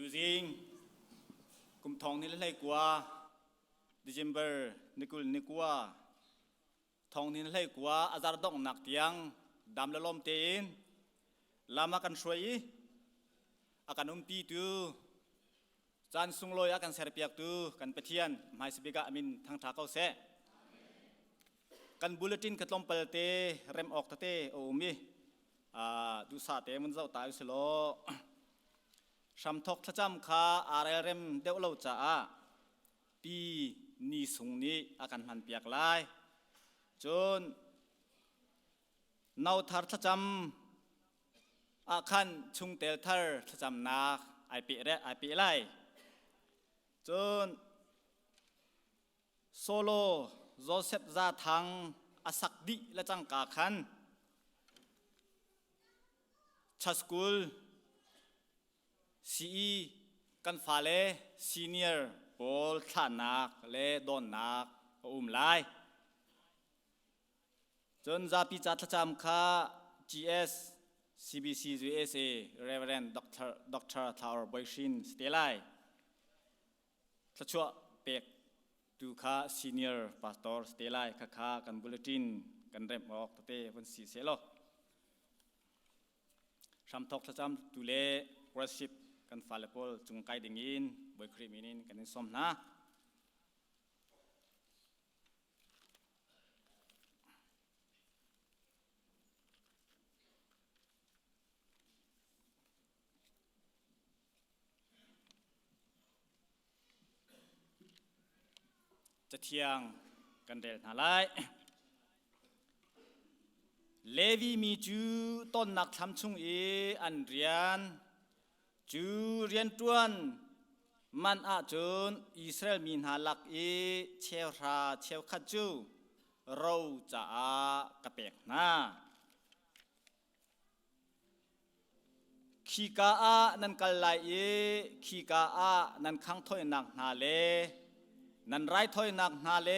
Duzing kum thong ni lai kwa December nikul nikwa thong ni lai kwa azar dong nak tiang dam la lom tein lama kan shroi akan umpi tu chan sung loi akan serpiak tu kan petian mai sibika amin thang tha kau se kan bulletin katlom palte rem ok tate o mi du sa te mun zau ta uslo sham thok thacham kha rm deulo cha a pi ni sung ni akan han piak lai chon nau thar thacham akan chung tel thar thacham nak ai pi lai chon solo Joseph za thang asak di la chang ka khan cha school CE kan fale senior pol thanak le don nak lai chon za pi cha thacham kha GS CBC USA Reverend Dr. Thawr Boyshin stelai thachua pek tu kha senior pastor stelai kha kan bulletin kan rem ok tate pon si selo sham thok thacham tu le worship kan falepol chung kai dingin boy kriminin kan som naจะเที่ยงกันเดินหาไล่เลวีมีจูต้นนักทำชุ่งอันเรียนจูเรียนตวนมันอาจนอิสราเอลมีหาลักเชลราเชลคัดจูเราจะกระเปกหน้าขีกานันกัลไลขีกานันขังถ้อยหนักนาเลนันไรถ้อยหนักนาเล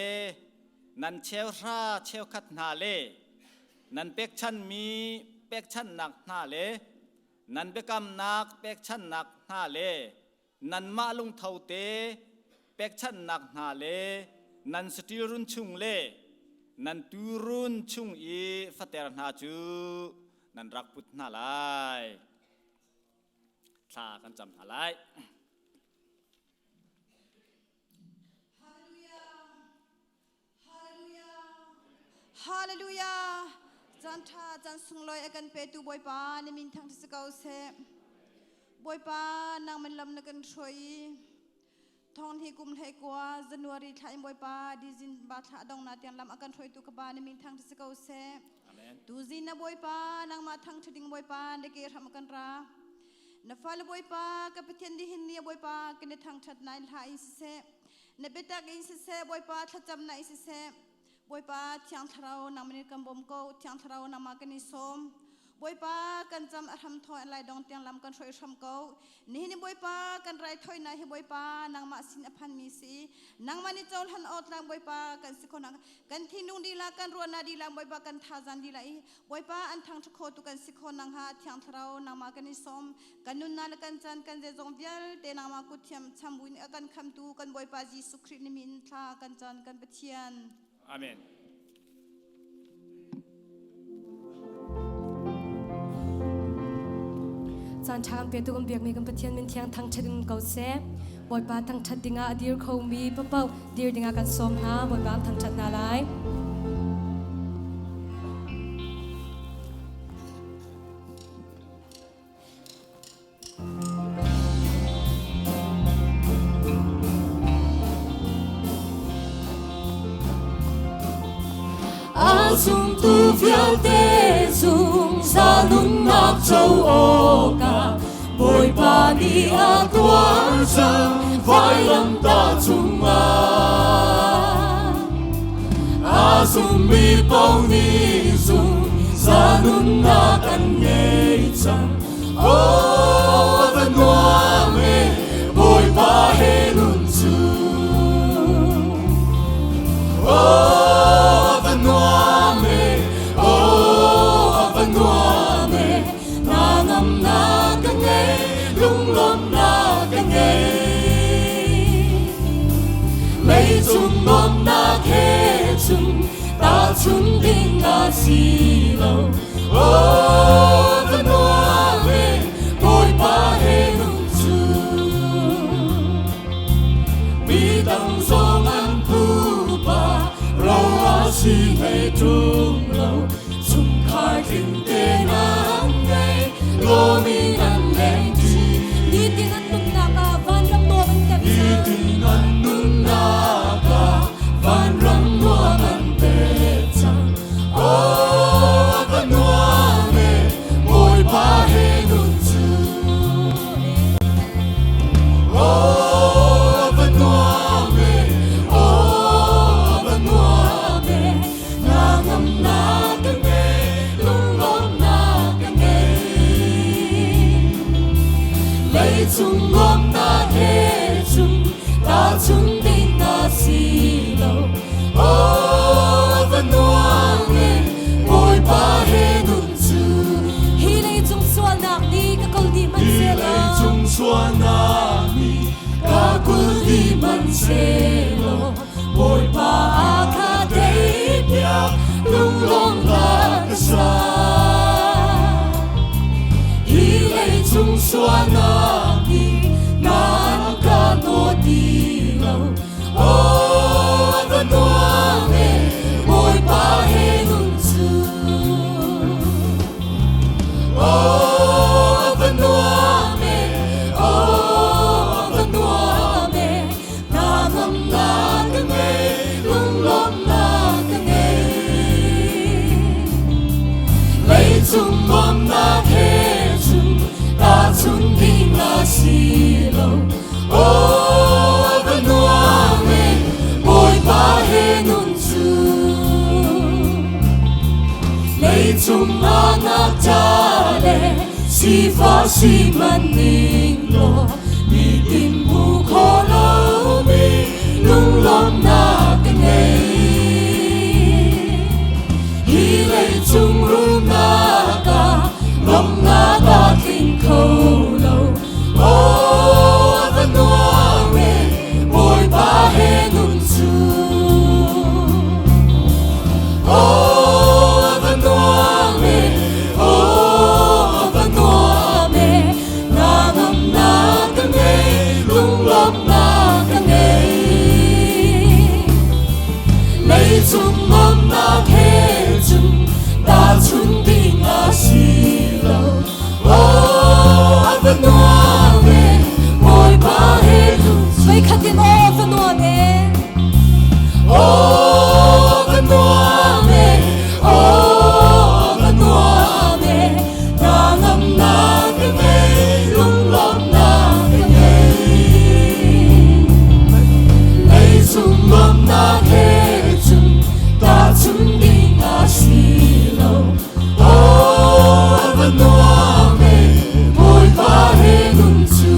นันเชลราเชลคัดนาเลนันเป็กชันมีเป็กชันหนักนาเลนันเบกำนักเป็กชันหนักนาเลนันมาลุงเท่าเตเป็กชันหนักนาเลนันสติรุนชุงเลนันตูรุนชุงฟัตเตอร์นาจูนันรักพุทธนาไลสากันจำนาไลฮาเลลูยาจันทาจันสุงลอยกันเปตูบอยปาในมินทางที่สกาวเสบอยปานางมันลำนักันช่วยทองที่กุมไทยกว่าจันวารีไทยบอยปาดิจินบาทละดองนาเตียนลำอากันช่วยตุกบาในมินทางที่สกาวเสตูจินนะบอยปานางมาทางชดิ่งบอยปาในเกยร์ทำกันราณฟ้าละบอยปากับเทียนดิหินเนี่ยบอยปากันในทางชัดนายลายสิเสในเบตากอิสิเสบอยปาทัดจำนายสิเสบอยปาเทียงทราวนามันกำบมโกเทียงทราวนามากันนิสมบอยปากันจำอธรรมถอยอะไรดองเตียงลำกันช่วยชมโกนี่นี่บอยปากันไรถอยนายให้บอยปานางมาสินอภันมีสีนางมานิจลหันอดลางบอยปากันสิคนนังกันที่นุ่งดีลากันรวนนาดีลาบอยปากันทาจันดีลาบอยปาอันทางทุกคนตุกันสิคนนังหาเทียงทราวนางมากันนิสมกันนุนนาลกันจันกันเจจงเวียลเตนางมากุเทียมชำบุญกันคำตูกันบอยปาจีสุครินิมินทากันจันกันเปเทียนอาเมนจานทางเปียตุกมเบียกมีกันปะเทียนมินเทียงทางชัดดิงเกาเสบอยปาทางชัดดิงอาดีร์เขามีเป้าดีร์ดิงอากันสมหาบอยปาทางชัดนาไลSung tu phiêu tê sung sa nun nak châu ô ca bồi pa đi a tua sang vai lam ta chung a sung mi pau ni sung sa nun nak an nghe chang ô văn hoa mê bồi pa he nun chu ô văn hoa na ngam na kan nghe lung lom na kan chung đi ngã xì lâu vẫn hoa về bồi ba hệ nung chu mi đăng gió ngăn thu ba rau á xì hay trung lâu chung khai kinh tế nắng ngày lo mi nắng ngày chi đi tiếng ăn nung naka van ram no ban tep đi tình ăn nung naka van ram no ban tep chang vẫn hoa về bồi ba hệ nung chu vẫn hoa về na ngâm na cái nghề lung lom na cái nghề lấy chung ngom na thế chung ta chung đi na xì lâu vẫn hoa về bồi ba hệ nung chu hi lei chung sual nak ni ka kol di man đi se lấy la chung xóa na mi cả quân đi man xe lo bồi ba kha thế bia lung lom na cái sa hi lấy chung xóa na mi nan cả no đi lâu vẫn hoa về bồi ba hệ nung chu vẫn hoa về na ngâm na cái nghề lung lom na cái nghề lấy chung ngom na thế chung ta chung đi na xì lâu vẫn hoa về bồi ba hệ nung chu lấy chung anak chale si fa si man ning lo mi tin bu kho lo mi lung lom na cái ngày hi lấy chung ru na ka ngom na ta kinh khâu lâu vẫn hoa về bồi ba hệ nung chu vẫn hoa về na ngâm na cái nghề lung lom na cái nghề lấy chung ngom na thế chung ta chung đi ngã xì lâu vẫn hoa về bồi ba hệ nung vậy khát tin ô phân hoa về vẫn hoa về vẫn hoa về na ngâm na cái nghề lung lom na cái nghề lấy chung ngom na thế chung ta chung đi ngã xì lâu vẫn hoa về bồi ba hệ nung chu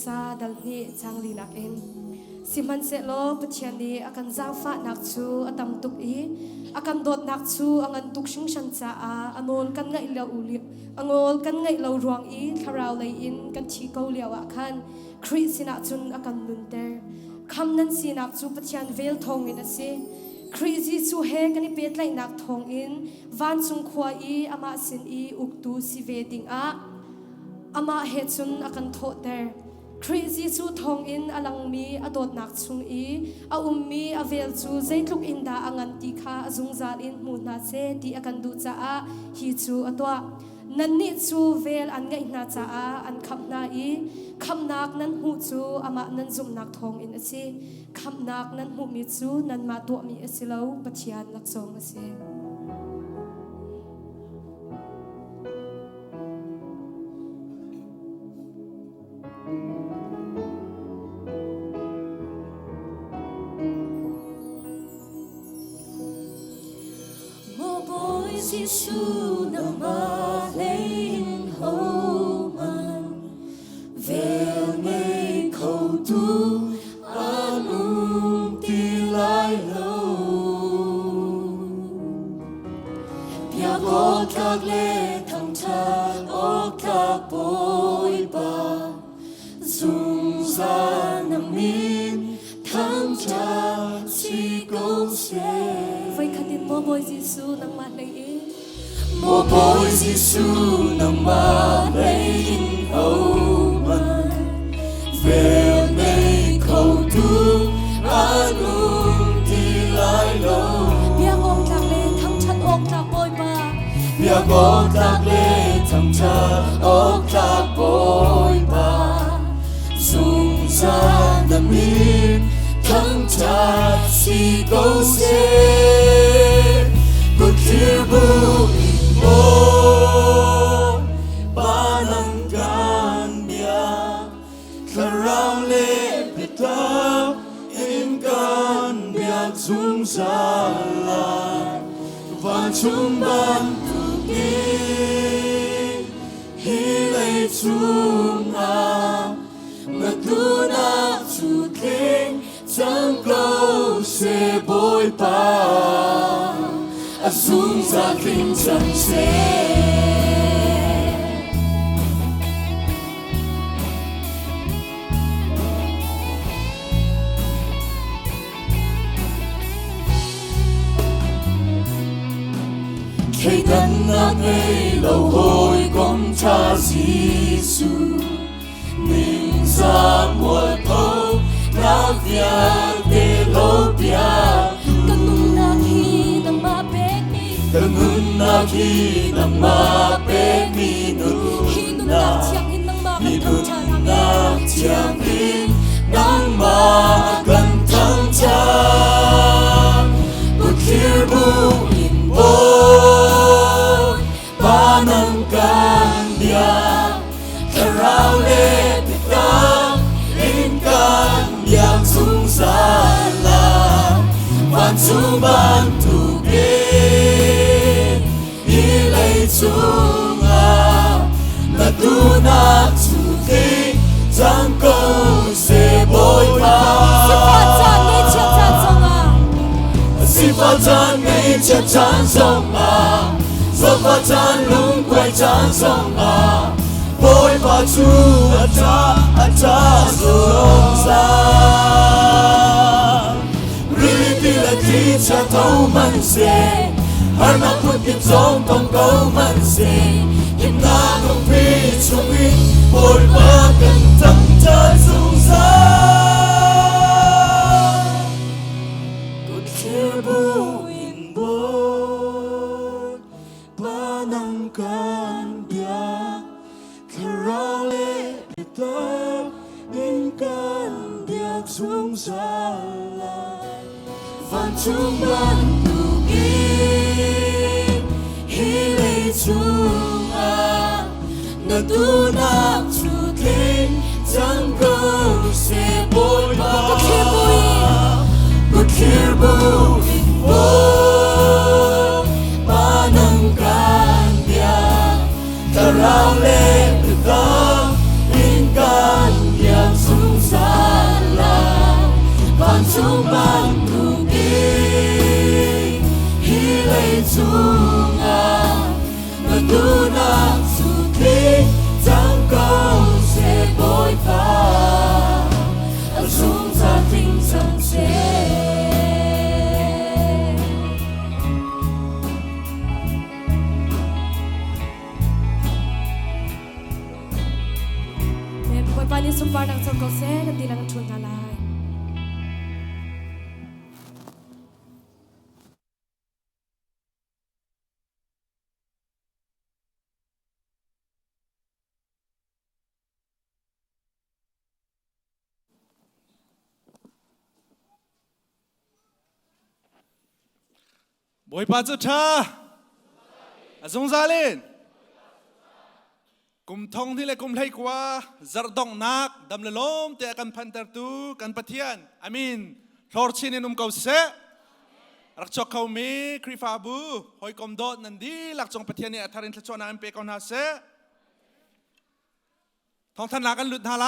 sa dal ni chang li nak in siman se lo pathian ni akan zang fa nak chu atam tuk I akan dot nak chu angan tuk sing shan cha a anol kan ngai lo uli angol kan ngai lo ruang I tharau lei in kan thi ko liawa khan khri sina chun akan nun ter kham nan sinak chu pathian vel thong in ase Crazy chu he kani pet lai nak thong in van chung khwa I ama sin I uktu si veding a ama he chun akan tho ter Crazy chu thong in alang mi adot nak chung I a ummi avel chu zaitluk inda angan ti kha azung zal in mu na che ti akan du cha a hi chu atwa nan ni chu vel an ngai na cha a an kham na I kham nak nan hu chu ama nan zum nak thong in ase kham nak nan hu mi chu nan ma to mi asilo pathian lak song ase Mo boy Giêsu na ma lên hậu man về ngày cầu tu an ti lai lâu bia có các lệ thằng cha o các bồi ba dùng ra nằm min thằng cha chỉ câu xe vậy khăn tin mo boy Giêsu nang ma nei I Mo boy Giêsu nang ma lên hậu man về ngày cầu tu an ti lai lâu bia ngom tak le thang chat ok tak boy ba bia có các lệ thằng cha o các bồi ba dùng ra nằm min thằng cha chỉ câu xe good here bu mo ba nang gan bia karao le pita in gan bia zum ra la và chúng ban tu đi hi lei chung a mà tu na chu kinh chẳng câu sẽ bồi ba a zum ra kinh chẳng sẽ khi thân ác ấy lâu hồi con cha Giêsu mình ra mùa thâu na via để lâu bia kanung na hi nang ma pek mi kangun na khi nang ma pe mi nu hi nun na nak chiang in nang ma mi kan nu thang cha na chiang in nang ma kan thang cha bút khir bu in boy ba nang kan dia karao le ta in kan yang sung sa la van su ban tu ge i lei chung a na tu na tu ge chẳng câu se bồi si fa chan ngay cha chan song a so fa chan lung quay chan song a bồi ba chu a cha song sa really feel like thi cha thâu man se har na put kim song tong câu man se kim na không phi chung in bồi ba cần tâm cha song sa bu in boy ba nang kan bia karao le pita in kan bia chung sa la van chung ban tu gi hi lei chung a na tu na chu kinh chẳng câu se bồi ba good here bu in boy ba nang kan bia karao le pita in kan yang บอยปาจุธาสงสารเล่นกุมทองที่เล็กกุมไทยกว่าจรดองนักดำเลล้มแต่กันพันตตูกันปะเทียนอามินทอร์ชินินุมเกาเสรักจอกเขามีคริฟาบูหอยกอมโดดนันดีหลักจงปะเทียนเนี่ยทารินทชวนาอันเปกอนฮาเสทองธนากันหลุดหาไล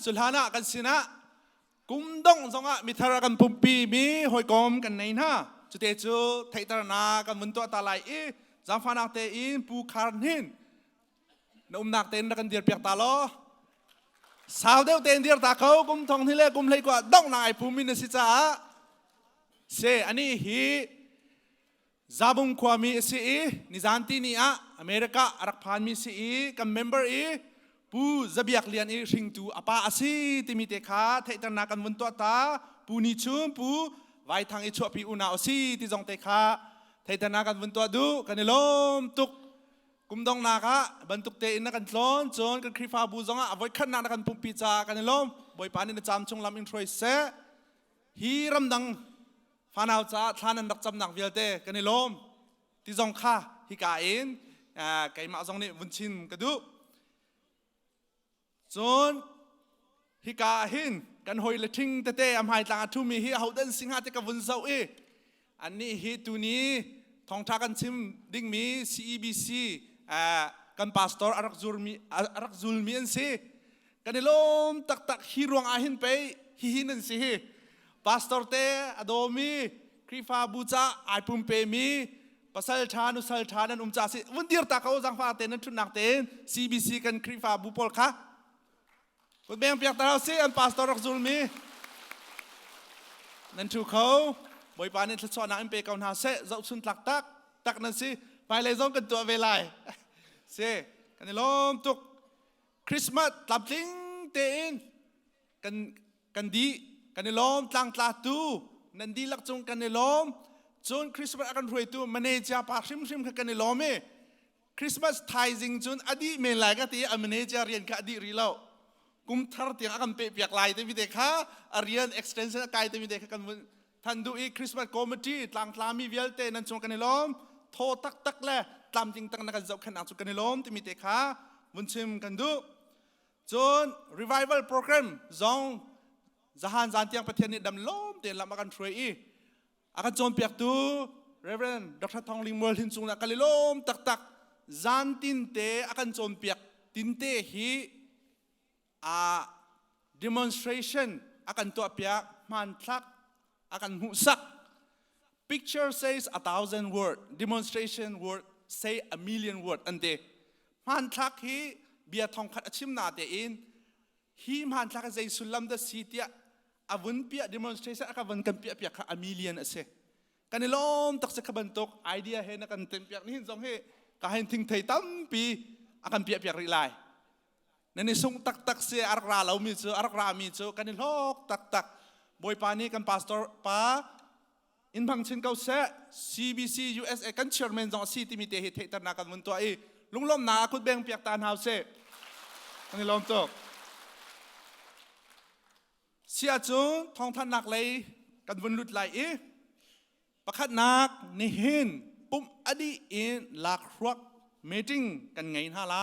สุลฮานะกันสินะกุมดงสงะมิทารากันปุ่มปีมีหอยกอมกันในนะจุดเตจูไทยตระนากันมุนตัวตาไลจำฟานักเตอินปูคาร์นินนุ่มนักเต้นรักันเดียร์เปียกตาล้อสาวเดียวเต้นเดียร์ตาเขากุมทองที่เล่กุมเลยกว่าดงนายภูมินสิจ้าเซอันนี้ฮีซาบุงความมีสินิจานที่นี่อะอเมริการักพานมีสิกับเมมเบอร์ปูจะเบียกเลียนชิงตูอปาอสิที่มีเตขาเทตนากันวันตัวตาปูนิชุมปูไว้ทางอิชวปีอุณาอสิที่จงเตขาเทตนากันวันตัวดูกันลมตุกกุมดองนาคะบรรทุกเตอินนักันล้นจนกันคริฟาบูจงอ่ะไว้ขันนากันปุ่มปีจากันลมบอยปานินจามชงลำอินทรอยเสฮีรำดังฟานาวจ้าท่านันดักจำหนักเวลเตกันลมที่จงข้าฮิกาอินไก่มาจงนี่วันชินกระดูจนฮิกาหินกันหอยเลทิงเตะอำไฮต่างทุมีฮิเอาเดินสิงหาเตกับวันเสาร์อันนี้ฮิตัวนี้ทองทักันชิมดิ้งมี CEBC กันพาสตอร์อารักซูลมีอันสิกันลมตักฮิรวงอาหินไปฮินันสิพาสตอร์เตอโดมีคริฟาบูจาไอปุ่มเปมีภาษาชานุสัลชานันจ่าสิวันเดียร์ตาเขาจังฟ้าเตนันทุนนักเตน CBC กันคริฟาบูปอลค่ะคุณเบงเปียกตาเราสิอันพาสตอร์อารักซูลมีนั่นถูกเขาบอยปานิทศนาอิมเปกาวนาเสจะสุนตักนั่นสิไปเลยส่งกันตัวเวลาเสกันลมตุกคริสต์มาสตับลิงเตนกันดีกันลมตั้งตาตูนันดีลักจงกันลมจนคริสต์มาสอากันรวยตัวมันเนจาปาชิมกันลมคริสต์มาสไทยจิงจนอดีเมลัยก็ตีอเมเนจาเรียนกับอดีรีแล้วกุมทาร์ตีอากันเปียกลายแต่มีเด็กค่ะเรียน extension กายแต่มีเด็กกันท่านดูอีคริสต์มาสคอมมิตี้ต่างตามีเวลเตนันจงกันลมโทตักแหละตามจริงตั้งนักจับขนาดสุกันลมที่มีเตขาวุ้นชิมกันดูจน revival program จงจะหันจานเตียงประเทศนี้ดำลมเตียนลำอากันช่วยอากันจนเปียกดู Reverend Dr. Thawngling มัวลินจุงนักกันลมตักจานตินเตอากันจนเปียกตินเตฮีdemonstration akan tua piak mantlak akan husak picture says 1,000 word demonstration word say 1,000,000 word ante mantlak hi bia thongkhat achim na te in hi mantlak zai sulam da sitia avun pia demonstration akavan kan pia kha 1,000,000 ase kanilom tak sa kabantok idea he na kan tempiak ni jong he ka hen thing thei tampi akan pia ri laiนั่นนี่ส่งตักเสียอารักราเรามีเจออารักรามีเจอกันนี่ลอกตักบอยปานี่กันพาสตอร์ป้าอินพังชินเกาเซ CBC USA กันเชิญเมนจงซีที่มีเตหิเทตนากันมุนตัวลุงล้มนาคุณเบงเปียกตาหาวเซกันนี่ล้มตกเสียจุนทองท่านนักเลยกันวนลุดไหลประคัดนักนี่เห็นปุ่มอดีอินลักรักมีติ้งกันไงฮะไล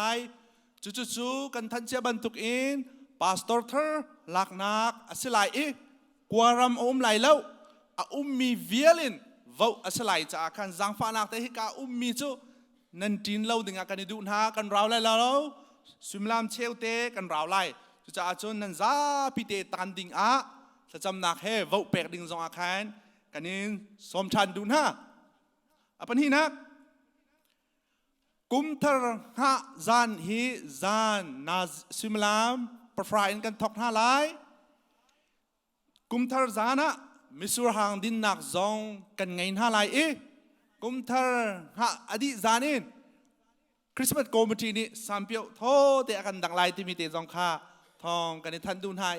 จู่กันทันเจ้าบรรทุกอินพาสตอร์เธอลักนักอสิไลกวารำไหลแล้วมีเวียลินว่าอสิไลจะอาการจังฟ้านักแต่ฮิกามีจู่นันจินเล่าดึงอาการดูนากันราวไล่แล้วสุมลามเชลเตกันราวไล่จะอาจนนันซาพิเตตันดิงจะจำนักเฮว่าเปกดิงจงอาคารกันนินสมชันดูนาปัญหานักกุมทร์ฮะจานฮีจานนาซิมลามประฟรายกันทอกท่าไลกุมทร์จานะมิสุรหางดินนักจงกันไงท่าไลกุมทร์ฮะอดีจานินคริสต์มาสโกมทีนี้สามเปียวโทเตะกันดังไลที่มีเตจงค่าทองกันในทันดูนา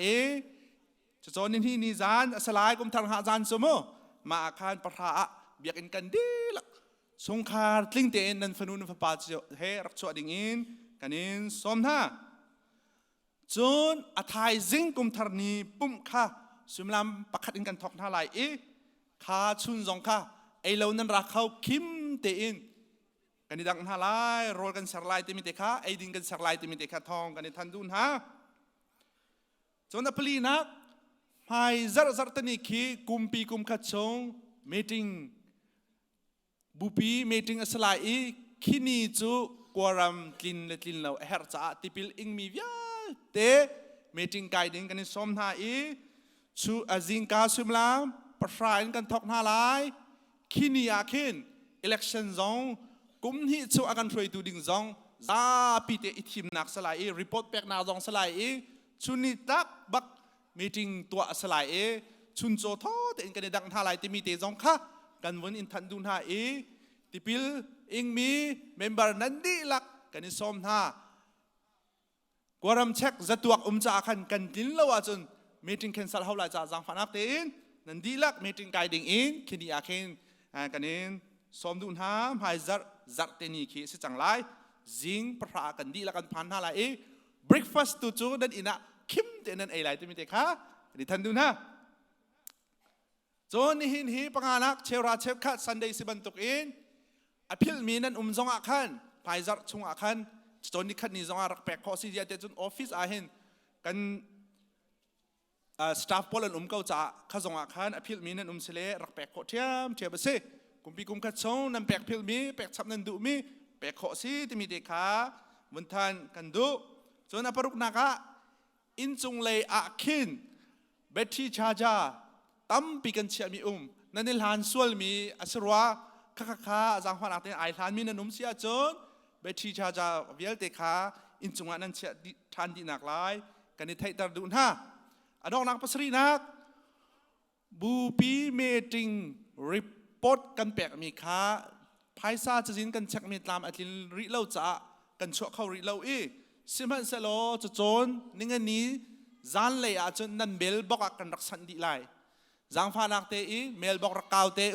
จะโจนินที่นิจานสลายกุมทร์ฮะจานสมอมาอาคารประทะเบียกกันดีละสงครามกลิ้งเตนนันฟนุนฟปาจิเฮรักชวดิ่งอินกันอินสมท่าจนอัฐายซิงกุมทร์นีปุ่มข้าสุมลำประคัดอินกันทอกท่าไหลข้าชุนจงข้า ไอเรานั้นรักเขาคิมเตอินกันนี่ดังท่าไล่โรลกันสลายเตมิเตค่ะไอดินกันสลายเตมิเตค่ะทองกันนี่ทันดูนฮะจนนับลีนักไฮซัร์ตันิคีกุมปีกุมขัดชงมีติ้งบุปีมีติ้งสลายคินีจูกวารำกินเลกินเราเฮร์จ้าติปิลอิงมีวิาเตมีติ้งไกดิ้งกันนี่สมท่าชูอาจิงกาสุมลามประชาชนกันทอกท่าไล่คินีอาคินelection zoneกุมที่ชูอาการช่วยตูดิ่งซองซาปีเตอิทิมนักสลายรีพอร์ตแปกนาซองสลายชุนิตักบักมีติ้งตัวสลายชุนโจทอเต็นกันดังท่าไล่ที่มีเตซองค่ะกันวันอินทันดูน่าติปิลอิงมีเมมเบอร์นันดีลักกันนิสมท่ากวารำเช็คจัตุกจ่าขันกันดินละว่าจนมีติ้งแคนเซิลเท่าไรจ่าจังฟันักเต็นนันดีลักมีติ้งไกดิ้งคินีอาคินกันนิสมดูน่าหายจัดเตนีคีสิจังไลจิงพระกันดีลักกันพันท่าไล่breakfast ตุจูนั่นอินะคิมเตนันไอไลที่มีเตค่ะดิทันดูนะจนหินฮีปังานักเชวราเชฟคัดซันเดย์สิบันตุกอภิลมีนันจงอาคันภายจัดชงอาคันจนนี่คันนี้จงอารักแปลกข้อสิเดียเตจนออฟฟิศอาเห็นกันสตาฟพอลันเก้าจ่าข้าจงอาคันอภิลมีนันเสลรักแปลกข้อเทียมเทียบเสกุมปีกุมขัดชงนันแปลกพิลมีแปลกชับนันดุมีแปลกข้อสิที่มีเด็กขาวันทันกันดุจนอปรุกนักะอินจงเลยอาคินเบตทีชาจาตั้มปีกันเชียมีนั่นนี่ลานส่วนมีอัศวะข้าจังหวะนักเตะไอลานมีนั่นเสียจนเบตทีชาจาเวลเตขาอินจงนั้นเชียทันดีนักไล่กันนี่ไทยตระดูนฮะอดอกนักภาษานักบูปีเมติงรีพอร์ตกันแปลกมีค่าภายซาจะจินกันเช็คมีตามอัตลินริเล่าจ่ากันชั่วเข้าริเล่าสิมันเสลอจะโจนนิ่งนี้จานเลยอาจจะนั่นเบลบอกกันรักสันดีไลจังฟ้านักเตะเมลบอกรักเก่าเตะ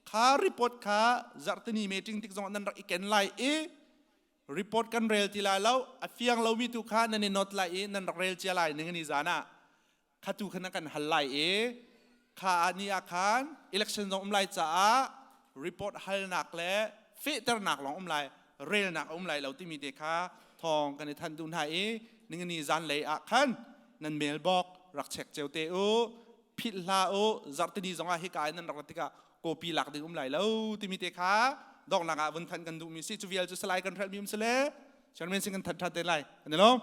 ข้ารีพอร์ตข้าจัดที่นี่มีจริงที่จังนั้นรักอีกแค่ไลรีพอร์ตกันเรลที่ไลแล้วเฟียงเราวิทุกข้านั่นนี่โน้ตไลนั่นรักเรลที่ไลนิ่งนี้จานะข้าทุกขณะกันหันไลข้านี่อาคาร election จงไลจ้ารีพอร์ตหันหนักและฟิตร์หนักลองไลเรลหนักไลเราที่มีเด็กข้าทองกันในทันดูนายนิ่งนี้จานเลยอาคารนั่นเมลบอกรักเช็คเจ้าเตะพิลาจัดที่นี่จงอาฮิกายนั่นรักติกาโกปีหลักดึงไลแล้วที่มีเด็กข้าดอกนักวันทันกันดูมีสิจูเวลจะสไลกันเทรดมีมสเลฉันไม่สิ่งกันทัดเตะไลกันเนาะ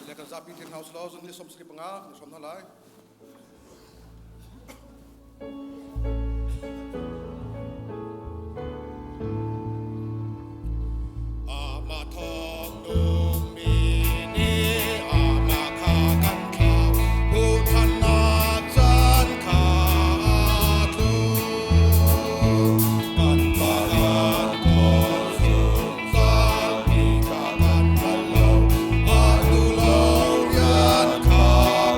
Silakan Zapi Tin House Laws ni som sri panga ni som nalai. Ama thong dung mi ni ama kha kan khao hu than na chan kha tu kan pa gan ko su sa ni ka kan lo a tu lo yan kha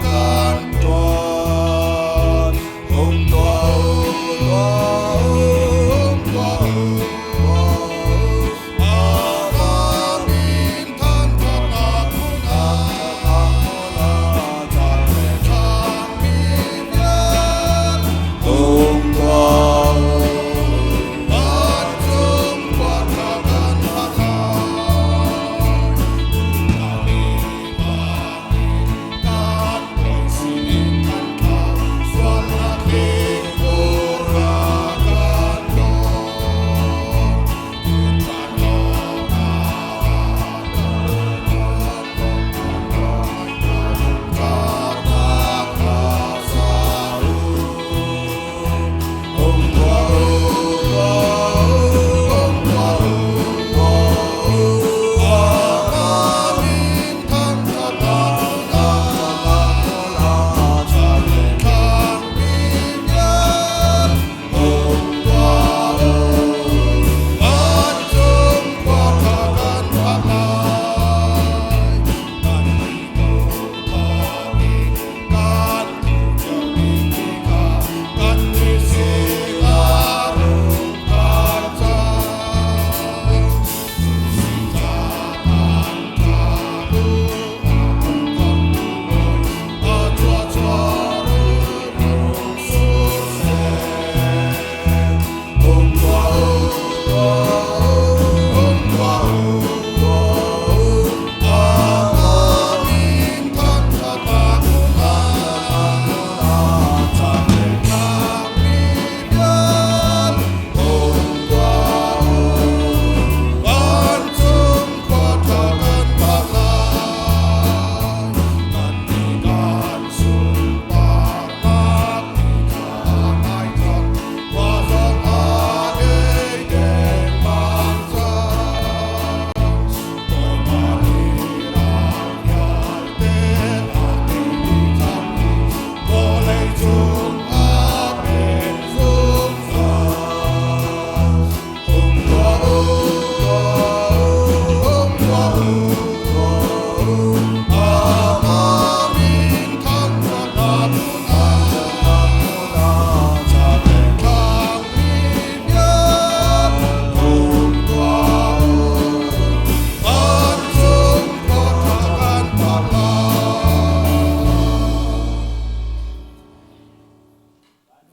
kan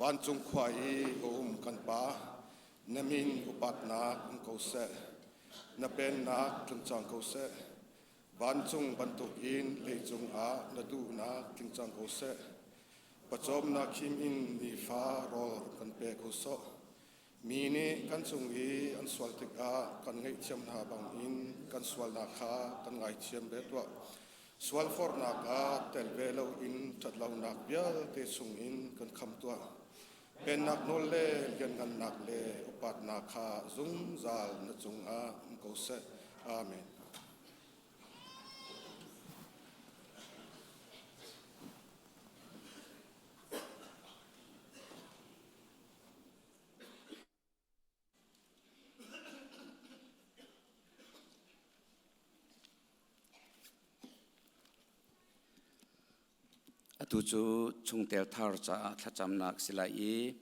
วันจงควายกันปานามินอุปัตนักเขาเสนาเป็นนักกิงจังเขาเสวันจงบรรทุกอินเลยจงอานาดูนักกิงจังเขาเสปัจจมนักคิมอินดีฟ้ารอกันเปเขาโซมีนี่กันจงอันสวลติกากันไงเชียมนาบังอินกันสวลนาคากันไงเชียมเบ็ดว่าสวลฟอร์นักาเตลเวลอินจัดเหล่านักเบียเตสุงอินกันคำตัวเป็นนักโนเลเรียนกันนักเลอุปัตนาคาซุงซาลนจงอาเขาเสอาเมนtu chu chung tel thar cha thacham nak silai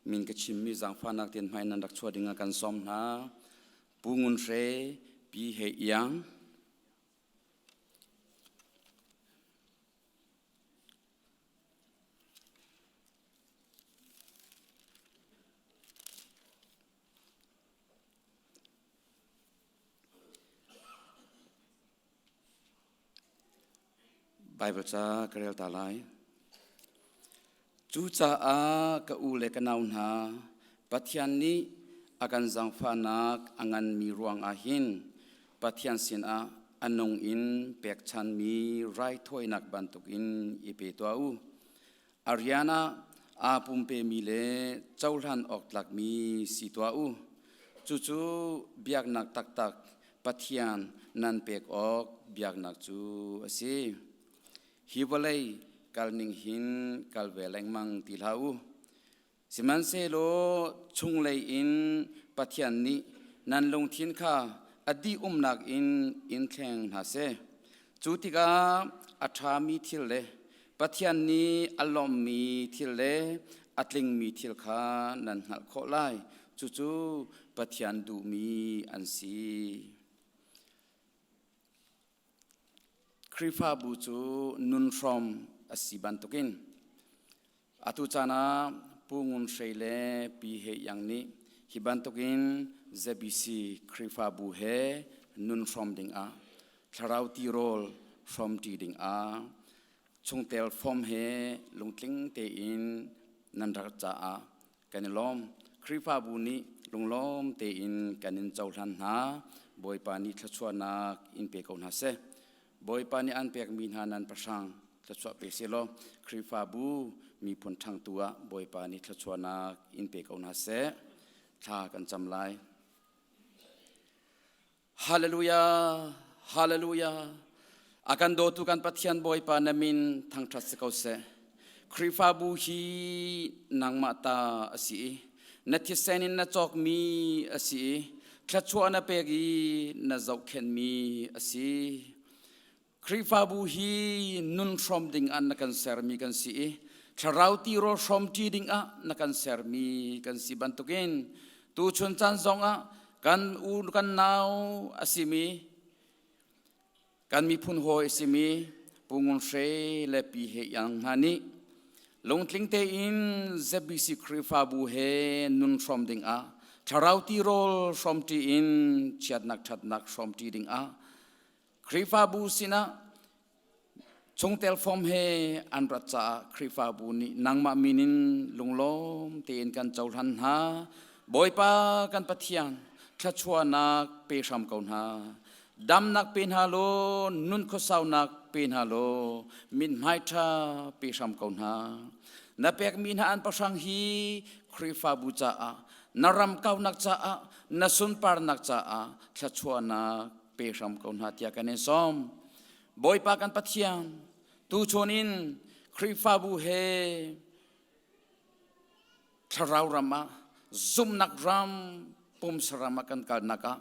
min ka chim mi jang fa nak tin mai nan rak chua dinga kan som na pungun re pi he yang Bible cha karel talai chu cha a ka u le kanaun ha pathian ni akan jang fanak angan mi ruang a hin pathian sin a anong in pek chan mi rai thoi nak bantuk in ipe to u Ariana a pumpe mi le chaulan ok tlak mi si to u chu chu biak nak tak tak pathian nan pek ok biak nak chu asi hibalai kalning hin kalveleng mang tilhau siman se lo chunglei in pathian ni nan long thin kha adi umnak in thleng na se chutika atha mi thil le pathian ni alom mi thil le atling mi thil kha nan hal kho lai chu chu pathian du mi an si Krifa bucu nun from asibantukin atu chana pungun sheile pi he yang ni hibantukin zebisi krifa bu he nun from ding a tharau ti rol from ti ding a chungtel from he lungtling te in nandar cha a kanilom krifa bu ni lunglom te in kanin chaulan ha boipa ni thachwana in pe kaun ha se boy pani an pek min hanan pasang tachwa peselo krifa bu mi phun thang tua boy pani thachwana in pe kauna se tha kan chamlai hallelujah hallelujah akan do tu kan pathian boy pa namin thang that se kau se krifa bu hi nangma ta asi nathi senin na chok mi asi thachwana pegi na zau khen mi asi Krifa bu hi nun from ding an nakan sermi kan si tharauti ro from ti ding a nakan sermi kan si bantukin tu chun chan zong a kan u kan nau asimi kan mi phun hoi asimi pungun she le pi he yang hani longtling te in zebisi krifa bu he nun from ding a tharauti ro from ti in chat nak from ti ding a Krifa bu sina chungtel form he anracha krifa bu ni nangma minin lunglom ten kan chauhan ha boipa kan pathian thachwa nak pe sam kaun ha dam nak pen halo nun khosau nak pen halo min maitha pe sam kaun ha na pek min ha an pasang hi krifa bu cha a naram kau nak cha a nasun par nak cha a thachwa nak pe sam kaun ha tia kan som boipa kan pathian tu chonin krifa bu he tharau rama zum nak ram pum sarama kan kal naka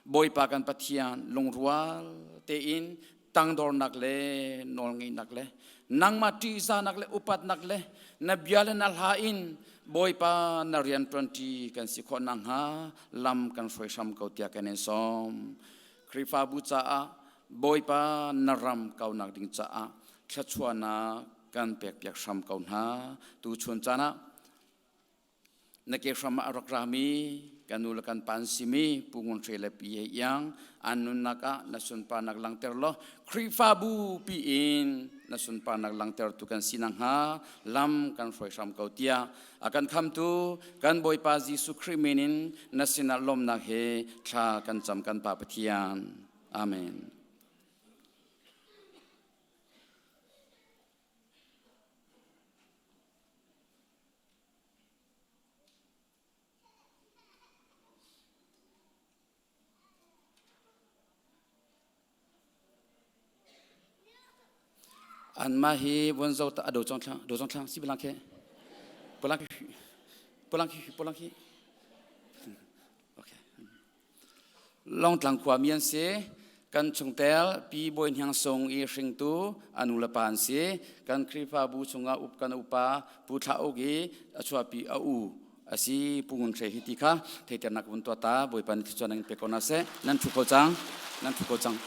boipa kan pathian lungrual te in tangdor nak le nolngi nak le nangma ti za nak le upat nak le na biale nal ha in boipa narian 20 kan si khon nang ha lam kan foi sam kau tia kan som krifa bu cha a boipa naram kau nak ding cha a thachwana kan pek pek sam kau ha tu chun chana Nake sama arokrami kanulakan pansimi pungun trele pi yang anun naka nasun panak lang terlo krifabu piin nasun panak lang ter tu kan sinang ha lam kan foi sam kautia akan kam tu kan boy pazi sukriminin nasina lom nak he tha kan cham kan pa pathian amen. An mahi bonzau ta do chong thang si bilang ke pulang ki okay long tlang kwa mian se kan chung tel pi boin hyang song i hring tu anula pan se kan krifa bu chunga up kan upa pu tha ogi achwa pi au asi pungun tre hitika theiter nak bun to ta boi pan ki chonang pe kona se nan thu ko chang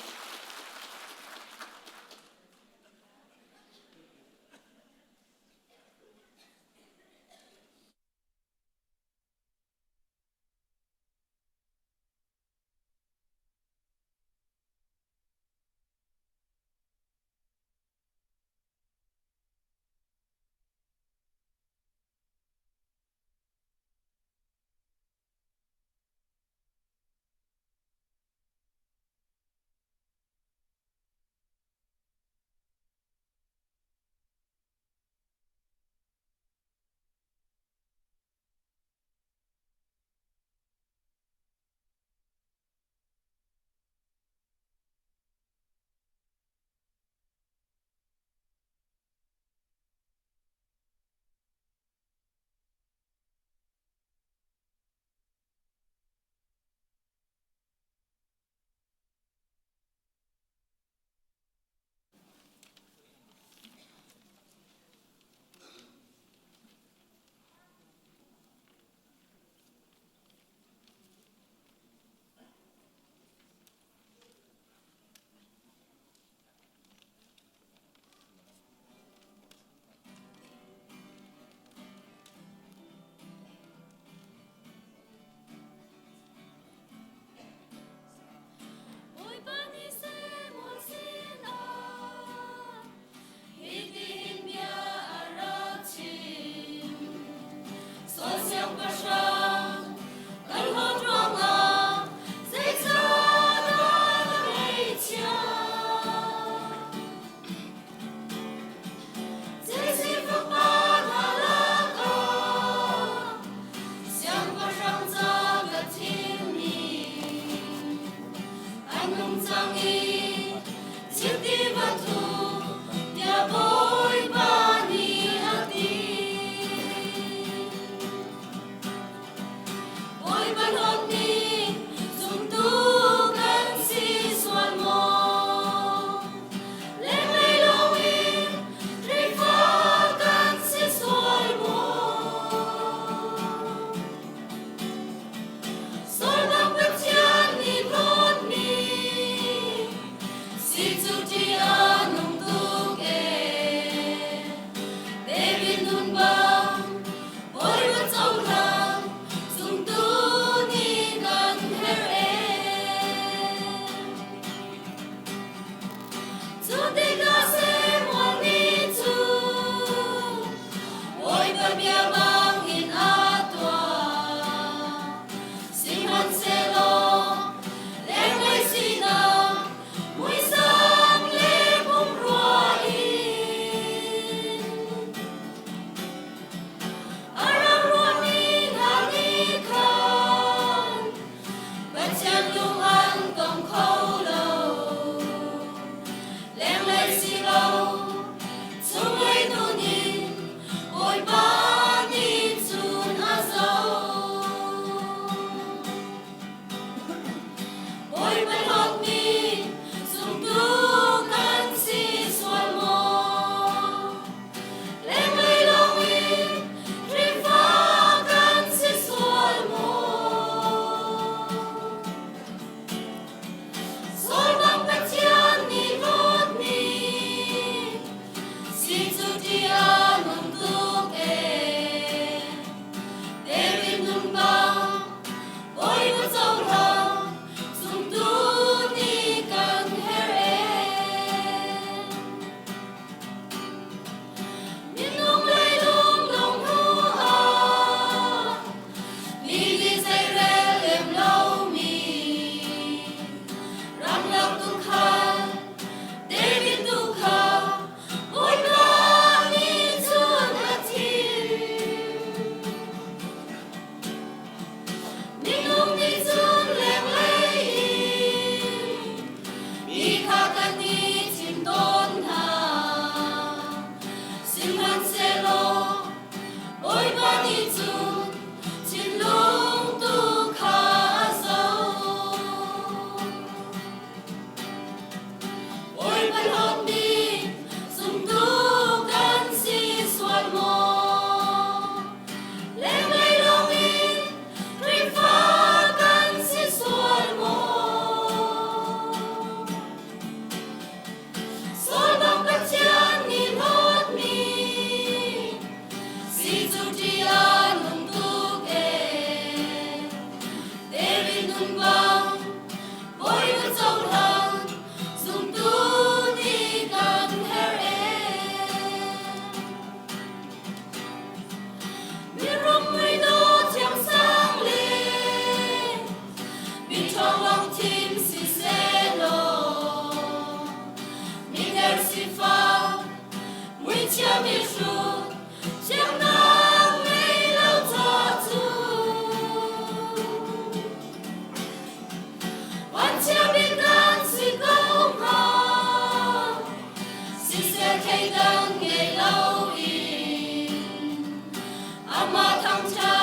ama thawngtha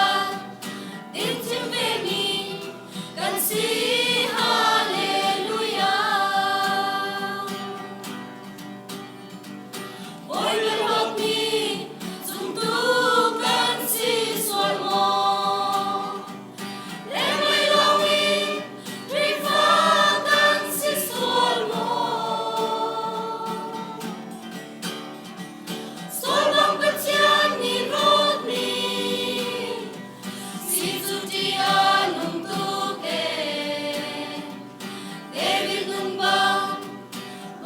din tim ve mi kan si hallelujah oi ben hok mi zum tu kan si sol mo le mai long in tri fa kan si sol mo sol bang pathian ni rot ni si tu ti anung tu ke David nung bang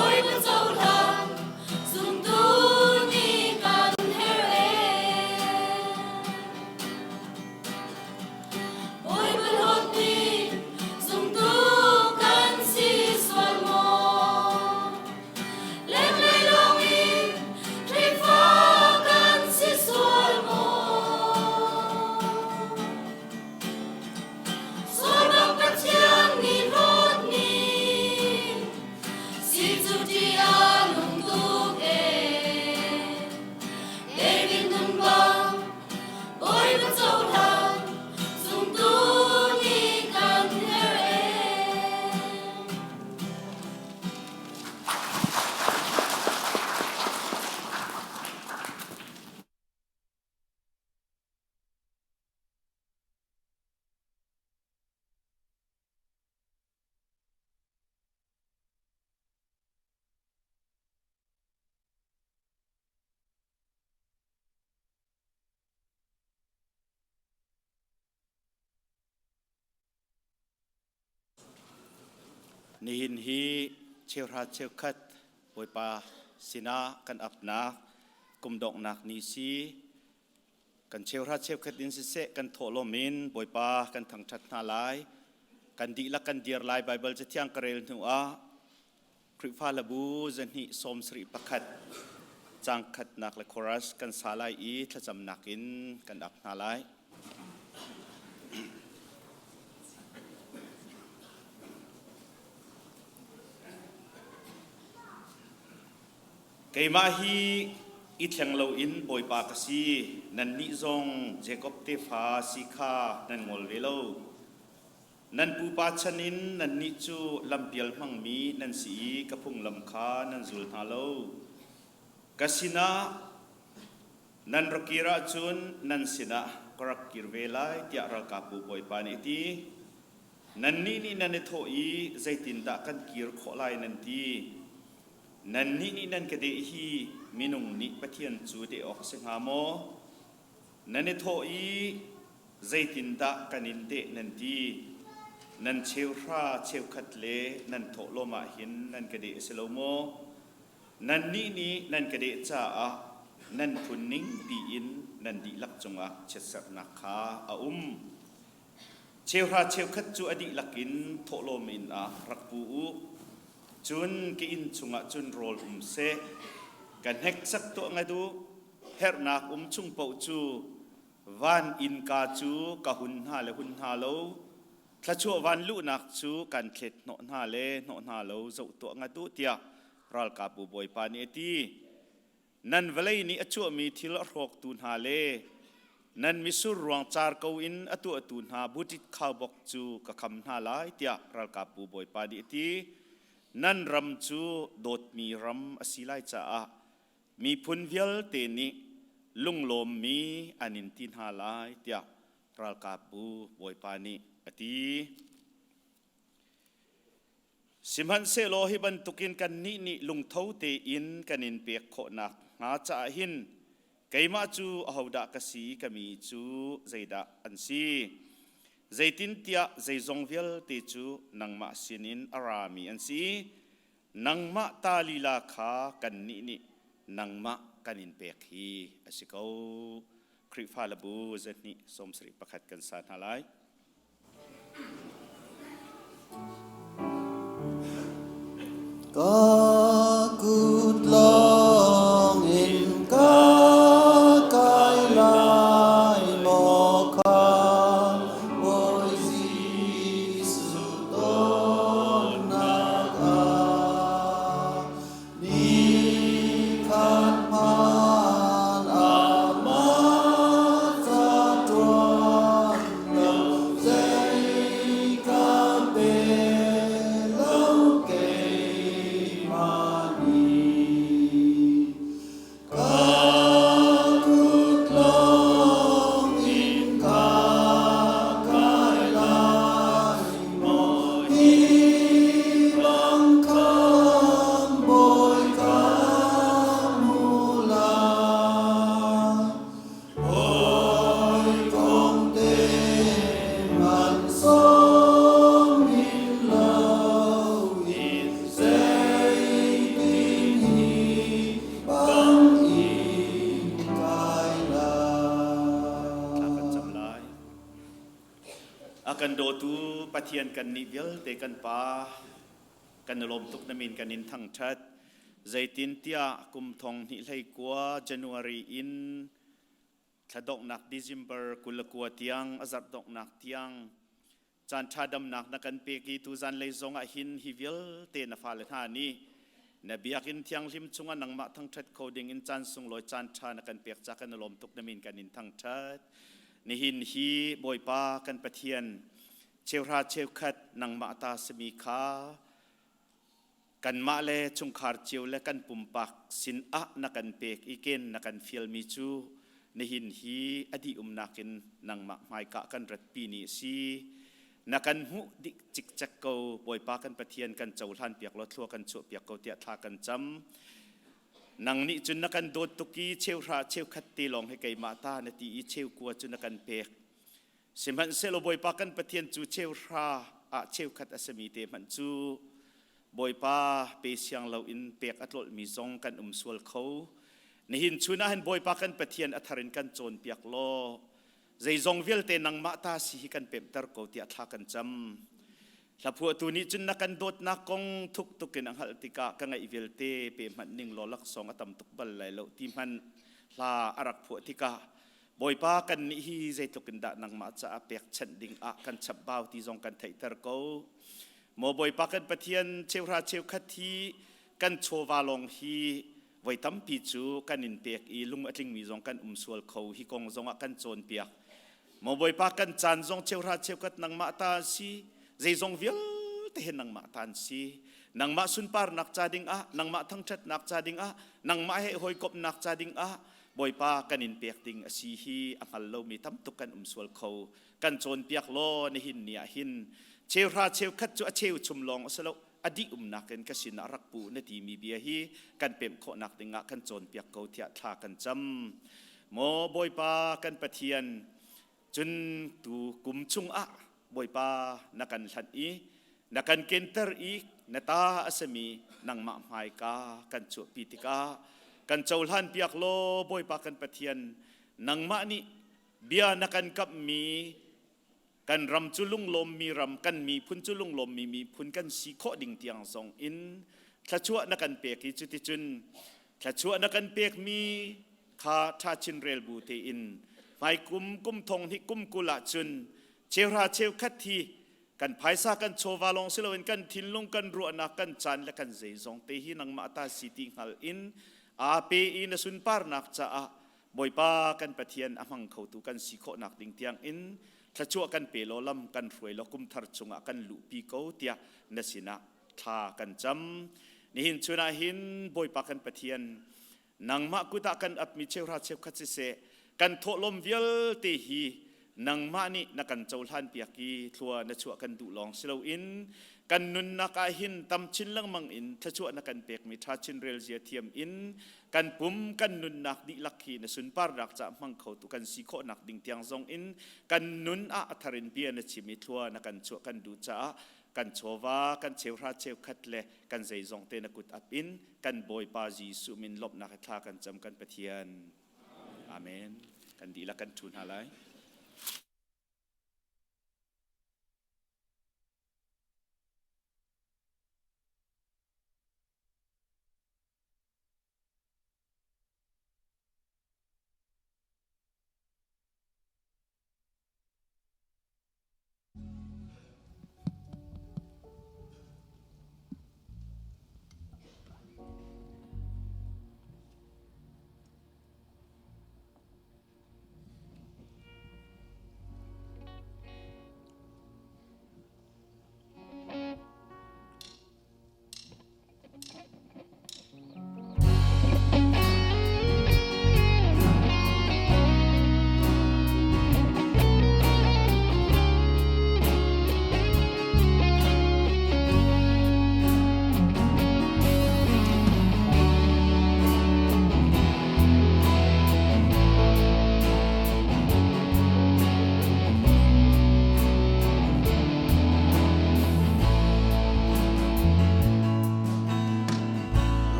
oi ben zau lang zum tu ni kan her oi ben hot ni zum tu kan si sol mo le mai long in tri fa kan si sol mo sol bang pathian ni rot ni si tu ti anung tu ke David nung bang oi ben zau lang zum tu ni kan her nihin hi Cheuhra Cheukhat boi pa sina kan apna kumdok nak ni si kan Cheuhra Cheukhat din si se kan tholomin boi pa kan thangthat na lai kan di la kan dir lai Bible je thiang karel nu a krifa labu jan hi som sri pakhat chang khat nak le chorus kan salai i thacham nakin kan apna lai keima hi i thlang lo in boi pa ka si nan ni zong Jacob te fa si kha nan ngol ve lo nan pu pa chanin nan ni chu lampial mang mi nan si ka phung lam kha nan zul tha lo kasina nan rokira chun nan sina korak kirvelai tia ra ka pu boi pa ni ti nan ni nan tho i zaitin da kan kir kholai nan ti nan ni nan ka de hi minung ni pathian chu de ok se nga mo nan tho i zaitin da kanin de nan ti nan Cheuhra Cheukhat le nan tho lo ma hin nan ka de se lo mo nan ni nan ka de cha a nan phun ning ti in nan di lak chunga chesar na kha a Cheuhra Cheukhat chu adi lakin tho lo min a rakpu chun ki in chunga chun rol se kan hek sak to nga du her nak chung pau chu van in ka chu ka hun ha lo thla chu van lu nak chu kan khet no na lo zo to nga du tia ral ka pu boi pa ni ti nan velai ni achu mi thil rok tun ha le nan misur ruang char ko in atu tun ha butit khaw bok chu ka kham na lai tia ral ka pu boi pa ni ti nan ram chu dot mi ram asilai cha a mi phun vial te ni lunglom mi anin tin ha lai tia ral ka pu boi pa ni ati simhan se lo hi ban tukin kan ni lung thau te in kanin pek kho nak nga cha hin keima chu ahoda ka si kami chu zaida ansi zaitin tia zaizong vial te chu nangma sinin arami ansi nangma talila kha kan ni nangma kanin pek hi asikau krifa labu zatni somsri pakhat kan san halai Ka kut long in ka kai lai mo khan oi Giêsu tôn nag a ni khan man a ma akan dotu pathian kan nivel te kan pa kan lom tuk namin kanin thang that zaitin tia kum thong ni lai kwa January in thadok nak December kulakua tiang azat dok nak tiang chan thadam nak nakan pe ki tu zan lei zonga hin hivel te na fa le tha ni na biakin tiang lim chunga nang ma thang that coding in chan sung loi chan tha nakan pek cha kan lom tuk namin kanin thang that ni hin hi boi pa kan pathian Cheuhra Cheukhat nang ma ta semi kha kan ma le chung khar cheu le kan pumpak sin a na kan pek iken na kan feel mi chu ni hin hi adi nakin nang ma mai ka kan rat pi ni si na kan hu di chik chak ko boi pa kan pathian kan chaulan piak lo thua kan chu piak ko tia tha kan cham nang ni chun na kan dot tuki Cheuhra Cheukhat ti long he kai ma ta na ti i cheu kwa chun na kan pek simhan selo boi pa kan pathian chu Cheuhra Cheukhat asami te man chu boi pa pe siang lo in pek atlol mi zong kan sual kho ni hin chuna han boi pa kan pathian atharin kan chon piak lo zai zong vel te nang ma ta si kan pem tar ko ti atha kan cham la phu tu ni chun na kan dot na kong thuk tukin ang hal tika ka ngai vel te pe man ning lo lak song atam tuk bal lai lo ti man la arak phu tika boi pa kan ni hi zai tukin da nang ma cha pek chan ding a kan chap baw ti zong kan thai tar ko mo boi pa kan pathian Cheuhra Cheukhat thi kan chowa long hi voi tam pi chu kan in pek i lung atling mi zong kan sual kho hi kong zong a kan chon piak mo boi pa kan chan zong Cheuhra Cheukhat nang ma ta si zai zong vil te hen nang ma tan si nang ma sun par nak cha ding a nang ma thang that nak cha ding a nang ma he hoi kop nak cha ding a boi pa kan in pek ding a si hi angal lo mi tam tuk kan sual kho kan chon piak lo ni hin nia hin Cheuhra Cheukhat chu a cheu chum long asalo adi nakin kasina rakpu na ti mi bia hi kan pem kho nak dinga kan chon piak ko thia tha kan cham mo boi pa kan pathian chun tu kum chung a boi pa nakan hlat i nakan kenter i nata asami nang ma mai ka kan chu pitika kan chaulhan piak lo boi pa kan pathian nang ma ni bia nakan kap mi kan ram chulung lom mi ram kan mi phun chulung lom mi phun kan si kho ding tiang song in thachua na kan pek hi chuti chun thachua na kan pek mi kha tha chin rel bu te in mai kum thong hi kum kula chun Cheuhra Cheukhat thi kan phaisa kan chowa long siloin kan thinlung kan ru na kan chan la kan zai zong te hi nang ma ta siti hal in a pe in sun par nak cha a boi pa kan pathian amang kho tu kan si kho nak ding tiang in thachua kan pelo lam kan ruai lo kum thar chunga kan lu pi ko tia nasina tha kan cham ni hin chuna hin boi pa kan pathian nang ma ku ta kan ap mi Cheuhra Cheukhat se kan tholom vial te hi nang ma ni na kan chaulhan piaki thua na chua kan du long silo in kan nun na ka hin tam chin lang mang in thachua na kan pek mi tha chin rel zia thiam in kan pum kan nun nak di lakhi na sun par rak cha mang kho tu kan si kho nak ding tiang zong in kan nun a atharin pia na chimi thua na kan chu kan du cha kan chowa kan Cheuhra Cheukhat le kan zai zong te na kut ap in kan boi pa Jesu min lop na kha kan cham kan pathian amen kan di la kan thun halai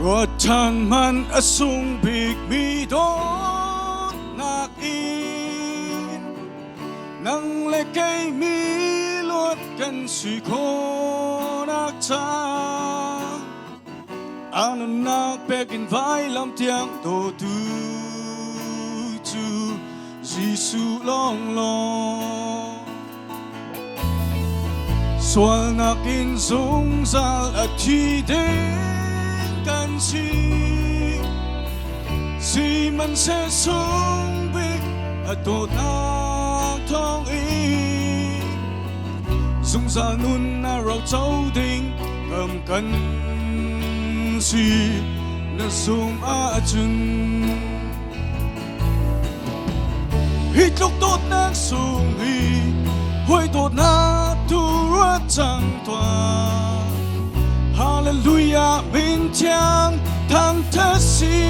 Rotan man asung big mi don nakin nang lekay mi luat kan si konak cha anh nak pekin vai lam tiang do tu chu Giêsu long long Xuân nakin dung zal at thi đến kan si man se sung big at tot nak thong y dung zal nun na rau châu ding cầm kan si na sung a chun hít lúc tốt nak sung hi hoi tốt na tu ruột chẳng tòa Hallelujah bên chang thang thơ si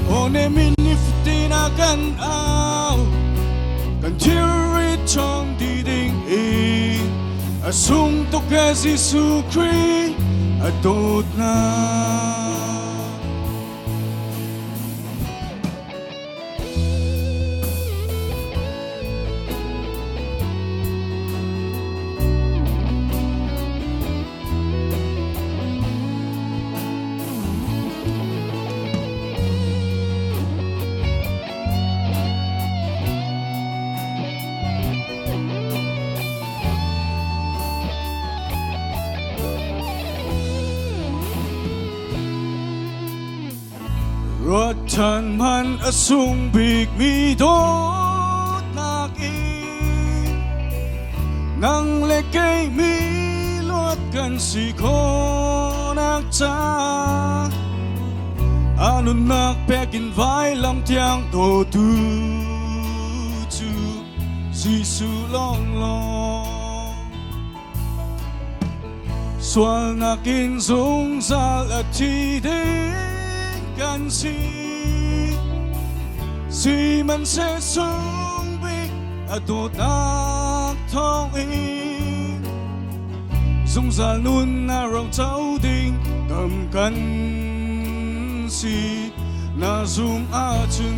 One min nifti na kan ao kan thirit trong đi đinh y sung tục ke Giêsu Christ tốt na Ruột tràn man sung big mi đốt nạc y nang lệ cây mi luat kan si ko nak cha anun nak pekin vai lam tiang do tu chu Giêsu long long Xuân nakin dung zal at thi đến kan si man se sung big atot nak thong y dung zal nun na rong châu ding cầm kan si na zoom a chun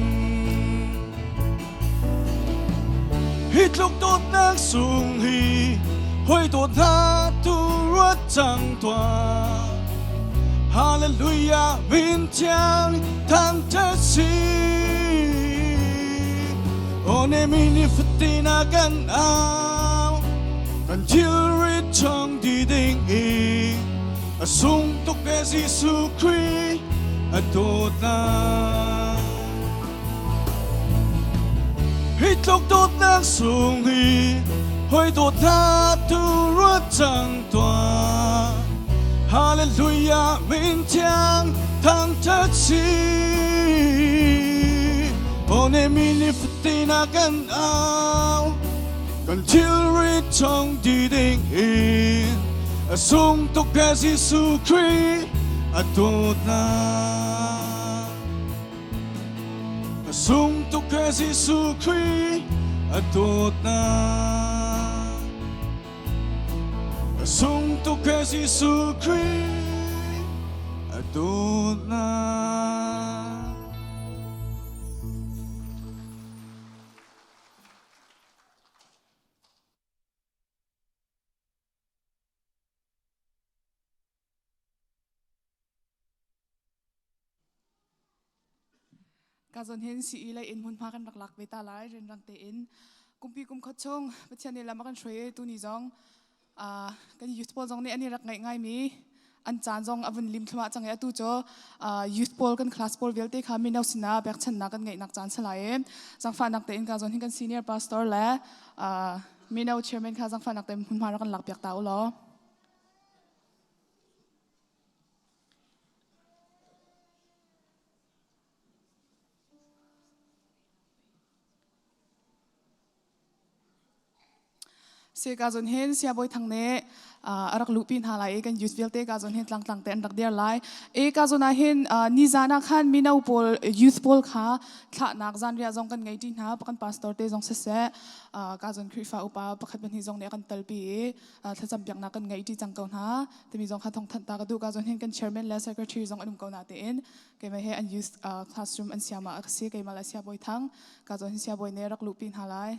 hít lúc tốt nak sung hi hoi tốt na tu ruột chẳng tòa Hallelujah bên chang thang thơ si One min nifti na kan ao kan thirit trong đi đinh y sung tục ke Giêsu Christ tốt na hít lúc tốt nak sung hi hoi tốt na tu ruột chẳng tòa Hallelujah bên chang thang thơ si One min nifti na kan ao kan thirit trong đi đinh y sung tục ke Giêsu Christ tốt na sung tục ke Giêsu Christ tốt na sung tục ke Giêsu Christ tốt na Cả dọn hen sĩ lại in hun pha kan lạc lạc về ta lại trên răng tế in kumpi kum khát chung bất chân này làm kan shui tu ni zong kan youth poll zong này anh rak ngay ngay mi an chan zong avun lim thuma chang ya tu cho youth poll kan class poll velte kha mi nau sina bek chan na kan ngai nak chan salai zang fa nak te in ka zon hin kan senior pastor la mi nau chairman kha zang fa nak te hun pha kan lak pek ta ulo se ka zon hen sia boy thang ne arak lupin halai kan youth velte ka zon hen tlang tlang te an rak der lai e ka zona hen ni zana khan minau pol youth pol kha thla nak zan ria zong kan ngai tin ha pakan pastor te zong se se ka zon krifa upa pakhat ban hi zong ne kan talpi thla cham pyak na kan ngai ti chang kaun ha temi zong kha Thawngtha ka du ka zon hen kan chairman la secretary zong anum kauna te in ke mai he an youth classroom an siama akse ke mala sia boy thang ka zon sia boy ne rak lupin halai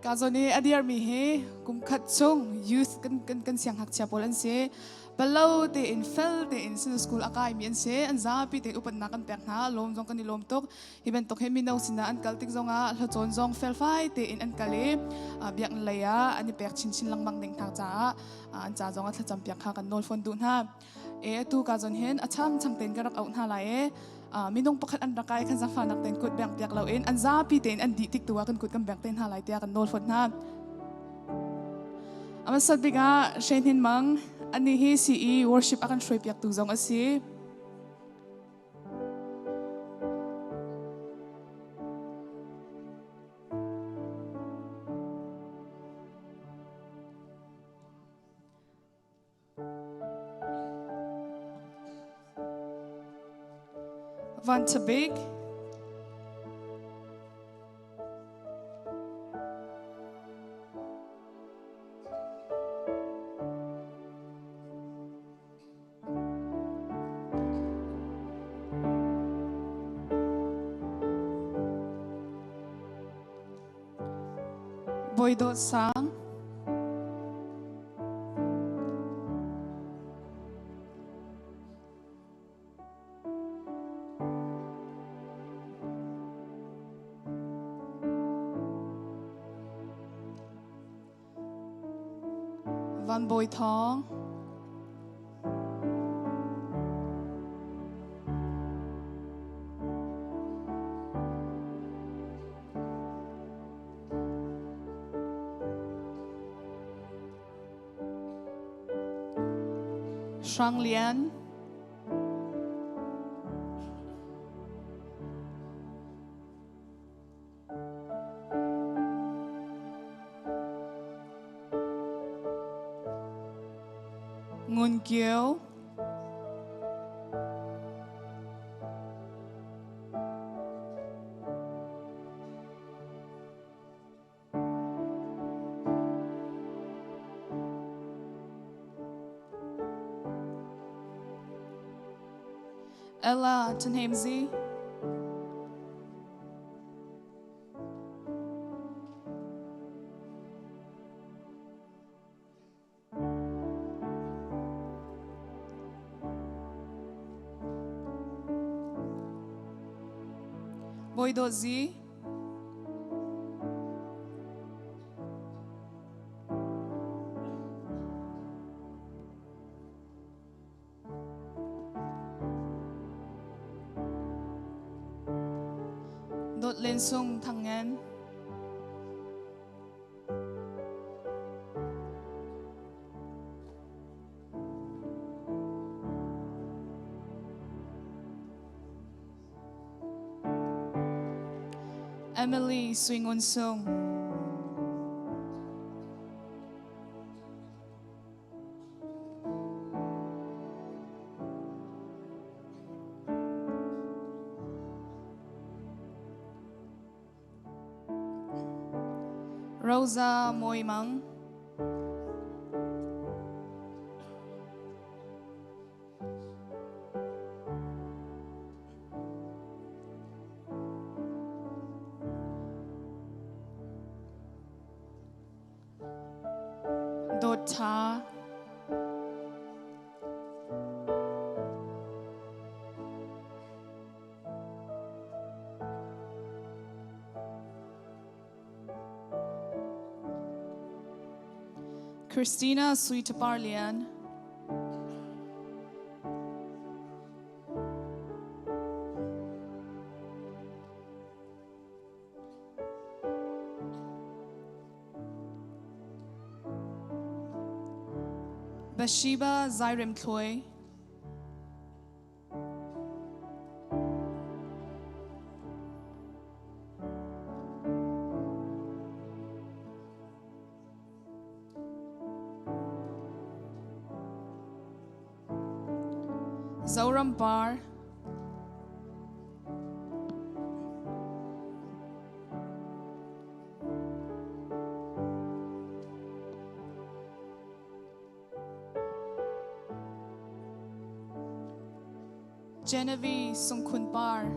Kazoni adir mi he kum khat chung youth kan siang hak chapol an se below te in fel te in sin school akai mi an se an za pi te upan na kan pek na lom jong kan ni lom tok iben tok he mi no sina an kaltik zonga hlo chon jong fel fai te in an kale biak laya ani pek chin chin lang bang ding thak cha an cha zonga thla cham pek kha kan nol phone du na e tu kazon hen acham chang ten garak out na la e minong pakhat an rakai kan zafa nak ten kut bang piak law in an za pi ten an di tik tuwa kan kut kan bang ten halai tia kan nol phone na amasat biga shen hin mang ani hi si e worship akan shroi piak tu zong asi Van te big Boy do sang Van boy thong Shang Lian Ngun Kieu Ella Tenhamzi Boy Dozi Dot Lensung Tangen Emily Swing Unsung Rosa Moimang Dota Christina Suitaparlian Bathsheba Zairim Toy Zoram Bar Genevieve Sungkun Bar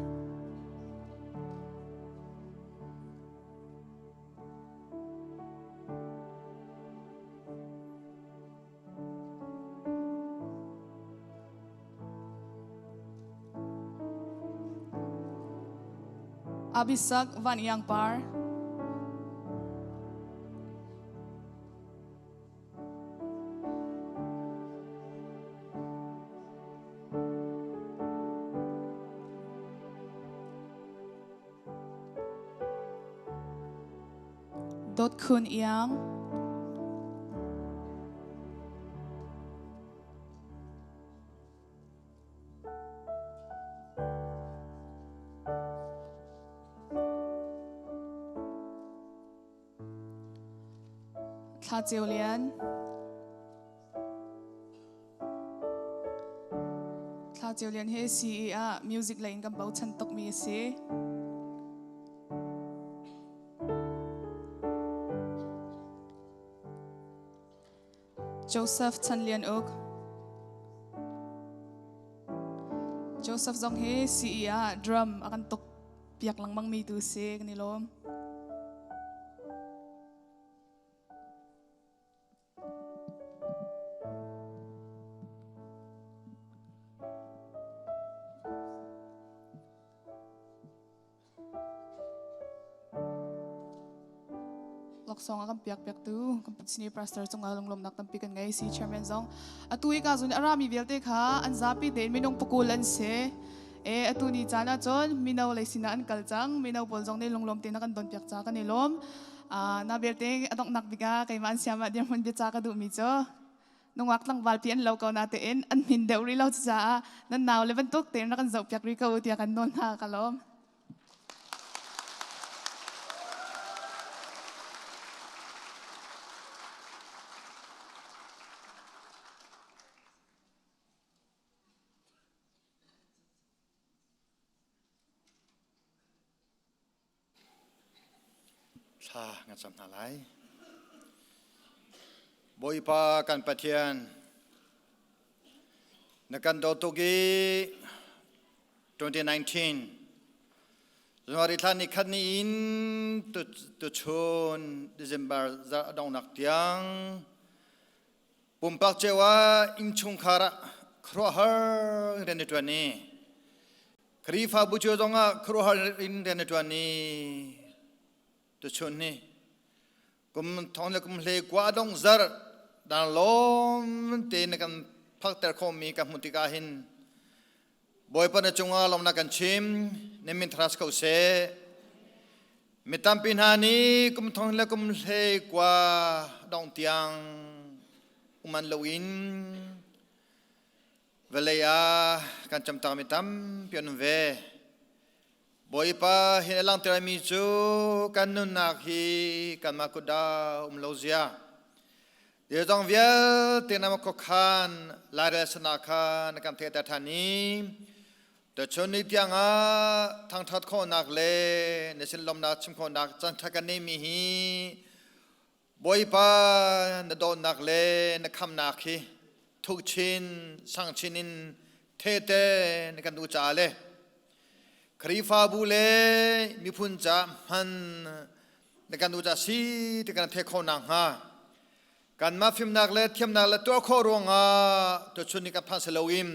Abisak Van Yang Par Dot Kun Yang Kha Jiu Lian Kha Jiu Lian he CEA music line kam bau chan tok mi se Joseph Chan Lian Uk Joseph Zong he CEA drum akan tok piak lang mang mi tu se kanilom song akan piak-piak tu kan senior pastor song along lom nak tampikan ngai si chairman zong atui ka zun arami velte kha anzapi den minong pukulan se atuni chana chon minaw leisina an kaljang minaw boljong ne longlom te nakan don piak cha kan ilom na velte atong nakbika kai man siama dia mon becha ka du mi cho nongwak lang valpian lo ka na te en an min deuri lo cha nan naw levan tok te nakan zau piak ri ka utia kan non ha kalomงันสำนักไรบอยปากันปะเทียนในการโดตุกี2019 Januariท่านนี้คันนี้อินตุชนเดือนบาร์จะดองนักเตียงปุ่มปักเจว่าอิงชงคาระครัวฮาร์เรนตัวนี้ครีฟ้าบุจจงอ่ะครัวฮาร์เรนตัวนี้ตุชนนี้กุมท้องเล็กกุมเล็กกว่าดงซาร์ดันล้อมเตนกันพักแต่คอมีกับมุติกาหินบอยปนจงอาลมนักกันชิมเนมินทรัสเขาเสมิตามปินหานีกุมท้องเล็กกุมเล็กกว่าดงเตียงอุมันลวินเวลียกันจำตามิตามเปียนเวบอยปาเฮลังเตรมิจูกันนุนักฮีกันมาคุดาโลเซียเดี๋ยวต้องเวียเตนามกขานลายเรศนาคานกันเทตธานีแต่ชนนิตยังอาทางทัดข้อนักเลในสินลมนักชิมข้อนักจันทกันนี้มีฮีบอยปานโดนนักเลนคำนักฮีทุกชินสังชินินเทเตในกันดูจ่าเลครีฟ้าบุเลมีพุนจ่ามันในกันดูจ่าซีในกันเทข้อนักฮะการมาฟิมนักเล่เทียมนักเล่ตัวโครวงตัวชุนิกับพันเซลวิม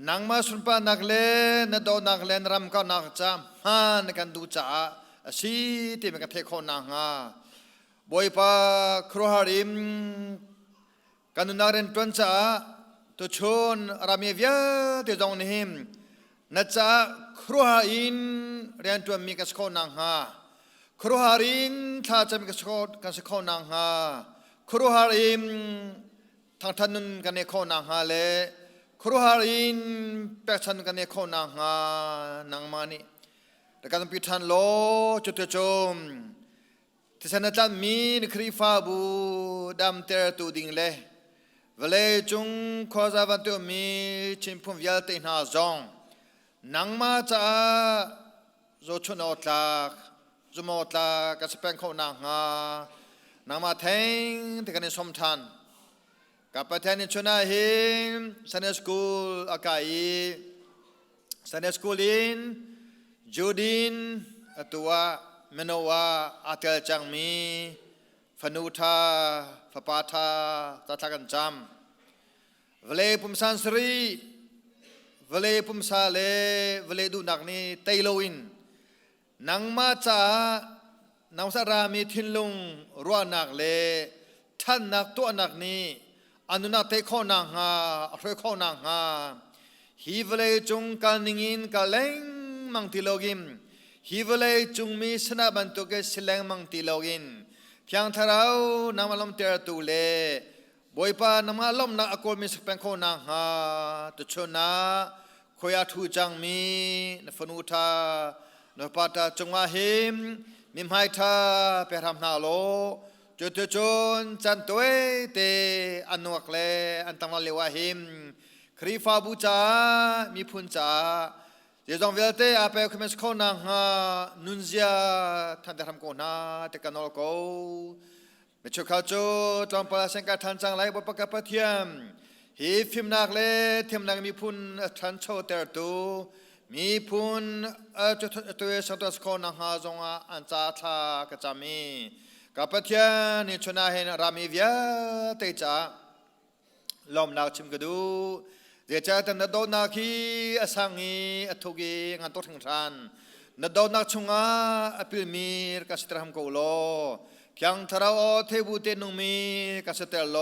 นางมาสุนปานักเล่นดอนักเล่นรำก็นักจ้ามันกันดูจ้าสีที่มันกันเทโคนังบอยปาครัวฮาริมกันดูนักเล่นต้นจ้าตัวชนรามีเวียที่ตรงนี้นัจ้าครัวฮารินเรียนตัวมีกันสโคนังครัวฮารินถ้าจะมีกันสโคนังครูฮาริมทางถนนกันในโคนางฮาเลครูฮาริมเปิดชันกันในโคนางฮานางมานีแต่การพิธันโลจุดจมที่ฉันจะมีนครีฟ้าบูดำเตอร์ตูดิงเลเวลจุงขอจะวันตัวมีชิมพุ่มเยลตินาจงนางมาจะโจชุนอตลากจุมอตลากกับสเปนโคนางฮานางมาแทงที่กันในสมทันกับประเทศในชนาหินซันเนสคูลอากาศซันเนสคูลินจูดินตัวเมโนวาอาเทลจังมีฟนูธาฟปาธาตาทากันจำเวลปุมสันสรีเวลปุมซาเลเวลดูนักนี้เตโลวิน นังมาจานังสารามีทินลุงรัวนักเลท่านนักตัวนักนี้อนุนักเตข้อนางหาเรื่องข้อนางหาฮีวเลจงการนิงินกาเลงมังติโลกินฮีวเลจงมีสนาบันตุเกสิเลงมังติโลกินเพียงทาราวนามาลมเตอร์ตูเลบอยปานามาลมนักอโกลมีสเปนข้อนางหาตุชนาขยาทูจังมีนฟนุธานปาตาจงมาหิมมิมไฮทาเปรำนาโลจุดจนจันตัวเตอันนวกเลอันตังวันเลวาหิมครีฟาบูจามีพุนจาเจจงเวลเตอาเปคุเมสโคนังฮานุนเซียทันเดทำโกนาเตกันอลโกเมชุข้าวโจจอมปลาเซงกาทันจังไลบปกปะเทียมฮีฟิมนักเลเทียมนักมีพุนทันโชเตอร์ตูมีพุนจุดตัวสัตว์สโคนังฮาจงอันจาทากจามีกับปะเทียนิชนาเห็นรามีเวียเตจาลมนักชิมกระดูเดี๋ยวจะแต่นดอนักฮีอสังฮีอทุกีงานตัวถึงทันนดอนักชงอาอพิลมีร์กัสตรามโกโลยังทาราวเทบุเตนุมีกัสเตลโล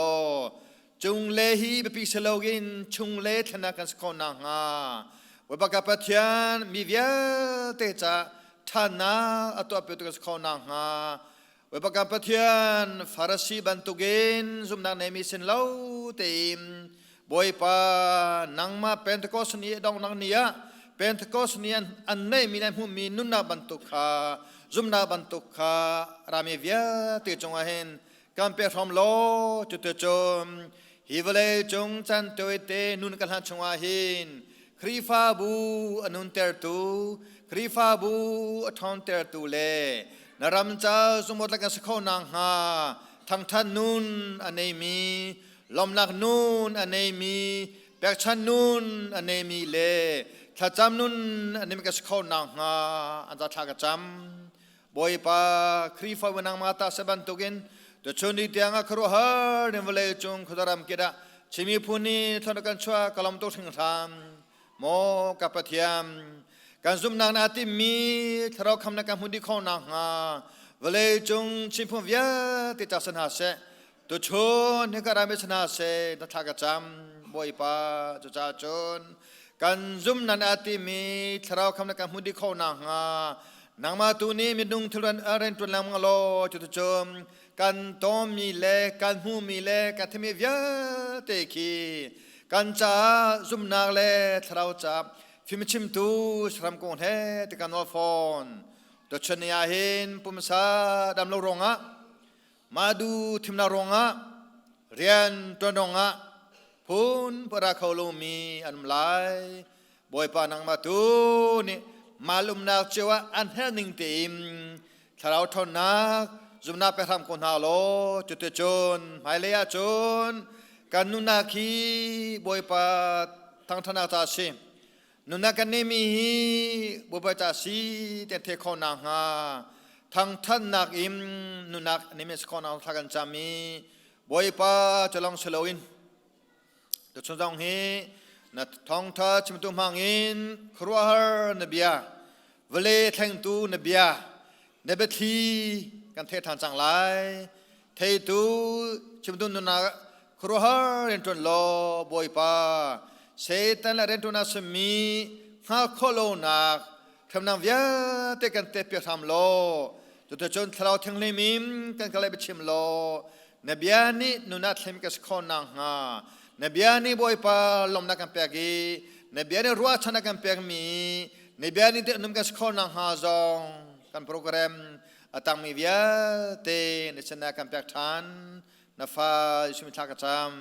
จุงเลฮีเปปิสโลกินจุงเลธนากัสโคนังฮาเวบกับปะเทียนมีเวียเตจาทานาอตัวเปตุกัสโคนังฮาเวบกับปะเทียนฟาราซีบันตุเกนซุมนักเนมิสินเลาเติมบอยปานังมาเป็นตะโกสนีดองนังเนียเป็นตะโกสนีอันเนมีในหูมีนุนนาบันตุคาซุมนาบันตุคารามีเวียเตจงอาเห็นกัมเปรมโลจุดจมฮิวเลจงจันเตวเตนุนกันหันจงอาเห็นครีฟาบูอนุนเตอร์ตูครีฟาบูอทอนเตอร์ตูเลนารำจ้าสมมติกันสกนางฮาทั้งท่านนุนอันเนมีลมนักนูนอันเนมีแบกชันนูนอันเนมีเลถ้าจำนูนอันเนมีก็สกนางฮาอันจะทักจำบอยปาครีฟาวนางมาตาเซบันตุกินตัวชนิดยังอัครหาเนวเลจงขุดรำกิดาชิมีพูนีทนกันชัวกลมตุถึงทามโมกับปะเทียมการซุมนางนาติมีทารคำนักมุดีข้อนางฮาเวลจงชิมพูเวียติดจัสนาเสตัวชนเนการามิสนาเสนัทากจำบอยปาจุจ่าชนการซุมนางนาติมีทารคำนักมุดีข้อนางฮานางมาตุนีมีดุงทุรันอารันตุลามงโลจุตจมกันตอมมีเลกันหูมีเลกันทมีเวียเตคีกันจ้าซุมนางเลทารจับฟิมชิมตูสรามกงเฮติกันวอลฟอนตัวชนียาเห็นปุ่มซาดำลรงะมาดูทิมนารงะเรียนตัวรงะพูนปราเขาลูมีอันไลบอยปานังมาตูนี่มาลุมนักเจวะอันเฮนิงติมถ้าเราทนนักซุมนาไปทำคนฮาโลจุดจนหมายเลยจนกันนุนาคีบอยปาทางธนาตาชินุนักเนมีบุปผาสีเตเทคอนาฮาทางท่านนักอิมนุนักเนมิสคอนาทักันจามีบอยปาจะลองเฉลวินตัวชนจงเฮนัดทองท่าชิมตุมังอินครัวฮร์นเบียเวเลแทงตูนเบียเนเบทีกันเททานจังไลเทตูชิมตุนุนักครัวฮร์เรนตุนโลบอยปาเซตันละเรนตุนาสมีฮาโคโลนักคำนำเวียเตกันเตเปียทำโลจุดจนทะเลาะทั้งเลมิมกันก็เลยไปชิมโลนบียานีนุนัทเลมิกัสคอนังฮานบียานีบอยปาลมนักกันเปียกีนบียานีรัวชนักกันเปียกมีนบียานีเตนุมกัสคอนังฮาซองกันโปรแกรมตังมีเวียเตนชนักกันเปียกทานนาฟาชิมิทักจาม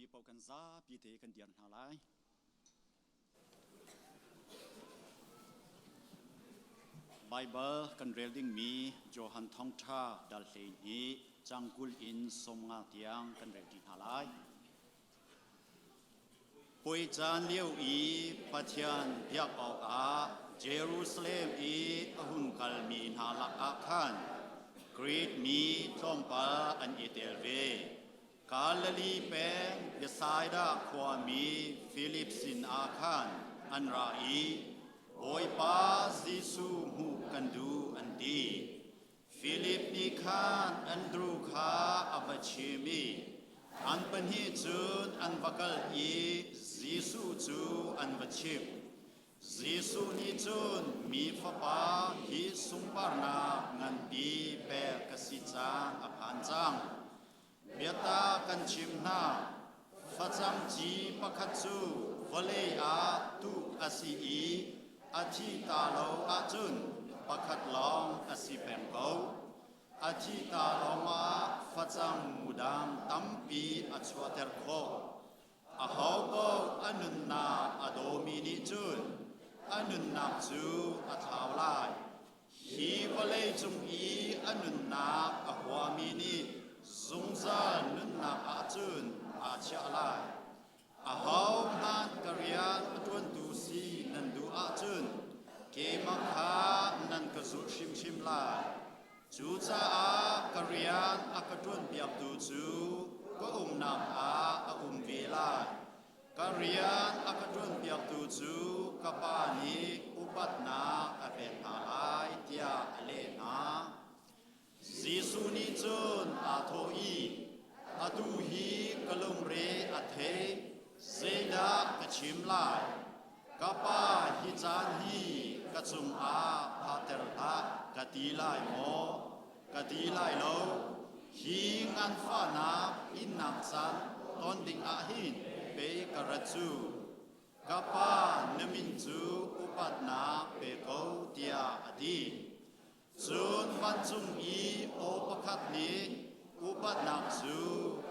มีปกันซาปีเตกันเดียนหาไลไบเบิลกันเรลดิ้งมีโจฮันทองท่าดัลเลนีจังกุลอินสมงาเตียงกันเรลดิ้งหาไลปุยจานเลี้ยวอีปัทยันเดียกออกอาเยรูซาเล็มอีหุ่นกัลมีนาลักอาคันกรีดมีทอมปาอันอิเตลเวกาลลีเปงยสายดาความีฟิลิปสินอาคันอันราอีโอยปาซิสูมูกันดูอันดีฟิลิปนิคานอันดรูคาอับชิมีอันเป็นฮิจูนอันวักลอีซิสูจูอันวัชิบซิสูนิจูนมีฟ้าปาฮิสุงปาร์นางันดีเปกสิจางอภันจังเบียตากันชิมนาฟัจังจีปะคัตจูวเลอาตุอาซีอีอาทิตาโลอาจุนปะคัตลองอาซีเปมโกอาทิตาโลมาฟัจังมูดังตัมปีอาชวเตอร์โคอาฮาวโกอนุนนาอโดมินิจุนอนุนนับจูอาทาวไลฮีวเลจุงอีอนุนนาอหัวมินิซุงซานุนนับอาจุนอาเชาไลอาฮาวมันกเรียนอดวนดูซีนันดูอาจุนเกมังคานันกจุชิมชิมไลจูจ้าอากเรียนอากดวนเบียบดูจูก็นำอาเวลากเรียนอากดวนเบียบดูจูกปานีอุปัตนาอเปนอาไลเตียอเลนาซิสุนิจุนอาโทอีอาตูฮีกลุมเรอเทเซดากชิมไลกปาฮิจานฮีกจุมอาพาเตรตากตีไลโมกตีไลโลฮีงันฟานาอินนักจันตอนดิ่งอาหินเปกระจูกปานมินจูอุปัตนาเปโกเตียอดีจุนวันจุงอีโอปคัตนีอุปัตนาจู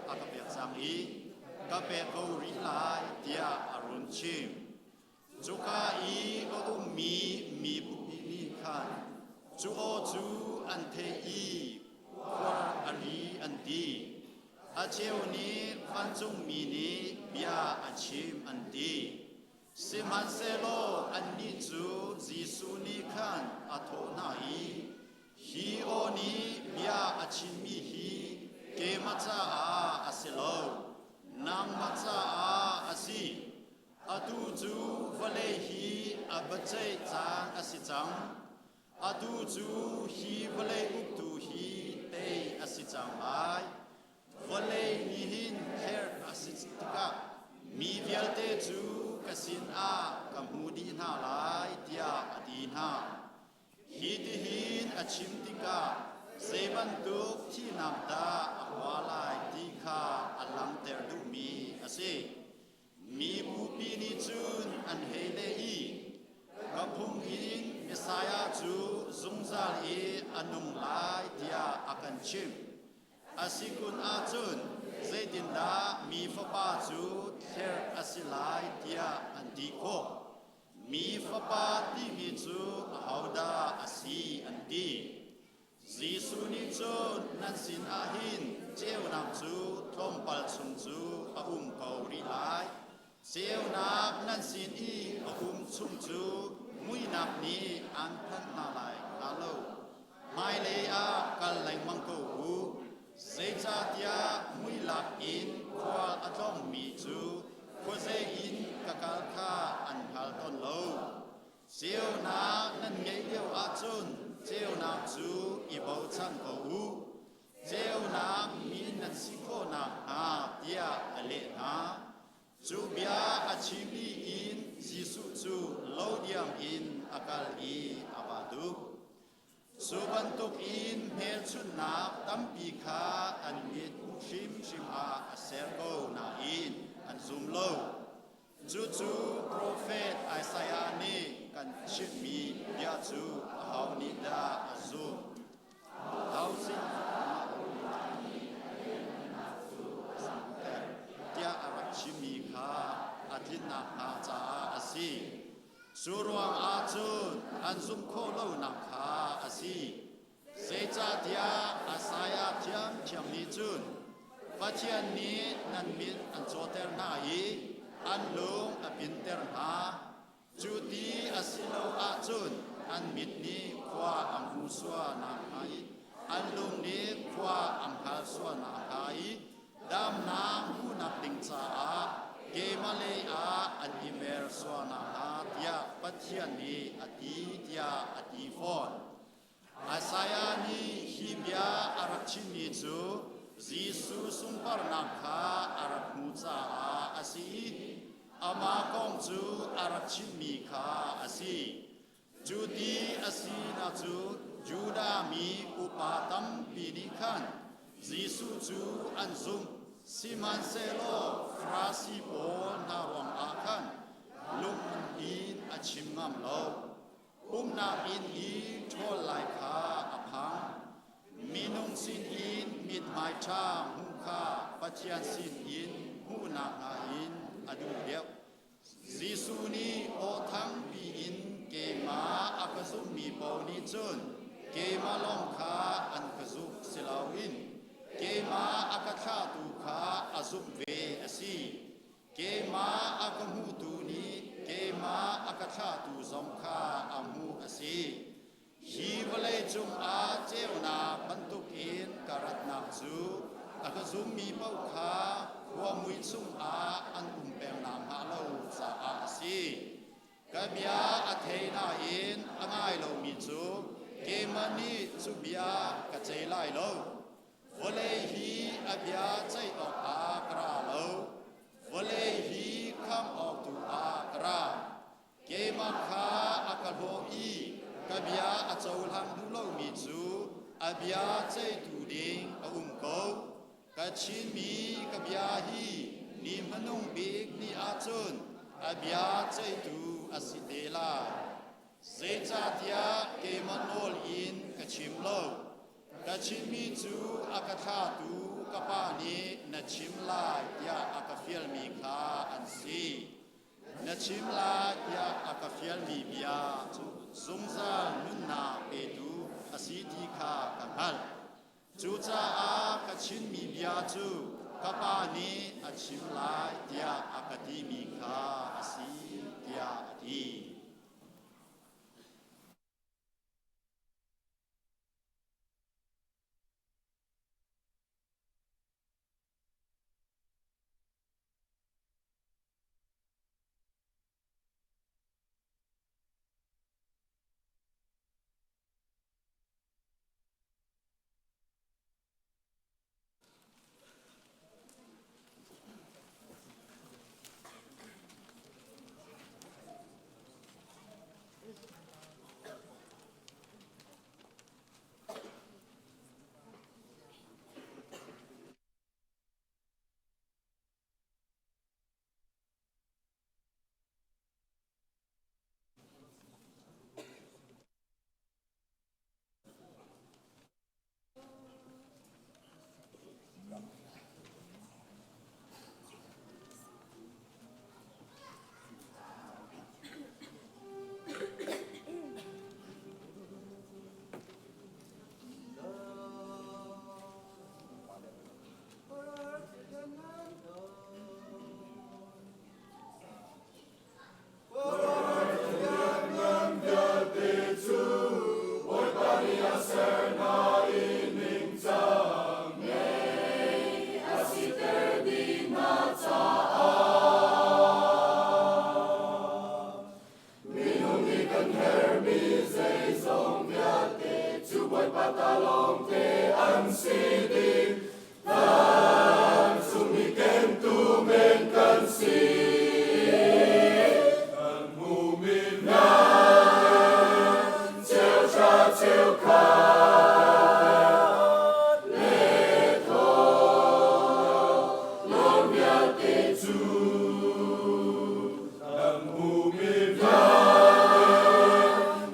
อากเปียจังอีกเปโกริไลเตียอรุณชิมจูกาอีโอมีบุปินีคันจูโอจูอันเทอีควาอาลีอันดีอาเจวนีฟันจุงมีนีเบียอาชิมอันดีสิมันเซโลอันนี้จูจิสุนีคันอาโทนาอีฮีโอนีเบียอาชิมีฮีเกมาจาอาเซโลนางมาจาอาซีอาตูจูวเลฮีอาบเจจางอาสิจังอาตูจูฮีวเลอุกตูฮีเตอาสิจังไอวเลนีหินเฮร์อาสิติกามีเวียลเตจูกสินอากัมมูดีนาไลเตียอดีนาฮีติหินอาชิมติกาเซบันตุกที่นับดาอวาลายติคาอัลลัมเตอร์ดูมีอาเซมีบูปีนิจุนอันเฮเลอีกับพุงหินเมสายาจูซุงซาลีอันนุงลายเตียอากันชิมอาศิกุนอาจุนเซดินดามีฟปาจูเทร์อาศิลายเตียอันดีโคมีฟปาที่มีจูฮาวดาอาซีอันดีซิสุนิจูนันสินอาหินเจ้านับจูทอมปัลซุงจูอาเกาหลีไลเจ้านับนันสินอีชุมจูมุยนับนี้อันพันนาไลกาโลไม่เลยอากัลไลมังโกหูเซจาติยามุยลักอินควาอัตองมีจูควาเซอินกะกาคาอันฮัลตอนโลเจ้านับนันเงียวอาจุนเจ้านับจูอีโบชันโกหูเจ้านับมีนันสิโคนับอาเตียอเลนาจูเบียอาชิมีอินซิสุจูโลเดียมอินอากาลีอาบาดุสุบันตุกอินเฮลชุนนาตัมปีคาอันมิดชิมอาเซรโกนาอินอันซุมโลจูโปรเฟตไอซายานีกันชิมีเดียจูฮาวนิดาอาซุมฮาวซิเดียอารัก สุรวงอาจุนอันซุมโคโลนักขาอาศีเซจาเดียอาศัยอาเทียมเทียมนิจุนปัจจัยนี้นันมินอันโจเตอร์นาอีอันลุงอภินเตอร์นาจุดีอาศิโลอาจุนอันมิดนี้ขวาอัมหูสวานาไออันลุงนี้ขวาอัมหาสวานาไอดำน้ำหูนับติงจ้าเกมาเลยอันอิเมร์สวานาฮาเดียปัจจัยนี้อดีเดียอดีฟอนอาศัยนี้ฮิบยาอารักชินิจูจีสุสุมปารนักขาอารักมุจาอาศีอามากงจูอารักชิมีขาอาศีจูดีอาศีนาจูจูดามีอุปาตัมปีนิคันจีสุจูอันซุมสิมันเซโลฟราสิโปนารวงอาคันลุมอินอาชิมงัมโลนาอินอีทอลไลคาอพังมีนุงสินอินมิดไมชาหูคาปัจจัยสินอินหูนาอินอดุเดียวซีซูนีโอทังปีอินเกมาอักซุมมีปอนิจุนเกมาลองคาอันกซุกสิลาวินเกมาอักชาตูคาอซุมเวอซีเกมาอักมูตูนีเกมาอักชาตูซอมคาอามูอซีฮีวเลจุงอาเจวนาบันตุกินกรัตนักจูอักซุมมีเป้าคาหัวมุยซุมอาอันเปลนามฮาโลซาอาซีกะเบียอเทนาอินอังไอโลมีจูเกมานีจูเบียกะเจไลโลวเลฮีอเบียใจออกอากราโลวเลฮีคำออกตูอากราเกมาคาอากาโบอีกะเบียอโจลังดูโลมีจูอเบียใจตูดิงโกกะชินมีกะเบียฮีนิมนุงบิกนิอาจุนอเบียใจตูอสิเตลาเซจาเตียเกมันโนลอินกะชิมโลกะชิมีจูอากาธาตูกะปานีนะชิมลายาอากาเฟียลมีคาอันซีนะชิมลายาอากาเฟียลมีเบียซุมซานุนนาเปตูอสิติคากังฮัลจูจาอากะชินมีเบียจูกะปานีอะชิมลายาอากาติมีคาอสิติยาดี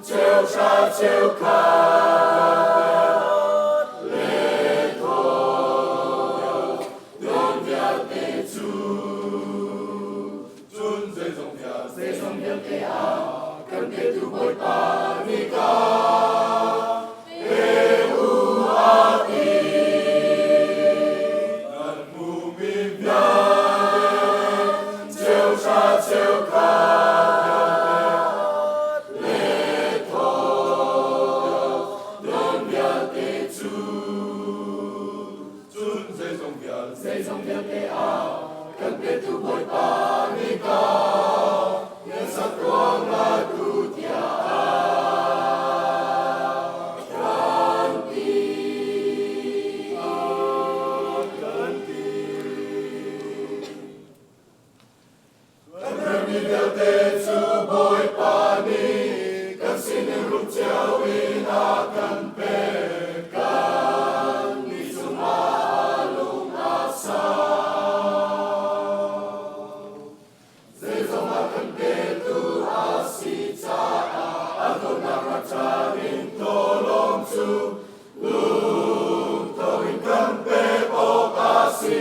Cheuhra Cheukhat le tho non via te chu chun se song via ke a Cheuhra Cheukhat dây dòng việt tê áo cần biết tu bồi ba ni ca nhân sắc quang là tu tia mi del te tu bồi ba ni cần xin em rung treo in a cần pe cần ni sum a lung a sa dây dòng a cần pe tu a si cha a don na ra cha in to long tu lung to in cần pe o a si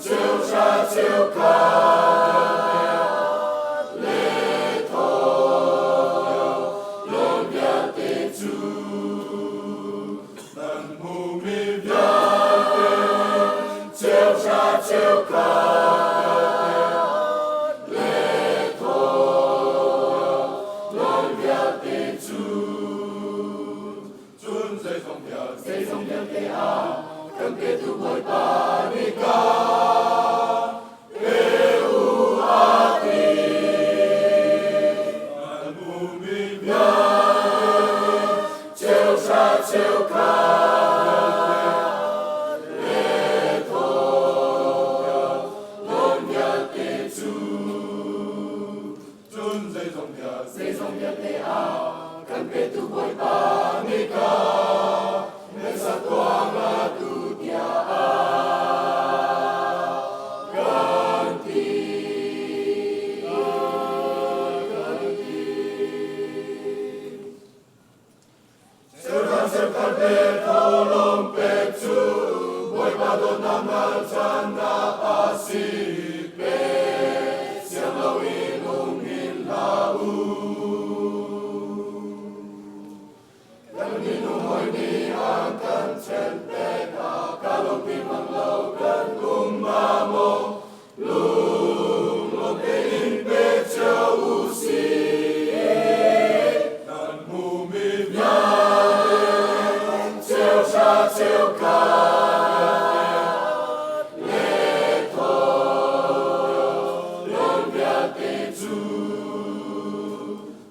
Cheuhra Cheukhat lệ thọ lon bia te chu nan mu mi bia te Cheuhra Cheukhat lệ thọ lon bia te chu chun dây dòng bia te a cần ke tu bồi ba ni ca Cheuhra Cheukhat lệ thọ lon bia te chu chun dây dòng bia te a cần ke tu bồi ba ni ca nên sa quang a tu tia gan ti Cheuhra Cheukhat lệ thọ lon pe chu bồi ba don nam al chan na a si pe siam lo in ung in la u kan ni nu hoi ni ang kan chen pe ka lo pi mang lo kan kum ma mo lung lo pe in pe cheu u si kan mu mi bia Cheuhra Cheukhat lệ thọ lon bia te chu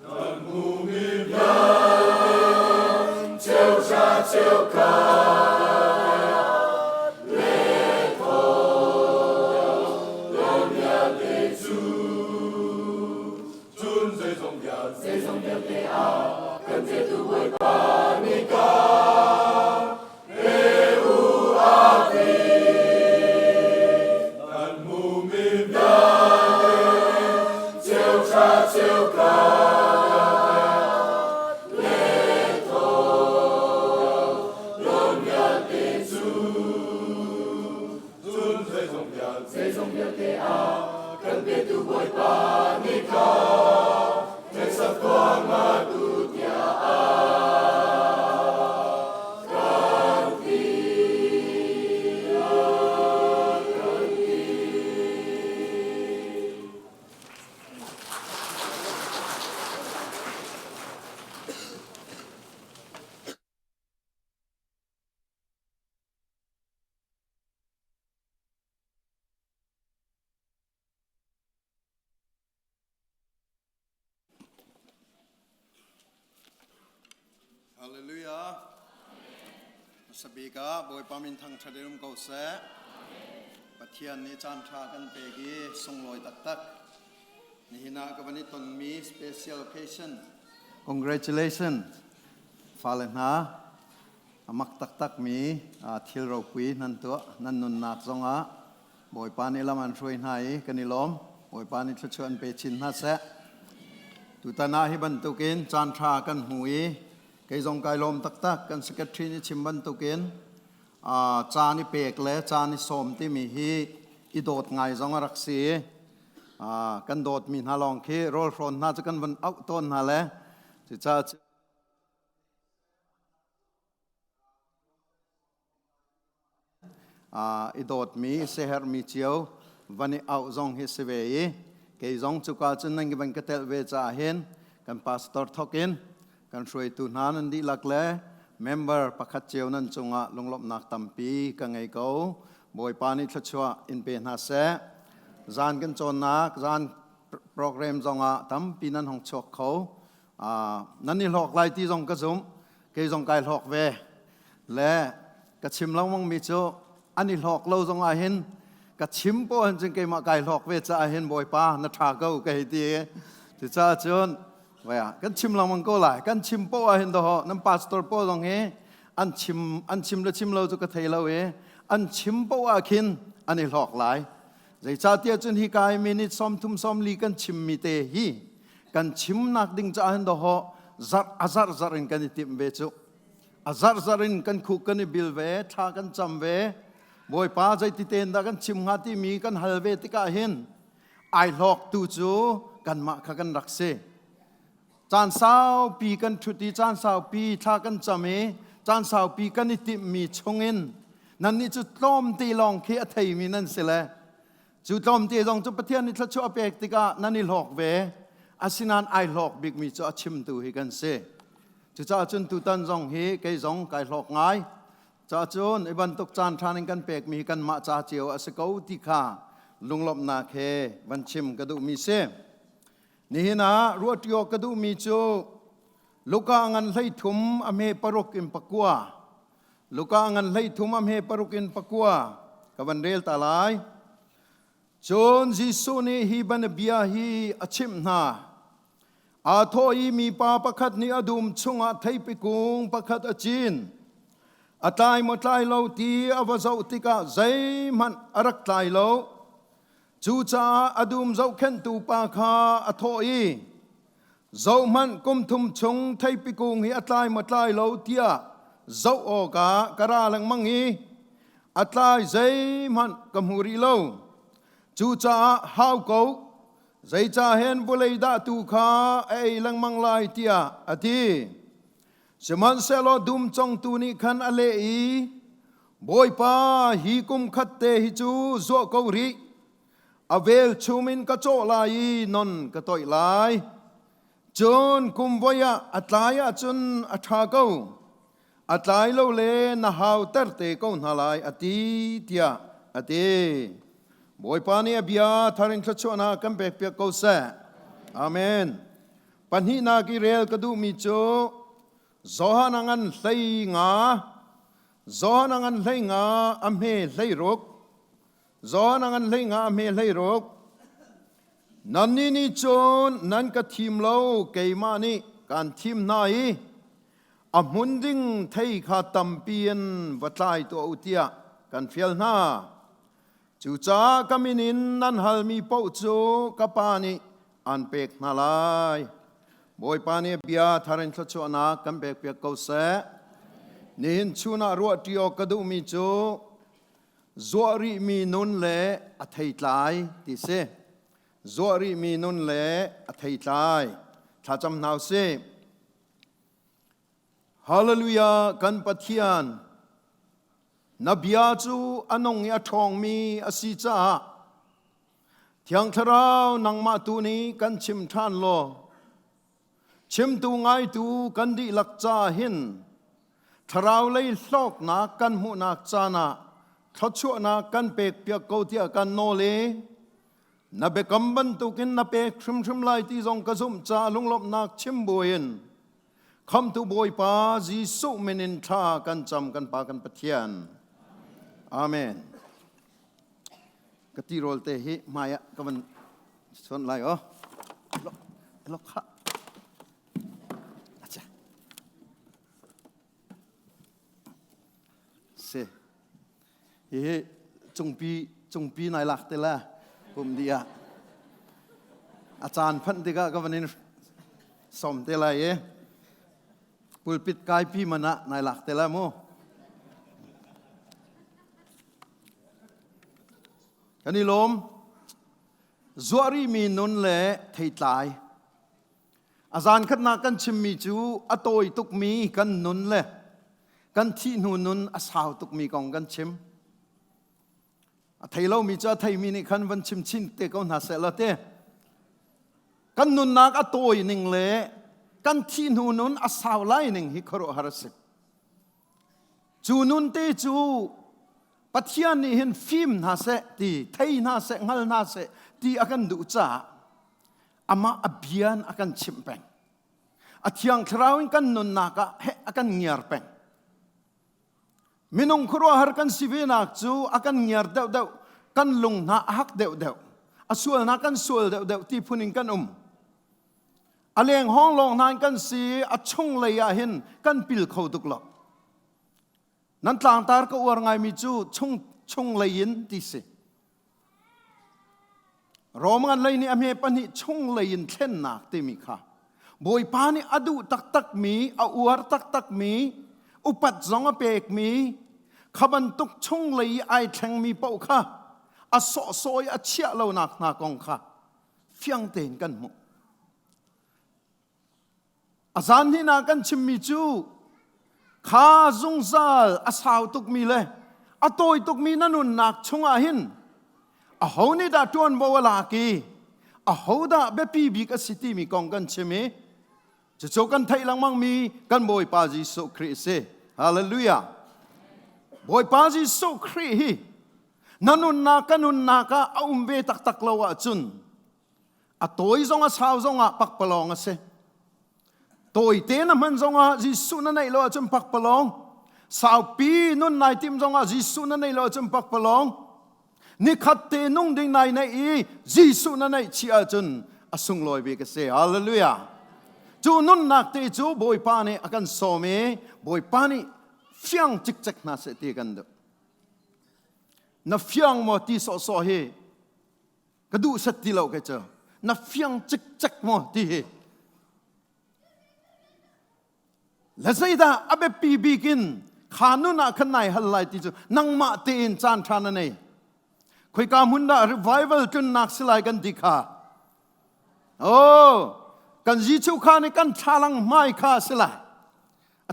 kan mu mi bia Cheuhra Cheukhat lệ thọ lon bia te chu chun dây dòng bia te a cần te tu bồi ba ni ca Cheuhra Cheukhat lệ thọ lon bia te chu chun dây dòng bia te a cần biết tu bồi ba ni ca nên sa quang a tu tia gan ti Hallelujah. Sabika boy pamin thang thadum ko se. Pathian ni chan tha kan pegi songloi tak tak. Ni hina ka bani ton mi special occasion. Congratulations. Falena amak tak tak mi thil ro pui nan to nan nun nak zonga boy pani laman throi nai kanilom boy pani chuan pe chin na se. Tutana hi ban tukin chan tha kan hui cái dòng cái lom tak tak kan secretary ni chimban tukin cha ni pek le cha ni som ti mi hi อีโดดไงซองรักสีกันโดดมีนาลองเคโรลฟรอนน่าจะกันวันเอาต้นนั่นแหละจะอีโดดมีเซฮร์มีเชียววันนี้เอาซองเฮสเวย์เกยซองจุกาจุนนั่งกันกเตลเวจ่าเห็นกันพาสตอร์ทอกินกันช่วยตุนนันดีหลักเล่เมมเบอร์ประคัดเจียวนั่นจงลงลบนักตัมปีกันไงเขาบอยปานิทชัวอินเป็นฮาเซจานกันจนนักจานโปรแกรมจงตัมปีนั้นของชกเขานั่นนี่หลอกไล่ที่จงกระซุมเกยจงไกหลอกเวและกระชิมแล้วมั่งมีโจอันนี้หลอกเราจงเห็นกระชิมป้อนจึงเกยมาไกหลอกเวจะเห็นบอยปานัทาเก้าเกยตีจะจ้าจนว่ากันชิมเรามันก็หลายกันชิมป้อเห็นตัวน้ำพาสตอร์ป้อตรงนี้อันชิมแล้วชิมเราจะกระเทยเราอันชิมป้อคินอันนี้หลอกหลายใจชาติจนฮิกายมินิซ้อมทุ่มซ้อมลีกันชิมมีเตฮีกันชิมนักดิ่งจะเห็นตัวจัดอินกันติมเวจุจัดอินกันคุกกันบิลเวท่ากันจำเวบอยป้าใจติเตนดากันชิมหาที่มีกันฮัลเวติกาเห็นไอหลอกตูจูกันมาขกันรักเซจานสาวปีกันทุติจานสาวปีท่ากันจำเอจานสาวปีกันติมีชงเงินนั่นนี่จุดล้อมตีลองเคียไทยมีนั่นสิแหละจุดล้อมตีลองจุดประเทศนี้ถ้าชั่วเปกติกานั่นนี่หลอกเวอาศินันไอหลอกบิ๊กมีจะชิมตูให้กันเสจุดจ้าจุนตุตันจงเฮไกจงไกหลอกง่ายจ้าจุนไอบรรทุกจานทานิกันเปกมีกันมาจ้าเจียวอาศัยกูติกาลุงลบนาเควันชิมกระดูมีเสนี่นะรัวติโอกระดูมีจูลูกอันไล่ทุ่มอเมปรุกินปักกัวลูกอันไล่ทุ่มอเมปรุกินปักกัวกับวันเรียลตาลายจนจิสุนีฮีบันเบียฮีอชิมนาอาทอยมีปาประคัดนี้อดุมชงอาไทยปิกุงประคัดอจินอาตายหมดลายเราตีอวสาวติกาใจมันอรักตายเราจูจ้าอดุมเจ้าเข็นตูปาคาอทอยเจ้ามันกุมทุมชงไทยปิกุงฮีอาตายหมดลายเราเตียเจ้าโอกากระลังมังฮีอาตายใจมันกำหูรีเราจูจ้าฮาวกูใจจ้าเห็นบุเลยดาตูขาไอลังมังลายเตียอดีสมันเซลดุมจงตูนิขันอเลอีบอยป้าฮีกุมขัดเตฮิจูโจกูรีอเวลชูมินกะโจลายนนกะตอยลายจนกุมวyaอัตลายจนอัฐากูอัตลายโลเลนะฮาวเตอร์เตกูนาลายอดีเตียอดีบอยปานีเบียทารินทชวนากัมเปกเปียกกูเซอาเมนปัญหากิเรลกระดูมีโจโซฮานังันไลงาโซฮานังันไลงาอเมไลรกโซฮานังันไลงาอเมไลรกนันนี่นี่โจนนันกะทีมเราเกยมานี่การทีมนายอมุนดิ้งไทยขาตัมเปียนวัดไลตัวอุติยากันเฟียลนาจูจ้ากามินินนันฮัลมีปูจูกปานีอันเปกนาลายบอยปานีเบียทารินทชวนากัมเปกเปียกกูเสนินชูนารัวติโอกระดูมีจูจวริมีนุนเลอทัยลายติเสจวริมีนุนเลอทัยลายถ้าจำนาวเสฮาเลลูยากันปะเทียนนบีอาจูอนงยาทองมีอสิจ้าเทียงทราวนังมาตูนี้กันชิมทานโลชิมตูไงตูกันดีลักจ้าหินทราวเลยลอกนากันหูนักจานาทัชวนากันเปกเปียกเกาเตียกันโนเลนับเบกัมบันตุกินนับเปกชิมไลที่จงกระซุมจ้าลุงลบนักชิมบวยนคำตูบอยปาจีสุเมนินทากันจำกันปากันปะเทียนอาเมนกติโรลเตหิมายะก็มันส่วนไรอ๋อล็อกค่ะอาจารย์เสเฮ้จงปีนายหลักเตล่ะผมดีอ่ะอาจารย์พันธิกะก็วันนี้สมเตล่ะปุลปิดกายพี่มันนะนายหลักเตล่ะโม กันนี่ลมจวรีมีนุนเล่เทตายอาจารย์ขัดนักกันชิมมีจูอโตยตุกมีกันนุนเล่กันที่นูนุนอาสาวตุกมีกองกันชิมไทยเรามีจ้าไทยมีนี่ขันวันชิมชินเตก็น่าเสละเตกันนุนนักอโตยหนึ่งเล่กันที่นูนุนอาสาวไล่หนึ่งฮิคโรฮาร์สิจูนุนเตจูปัจจัยนี้เห็นฟิล์มน่าเสตีไทยน่าเสงัลน่าเสตีอากันดูจ้าอามาอภิญญากันชิมเป็นอาทิยังคราวกันนุนนักเฮอากันเงียร์เป็นมินงครัวหากันสิเวนักจูอากันเงียร์เดากันลงนาฮักเดาอาส่วนนักกันส่วนเดาที่พูนิงกันอาเลียงห้องลงนานกันสีอาชงเลยอาเห็นกันปิลเขาตุกหลอกนั่นต่างตาก็อวดไงมีจูชงเลยยินที่สิรอมันเลยนี่อเมริกันนี่ชงเลยยินเช่นนักที่มีค่ะบอยปานี่อดูตักมีอวดตักมีอุปัตจงเปกมีขบันตุกชงเลยไอแทงมีเป้าค่ะอสอซอยอเชี่ยเราหนักกองค่ะเฟียงเต็นกันมุอาจารย์ที่นากันชิมมีจูข้าจงซาลอาสาวตุกมีเลยอโตยตุกมีนั่นนุนนักชงอาหินอาหูนี่ดาจวนบวลากีอาหูดาเบปีบีกสิติมีกองกันใช่ไหมจะโจกันไทยลังมังมีกันบอยปาจิสุคริสต์ฮาเลลูยาบอยปาจิสุคริสต์นั่นนุนนักกันนุนนักอาอุมเบตักลาวจุนอาโตยจงอาสาวจงอาปักปลองอาเซตัวเตนมันจงอาจิสุนันในโลกจมปักปลองสาวปีนุนในทีมจงอาจิสุนันในโลกจมปักปลองนี่ขัดเตนุ่งดิ่งในอีจิสุนันในเชียจุนอสุงลอยเบกเซฮาเลลูยาจูนุนนักเตจูบอยปานีอากันโซเมบอยปานีเฟียงจิกจักนาเสตีกันดูนับเฟียงมอตีโซโซเฮกระดูสติเราแกเจอนับเฟียงจิกจักมอตีเฮและใจดาอเบปีบีกินขานุนักขันไหนฮัลไลติจูนังมาเตอินจานทานันเองคุยกามุนดา revival จนนักสลายกันดีค่ะโอ้กันจีชูข้าในกันชาลังไม่ข้าสลาย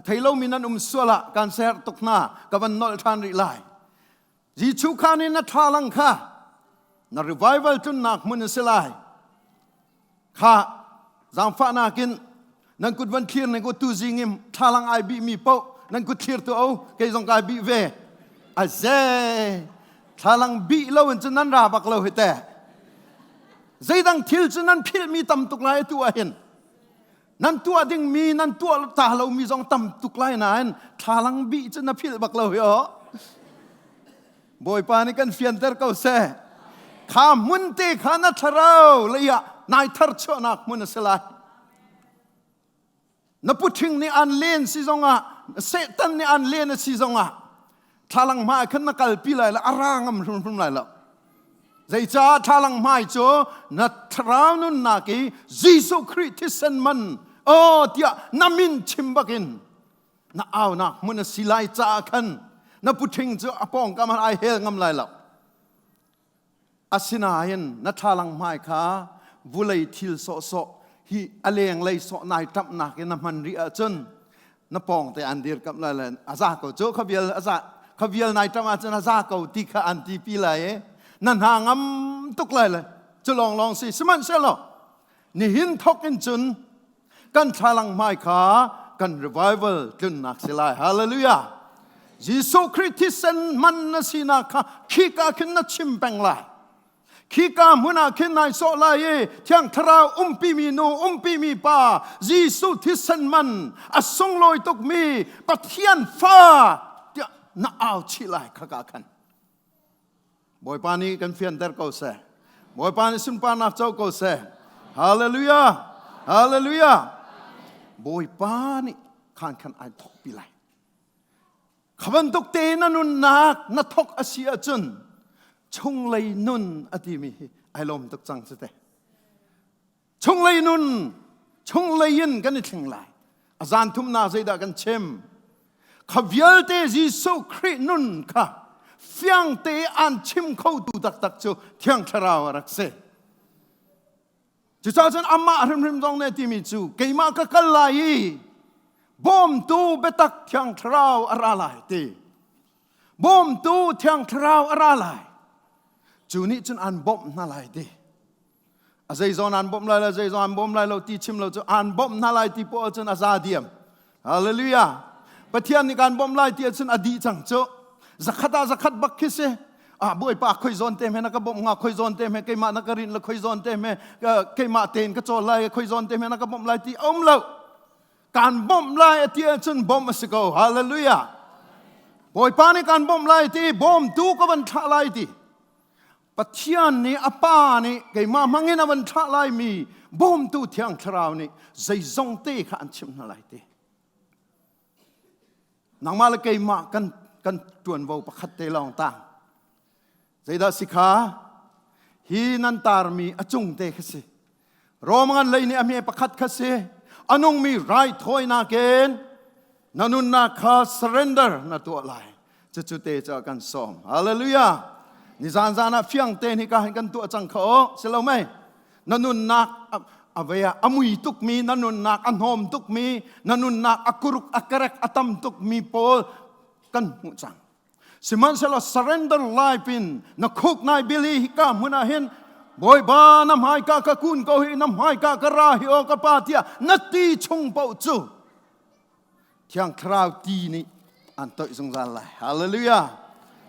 ไทยเรามีนันสวละกันเสรตกนากับวันนอลทานริไลจีชูข้าในนัทชาลังข้านัก revival จนนักมุนสลายข้าจางฟ้านากินนั่นกุดวันเคลียร์นั่นกุดตูจิงิมชาลังไอบีมีเป้านั่นกุดเคลียร์ตัวเอาเกยจงไอบีเวอาเซ่ชาลังบีเล่าจนนั้นราบักเล่าเหตุใจดังทิลจนนั้นพิลมีตำตุกไลตัวเห็นนั่นตัวดิ่งมีนั่นตัวตาเรามีจงตำตุกไลนั้นชาลังบีจนนั้นพิลบักเล่าเหรอบอยปานี่กันเฟียนเตอร์เขาเซ่ข้ามุนเตขานัทเราเลยอะนายทัรชนักมุนสลายนับพูดถึงในอันเลนสิจงอ่ะเซตันในอันเลนสิจงอ่ะทาลังมาขึ้นนักกัลปีเลยละอารางมันรุ่มเลยละใจจ้าทาลังมาจ่อนัทรานุนนักียิสุคริสต์สันมันโอ้เดียนามินชิมบักินน่าเอานักมันสิไลจ้าขันนับพูดถึงจ่อปองกำมันไอเฮลงำเลยละอาศินาเห็นนัทาลังมาค่ะบุเลยทิลโซโซฮีอเลงเลยสนายทับนักนับมันเรียจนนับปองแต่อันเดียร์กับอะไรอาซาโกโจขบีลอาซาขบีลนายทับอาจารย์อาซาโกติกาอันตีปีเลยนั่นหางตุกเลยจะลองสิสมันเสลนี่หินทอกกันจนกันทาลังไม้ขากัน revival จนนักสิลายฮาเลลูยายิสุคริสต์สันมันนสินาค่ะขี้กาขึ้นนัดชิมแปงลายขี้กามุนาขึ้นนายโซลายเที่ยงทราปีมีโนปีมีป้ายิสุที่สันมันอสงลอยตกมีปัทยันฟ้าเดี๋ยวน่าเอาชิลายขกาขันบอยปานีกันเฟียนเตอร์เขาเซ่บอยปานีสุนปานับเจ้าเขาเซ่ฮาเลลูยาฮาเลลูยาบอยปานีขันไอทอกปีไลขบันตกเตนันุนนักนัทอกอาเซียจนชงเลยนุนอดีมีไอลมตกจังสุดแต่ชงเลยนุนชงเลยยินกันนี่ถึงไรอาจารย์ทุ่มนาใจดากันเชมขบเยลเตจิสุครินุนค่ะ เฟียงเตอันชิมเข้าดูตักจูเที่ยงทราวรักเสจุดจนอามาริมตรงในที่มีจูเกี่ยมากกัลไลบ่มตูเบตักเที่ยงทราวอะไรตีบ่มตูเที่ยงทราวอะไรจูนี่จนอันบ่มนั่นไรตีอาศัยจอนอันบ่มไรละอาศัยจอนบ่มไรเราตีชิมเราจะอันบ่มนั่นไรตีพอจนอาซาเดียมฮาเลลูยาปะเทียนในการบ่มไรตีจนอดีจังจูzakat bak kise boy pa khoi zon te me na ka bom nga khoi zon te me ke ma na ka rin la khoi zon te me ke ma ten ka chol lai khoi zon te me na ka bom lai ti om lo kan bom lai ti chun bom asiko hallelujah boy pa ni kan bom lai ti bom tu ko ban tha lai ti pathian ni apa ni ke ma mangin ban tha lai mi bom tu thiang thrau ni zai zong te kha an chim na lai ti nang ma la ke maกันจวนวประคัตเตลองต่างใจดาสิขาฮีนันตาร์มีอจุงเตขสิรอมันเลยนี่อเมประคัตขสิอนุงมีไรถอยนาเกนนันุนนาคา surrender นาตัวลายจะจุเตจะกันสอมฮาเลลูยานิจานจานะเฟียงเตนี่ก็ให้กันตัวจังเขาเสร็จแล้วไหมนันุนนักอเวียอมุยตุกมีนันุนนักอันหอมตุกมีนันุนนักอักรุกอักเรกอัตมตุกมีโพลกันมุจังสิมันเสละ surrender life in นักคุกนายบิลีฮิกามุนาเห็นบอยบาน้ำหายกากะกุนก็หิน้ำหายกากะราฮิโอกะปาเตียนัตตีชงเป่าจูเที่ยงคราวตีนี้อันต่อยสงสารเลยฮาเลลูยา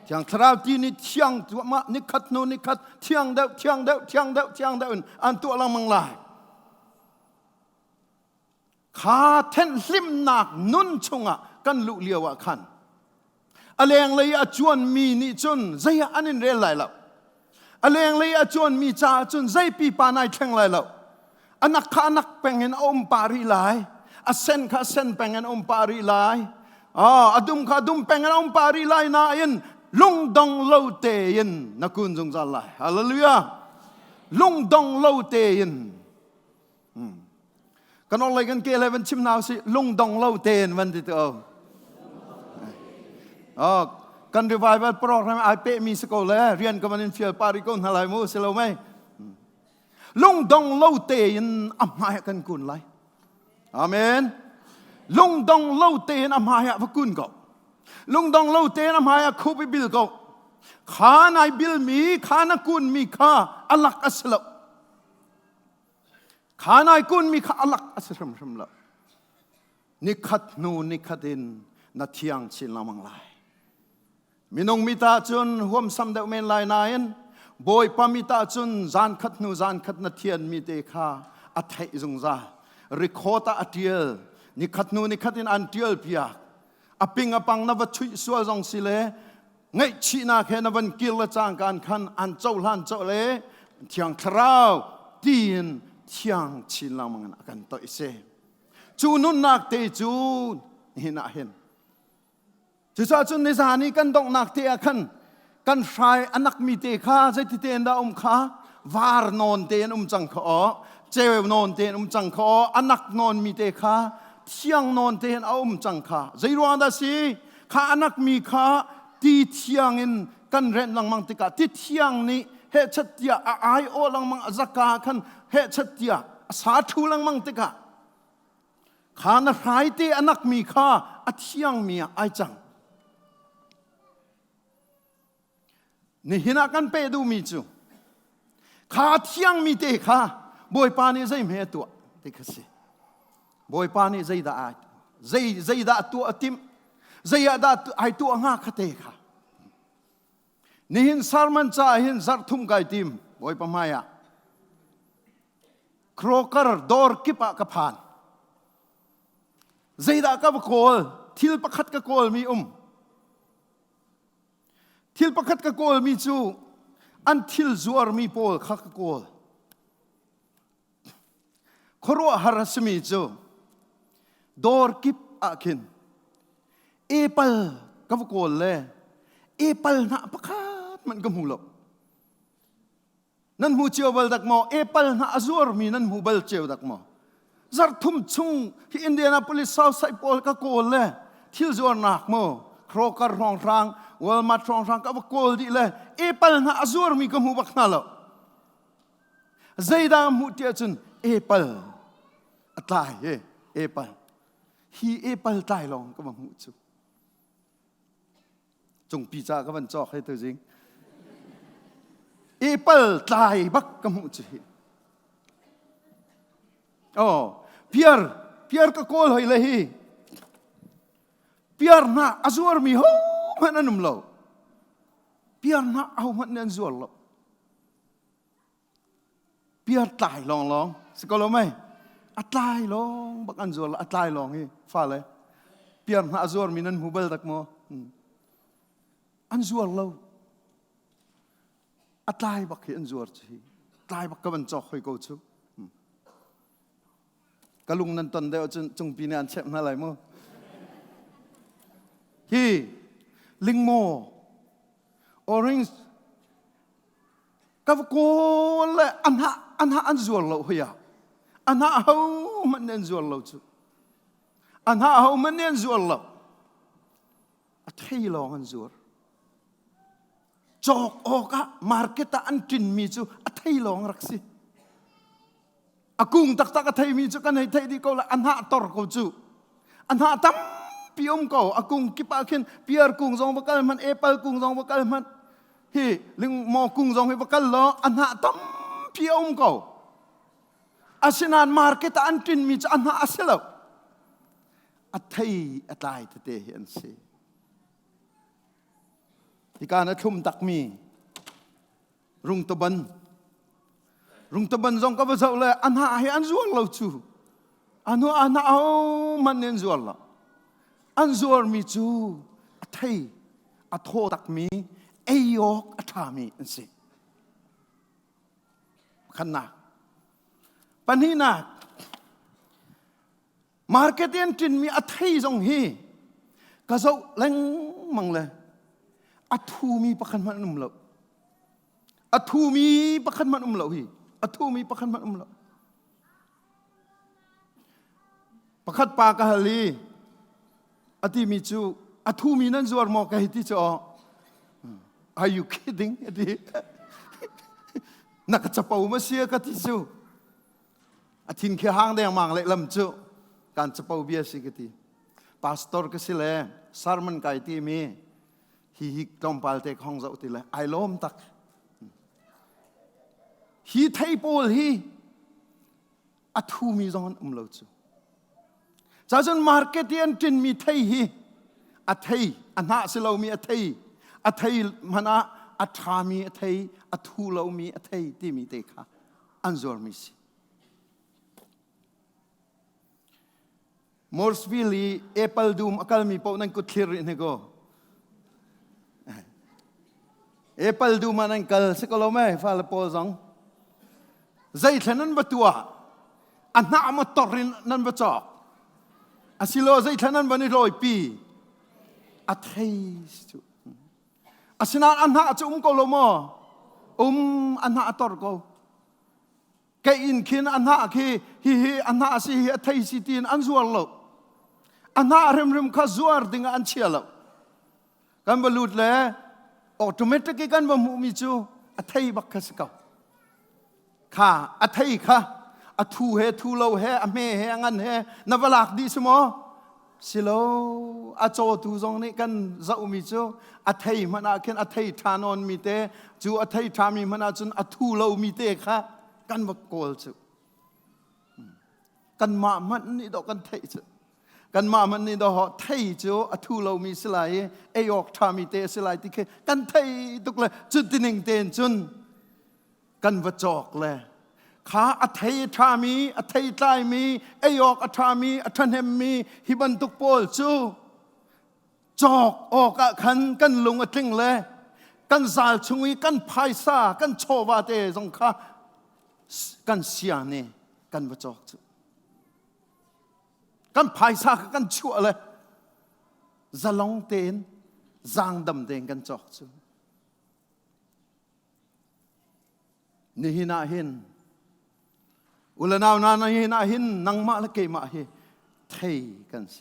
เที่ยงคราวตีนี้เที่ยงตัวมานิคัดโนนิคัดเที่ยงเดาเที่ยงเดาเที่ยงเดาเที่ยงเดาอันตัวลังมังลายขาเทนลิมนักนุนชงอ่ะกันลุเลียวะขันอเลงเลยอาจวนมีนิจนใจอันนี้เรียนไรแล้วอเลงเลยอาจวนมีจ่าจนใจปีปานายแข่งไรแล้วอนักข้านักแปงเงินอมปารีไลอเซนข้าเซนแปงเงินอมปารีไลอดุมข้าดุมแปงเงินอมปารีไลนาอินลุงดงโลเตยินนักคุณจงใจไลฮาเลลูยาลุงดงโลเตยินกันอะไรกันเกล้วันชิมนาวสิลุงดงโลเตนวันที่เอกันรีไวล์โปรแกรมไอเปมีสกอลเลยเรียนกับมันอินฟิลปาริกอนอะไรมูสิเราไหมลุงดงเล่าเตยนอำมาหกันกุนไรอาเมนลุงดงเล่าเตยนอำมาหพกุนก็ลุงดงเล่าเตยนอำมาหคูบิบิลก็ขานายบิลมีขานกุนมีข้าอัลลักอัสลาขานายกุนมีข้าอัลลักอัสลามนิคัดนูนิคัดินนัดเที่ยงชินลามังไลมินงมิตาจุนห่วมซ้ำเดวเมนลายนายนบอยปามิตาจุนจานขัดนูจานขัดนัดเทียนมีเตคาอัฐิจงซาริโคตาอัติเอลนิขัดนูนิขัดินอันติเอลพิยาอปิงอปังนวัชุยสัวจงสิเลไงชีนาแค่นวันกิลละจางการขันอันเจ้าลันเจ้าเลเที่ยงคราวตีนเที่ยงชินลามังนักันต่อเสจูนุนนักเตจูนี่น่าเห็นจุดจุดในสถานีกันต้องนักเตะขันกันไฟอันนักมีเตะข้าใจที่เตะนดาข้าวาร์นอนเตะจังข้อเจวนอนเตะจังข้ออันนักนอนมีเตะข้าเที่ยงนอนเตะจังข้าใจรัวดาสิข้าอันนักมีข้าที่เที่ยงอินกันเรนลังมังติกาที่เที่ยงนี้เหตุชัดเดียไอโอลังมังจักาขันเหตุชัดเดียสาธุลังมังติกาข้านักหายเตะอันนักมีข้าอัเที่ยงมีไอจังนี่หินักกันเปดูมีจูข้าเที่ยงมีเตะข้าบอยปานี่ใจไม่ตัวเด็กสิบอยปานี่ใจด่าใจด่าตัวติมใจด่าไอตัวง่าขเตะข้านี่หินสารมันจ่าหินสารทุ่มไก่ติมบอยปามายะโครกร์ดอร์กิปะกับผ่านใจด่ากับโกลทิลประคัดกับโกลมีทิลประคัดกับโกลมีจูอันทิลจวร์มีโพลขักโกลครัวฮารัสมีจูดอร์กิปอาคินเอเปิลกับโกลเลยเอเปิลน่ะประคัดมันก็มูลนั่นมูเจียวเบลดักมอเอเปิลน่ะจวร์มีนั่นมูเบลเจียวดักมอจัดทุ่มชุ่งที่อินเดียนาโพลิสเซาไซโพลกับโกลเลยทิลจวร์นักมอโครกร์รองราง wal matrong rang ka kol di le apple na azur mi ka mu bak na lo zaida mu tia chun apple atlai he apple hi apple tai long ka mu chu chung pizza ka ban chok he tu jing apple tai bak ka mu chu oh pier ka kol hoi le hi pier na azur mi ho man anum lo pier na au man an zuar lo pier tai long sekolo mai atlai long bak an zuar atlai long hi fa le pier na azur mi nan hubal tak mo an zuar lo atlai bak hi an zuar chi atlai bak ka ban chok hoi ko chu kalung nan ton deo chung pi ne an chep na lai mo hi ling mo orange ka ko le anha an zuar lo hoya anha ho man nen zuar lo chu anha ho man nen zuar lo a thei long an zuar chok oka market ta an tin mi chu a thei long rak si akung tak a thei mi chu kan thei di ko la anha tor ko chu anha tam piom ko akung kipa khin pier kung zong bakal man apple kung zong bakal man hi ling mo kung zong hi bakal lo anha tam piom ko asinan market an tin mi cha anha aselo athai atlai te hian se ikana thum tak mi rung to ban zong ka ba zau le anha hi an zuang lo chu anu ana au man nen zuar lo an zuar mi chu a thei a tho tak mi ayok a tha mi an se khanna panina marketin tin mi a thei zong hi ka zo leng mang le a thu mi pakhan man lo a thu mi pakhan man lo hi a thu mi pakhan man lo pakhat pa ka hali ati mi chu athu mi nan zuar mo ka hiti cho are you kidding ati nakachapau ma sia ka ti chu athin khe hang de mang le lam chu kan chapau bia si ka ti pastor ka sile sermon kai ti mi hi kompal te khong zau ti le ai lom tak hi thai pol hi athu mi zon lo chu Jajan market yan tin mi thei hi a thei anha silo mi a thei mana a tha mi a thei a thu lo mi a thei ti mi te kha anzor mi si morsvili apple dum akal mi po nan ko thlir ne go apple dum man kal se ko lo mai fa le po zong zai thanan batua anha ma torin nan ba chok asilo zai thanan bani roi pi a thei chu asina anha chu ko lo mo anha tor ko ke in khin anha khi hi anha si hi a thei si tin an zuar lo anha rem kha zuar dinga an chialo kan balut le automatic kan ba mu mi chu a thei bak kha ska kha a thei kha a thu he thu lo he a me he angan he na balak di sumo silo a cho tu zong ni kan zau mi chu a thei mana khen a thei thanon mi te chu a thei tha mi mana chun a thu lo mi te kha kan ba kol chu kan ma man ni do kan thei chu kan ma man ni do ho thei chu a thu lo mi silai e yok tha mi te silai ti khe kan thei tuk le chu tining ten chun kan va chok leขาอัฐยธามีอัฐยใต้มีไอยอกอัฐามีอัฐเนมมีฮิบันตุกโปลจูจอกออกขันกันลงอัดลิงเลยกันสาลชงวีกันพายซากันโชวาเตจงข้ากันเสียเนกันวจอกจูกันพายซากันชั่วเลยจะลองเตนจางดำเตนกันจอกจูนี่หินาหินอุลนาวนาหินาหินนังมาละเกมาเฮเทกันเซ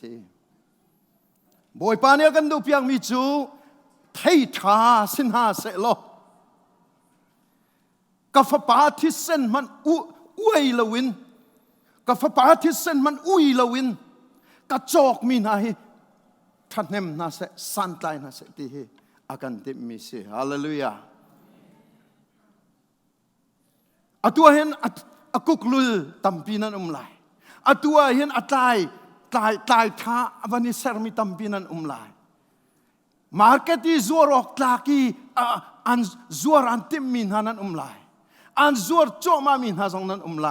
บอยปานีกันดูเพียงมีจู ไทยชาสินหาเสโลกาฟปาทิเซนมันอุ้ยละวินกาฟปาทิเซนมันอุ้ยละวินกระจอกมีนาฮิท่านเนมนาเสสันไตนาเสติฮิอากันติมิเสฮาเลลูยาอตัวเห็นอกุกลุลตัมปีนันไลอตัวเห็นตายท้าวันนี้เซอร์มีตัมปีนันไลมาร์เก็ตที่ซัวรอกตากีอันซัวรันติมินฮานันไลอันซัวโจมามินฮาซองนันไล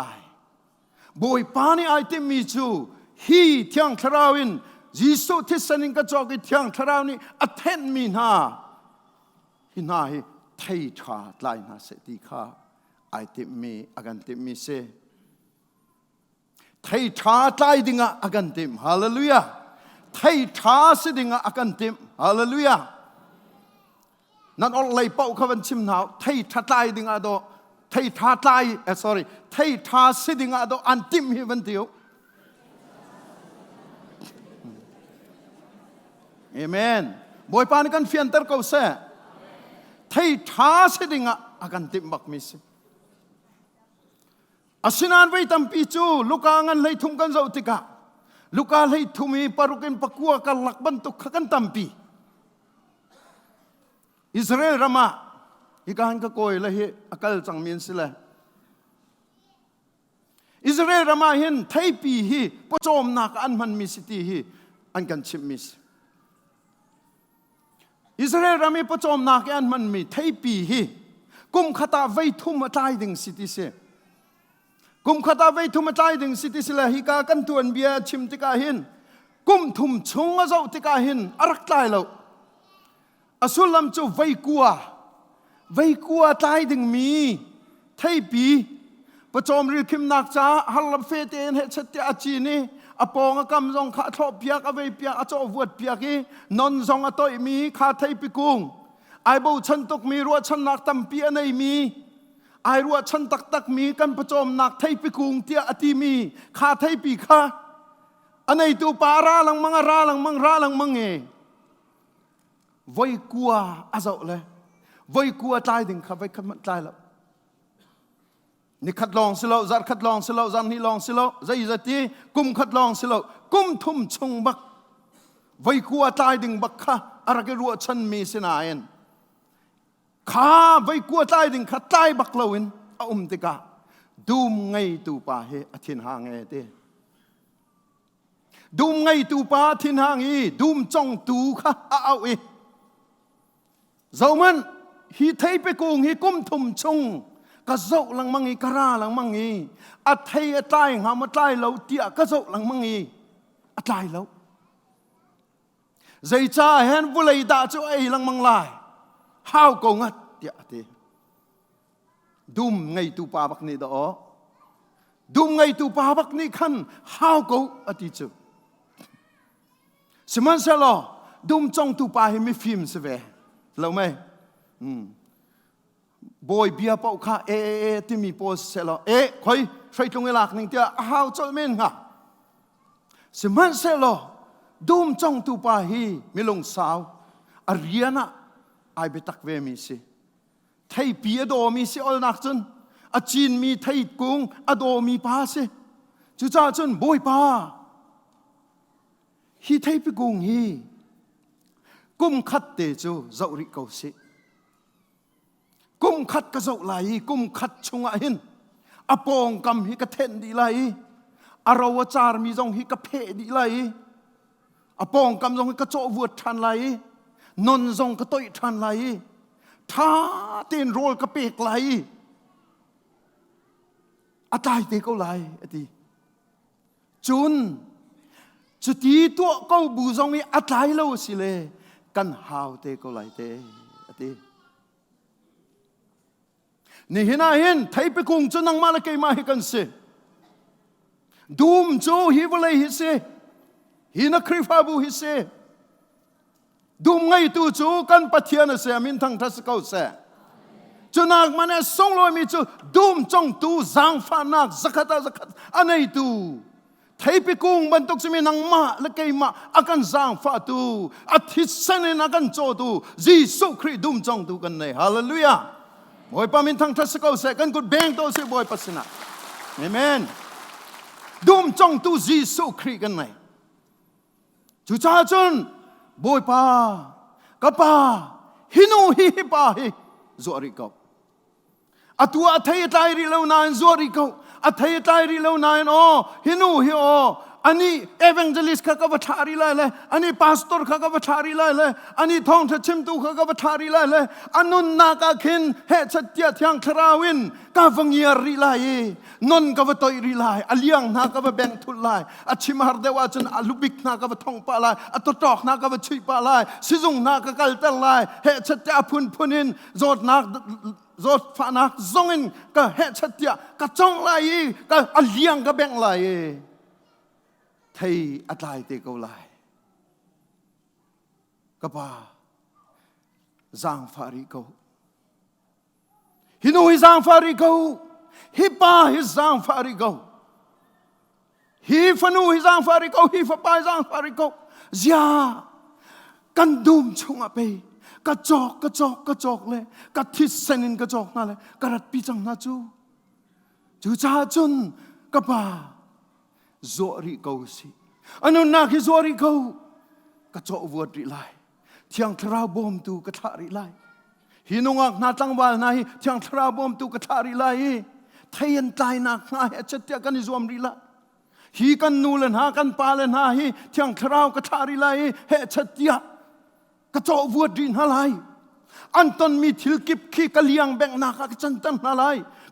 บอยปานีไอติมิจูฮีเทียงทราวินยิสุทิสันิงกระจอกเทียงทราวินอัเทนมินฮาฮินาฮิไทยชาไลนาเสติคาไอติมีอากันติมีเซไทยชาไลดิงะอากันติมฮาเลลูยาไทยชาสิดิงะอากันติมฮาเลลูยานั่นออกเลยเป้าขวันชิมหนาวไทยชาไลดิงะโดไทยชาไลsorry ไทยชาสิดิงะโดอันติมฮิวันเดียวเอเมนบอยปานกันเฟียนเตอร์เขาเซ่ไทยชาสิดิงะอากันติมบักมิสอาศินานไว้ตั้มปีจูลูกอันเลยทุ่งกันเจ้าติกะลูกาเลยทุ่มีปารุกินปักวัวกันหลักบันตุกกันตั้มปีอิสราเอลรามาอีกอันก็โกยเลยอากาศจังมีนสิเลยอิสราเอลรามาเห็นไทยปีฮีปะโจมนักอันมันมีสิทธิฮีอันกันชิมมิสอิสราเอลรามีปะโจมนักอันมันมีไทยปีฮีกุมขตาไว้ทุ่มมาตายดึงสิทธิเสกุมขตาไว้ทุ่มมาตายดึงสิทธิเสละฮิกากันตัวนเบียชิมติกาหินกุมทุ่มชงอาเจ้าติกาหินอารักตายแล้วอสุลัมจูไว้กัวตายดึงมีไทยปีปะโจมริคิมนักจ้าฮัลลับเฟตเอนเฮชเตอาจีนีอปองกำจงข้าทบเปียกอเวเปียกอโจวดเปียกีนนจงอตัวมีข้าไทยปีกุงไอบูฉันตกมีรัวฉันนักตั้มเปียในมีไอรัวฉันตักมีกันประจมนักไทยปีกุงเตียอติมีข้าไทยปีข้าอันไหนตัวปาราลังมังราลังมังเอไว้กลัวอาเจ้าเลยไว้กลัวตายถึงข้าไว้ขัดมันตายแล้วนี่ขัดลองสิเราจัดขัดลองสิเราจันนี่ลองสิเราใจจัดที่กุมขัดลองสิเรากุมทุ่มชงบักไว้กลัวตายถึงบักข้าอะไรก็รัวฉันมีสินาเองข้าไว้กลัวตายถึงข้าตายบักเลวินติกาดูมไงตูปาเฮอธินหางเอเตดูมไงตูปาอธินหางอีดูมจ้องตูข้าเอาเอเจ้ามันฮีไทยไปกุงฮีกุมทุ่มชงก็โจหลังมังอีกราหลังมังอีอัฐยตายหามาตายเราเตียก็โจหลังมังอีอัตายแล้วใจจ้าเห็นบุเลยด่าเจ้าไอ้หลังมังลายห้าวกงัดเตียเตดุมไงตูปาบักนี่ดอดุมไงตูปาบักนี่ขันห้าวกูอติจูสมันเสลอดุมจงตูปาให้ไม่ฟิล์มเสวเราไหมบอยเบียเป่าข้าที่มีโพสเสลอคอยใส่ตรงเวลาหนึ่งเดียวห้าวจอมเม่นค่ะสมันเสลอดุมจงตูปาฮีไม่ลงสาวอารียนะไอเบตักเวมีสิไทยปีอโดมีสิอลนักจนอาจีนมีไทยกุงอโดมีป้าสิจุจ้าจนบอยป้าฮีไทยปีกุงฮีกุมขัดเตจูเจ้าริกเอาสิกุมขัดกระโจไหลกุมขัดชงหินอปองกำฮิกเทนดีไหลอาราวจารมีจงฮิกเพดีไหลอปองกำจงฮิกโจวดทันไหลนนจงกต้อยทันไหลท้าเต้นโรลกระเปกไหลอาตายเตก็ไหลอดีจุนจุดที่ตัวก็บูจงมีอาตายเล่าสิเลกันหาวเตก็ไหลเตอดีนี่เห็นเห็นไทยไปกุงจนนังมาละเกยมาให้กันเสดูมโจฮิวเลยฮิเสฮินักคริฟาบูฮิเสดูมไงตูโจกันปะเทียนเสมินทั้งทัศเขาเสจนักมันส่งลอยมีจูดูมจงตูจางฟานักสักตาอันไหนตู ไทยไปกุ้งบรรทุกจะมีนังมาและเกยมาอากันจางฟ้าตูอาทิตย์เสนอากันโจตูจีสุครีดุมจงตูกันเลยฮาเลลูยาบอยปามินทั้งทัศกเอาเสกันกุดเบงโตเสบอยปัสนาเอเมนดุมจงตูจีสุครีกันเลยจุจ้าจนบอยปากะปาฮินูฮิปาฮิจวริกาอัตัวอัธยตายริเลวนายจวริกาอัธยตายริเลวนายโอฮินูฮิโออันนี้เอเวนเจลิสต์ข้าก็บัชาริไลเลยอันนี้พาสตอร์ข้าก็บัชาริไลเลยอันนี้ท่องทัชิมตูข้าก็บัชาริไลเลยอันนุนนาคาขินเฮชัดเตียที่ยังคราวินกาฟังเยริไลนนก็บัตอยริไลอัลยังนาก็บัแบ่งทุลไลอัชิมาร์เดวาจันอัลุบิกนาก็บัท่องปาไลอัตตอกนาก็บัชุยปาไลซิซุงนาก็กัลเตลไลเฮชัดเตียพุนินโจดนาจดฝานักจงอินก็เฮชัดเตียก็จงไลก็อัลยังก็แบ่งไลไทยอัตไลเตกเอาไลกบ่าจางฟาริโกฮิโนฮิจางฟาริโกฮิปาฮิจางฟาริโกฮิฟนูฮิจางฟาริโกฮิฟปาฮิจางฟาริโกยากันดุมชงอเปกระจอกเลยกระทิเซนินกระจอกนั่นเลยกระดัดปีจังนาจูจ้าจุนกบ่าจอริโกสิอันนั้นนักจอริโกกระจอกวัวริไลที่ยังทราบอมตูกระทาริไลหินงอกนาตังวาลนายที่ยังทราบอมตูกระทาริไลไทยนตายนักนายเจตยกันจวมริไลฮีกันนูเลนหากันปาเลนหาฮีที่ยังทราวกระทาริไลเฮเจตยกระจอกวัวดินอะไรอันตนมีทิลกิบขี้กะเลียงแบ่งนักกระจันตันอะไร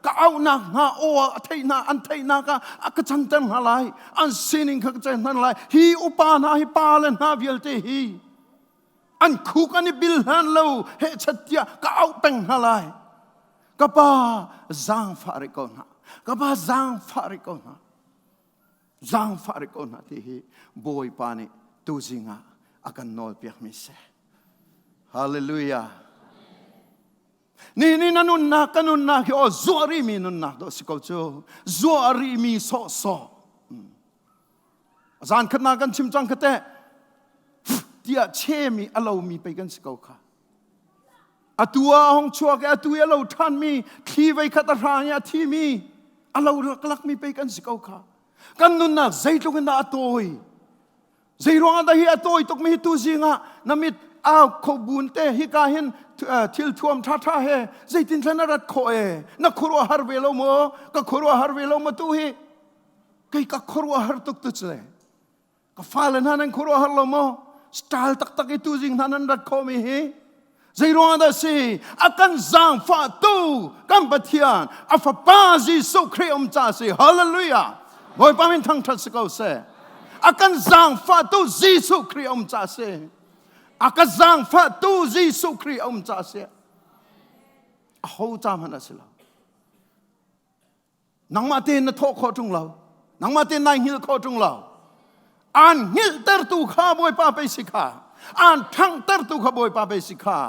ก็เอานักหาโอไทยนาอันไทยนาก็กระจันตันอะไรอันซีนิงกระจันตันอะไรฮีอุปานาฮีปาเลนหาเวลเตฮีอันคุกอันนี้บิลฮันเลวเฮชัดเตียก็เอาเป็นอะไรก็ป้าจางฟาริโกนะก็ป้าจางฟาริโกนะจางฟาริโกนะที่บอยปานี่ตูจิงะอากันนอลเปียกมิเซฮาเลลูยานี่นันุนนักกันุนนักโอ้จวรีมีนุนนักโดสิเขาจูจวรีมีโซอาจารย์ขนาดกันชิมจังกะเตะเดียเชมีอารมณ์มีไปกันสิเขาค่ะอตัวห้องชัวกอตัวเราท่านมีที่ไว้ขัดรางยาที่มีอารมณ์ลักมีไปกันสิเขาค่ะกันนุนนักใจตรงกันอตัวใจร้องอะไรอตัวตกมีตัวจริงอ่ะน้ำมิดอ้าวขบุนเตฮิกาเห็นทิลทวมท่าเฮใจตินทนารัดโคเอนักครัวฮาร์เวลโมก็ครัวฮาร์เวลโมตุเฮก็ครัวฮาร์ตุกตุเจก็ฟ้าเลนันครัวฮาร์โลโมสไตล์ตักitu jing nanan rat ko mi he zairong da si akan zang fa tu kan pathian afa pa ji so khre cha si hallelujah boy pa min thang thas ko se akan zang fa tu ji so khre cha si akan zang fa tu ji so khre cha si ho cha man asila nang ma tin na tho kho tung lo nang ma tin nai hil kho tung loอันหิลเตอร์ตูข้าบอยป้าไปสิขาอันทั้งเตอร์ตูข้าบอยป้าไปสิขา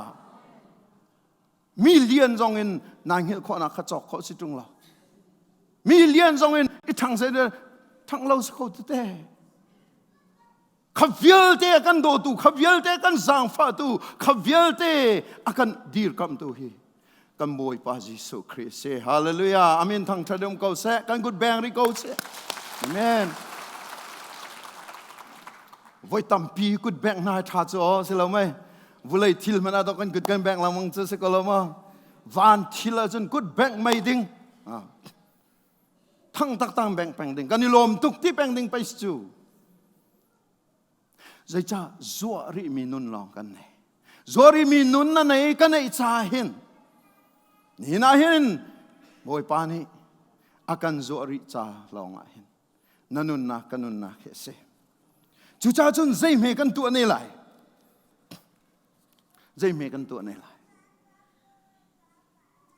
มีเลียนจงอินนางหิลข้อนักขจอกข้อสิจุงเรามีเลียนจงอินอีทั้งเสด็จทั้งเราสกุลเตะขับเวลเตะกันโดตูขับเวลเตะกันสังฟ้าตูขับเวลเตะอากันดีร์กัมตูฮีกันบอยป้าจิสุคริสต์ฮาเลลูยาอามินทั้งทะเลมเกาเสกันกุดแบงริเกาเสอาเมนไว้ตั้มปีกุดแบงนายท่าจ้อสิเราไหมวุเลยทิลมันอาตกันกุดกันแบงเรามังจะสิกเรามาวันทิลจนกุดแบงไม่ดิ้งทั้งตั้งแบงแบงดิ้งกันนี่ลมตุกที่แบงดิ้งไปสู่ใจจ้าจัวริมีนุนลองกันไหนจัวริมีนุนนั่นไหนกันไหนจ้าเห็นนี่น่าเห็นบอยปานี่อาการจัวริจ้าลองเห็นนั่นนุนนักกันนุนนักเสจุจ้าจนใจเมกันตัวนี่ไหลใจเมกันตัวนี่ไหล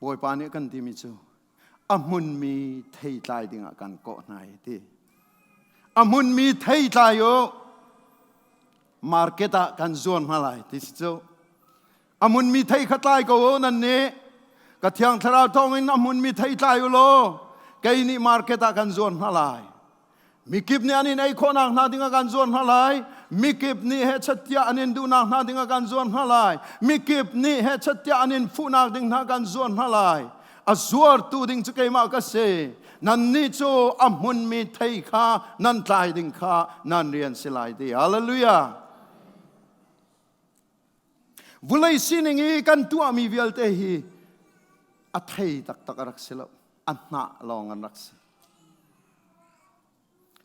บอยปานี่กันที่มิจูอามุนมีเทยตายดิ่งกันเกาะไหนที่อามุนมีเทยตายอยู่มาร์เก็ตกันส่วนมาไหลที่จูอามุนมีเทยขัดตายก็นั่นนี่กระเทียงทาราวทองอินอามุนมีเทยตายอยู่โลแกนี่มาร์เก็ตกันส่วนมาไหล มีกิบนี่อันนี้ไอ้คนนักนาดิงกันส่วนอะไรมีกิบนี่เหตุชัดยาอันนี้ดูนักนาดิงกันส่วนอะไรมีกิบนี่เหตุชัดยาอันนี้ฟูนักดิงนักกันส่วนอะไรอาสวรตูดิงจะเกี่ยมากเสนั่นนี่โจอมุนมีไทยข้านั่นตายดิงข้านั่นเรียนสิลายดีฮาเลลูยาวุเลยสินิงกันตัวมีเวลเตหีอัฐัยตักตักรักสิลอันน่าลองอันรักสิ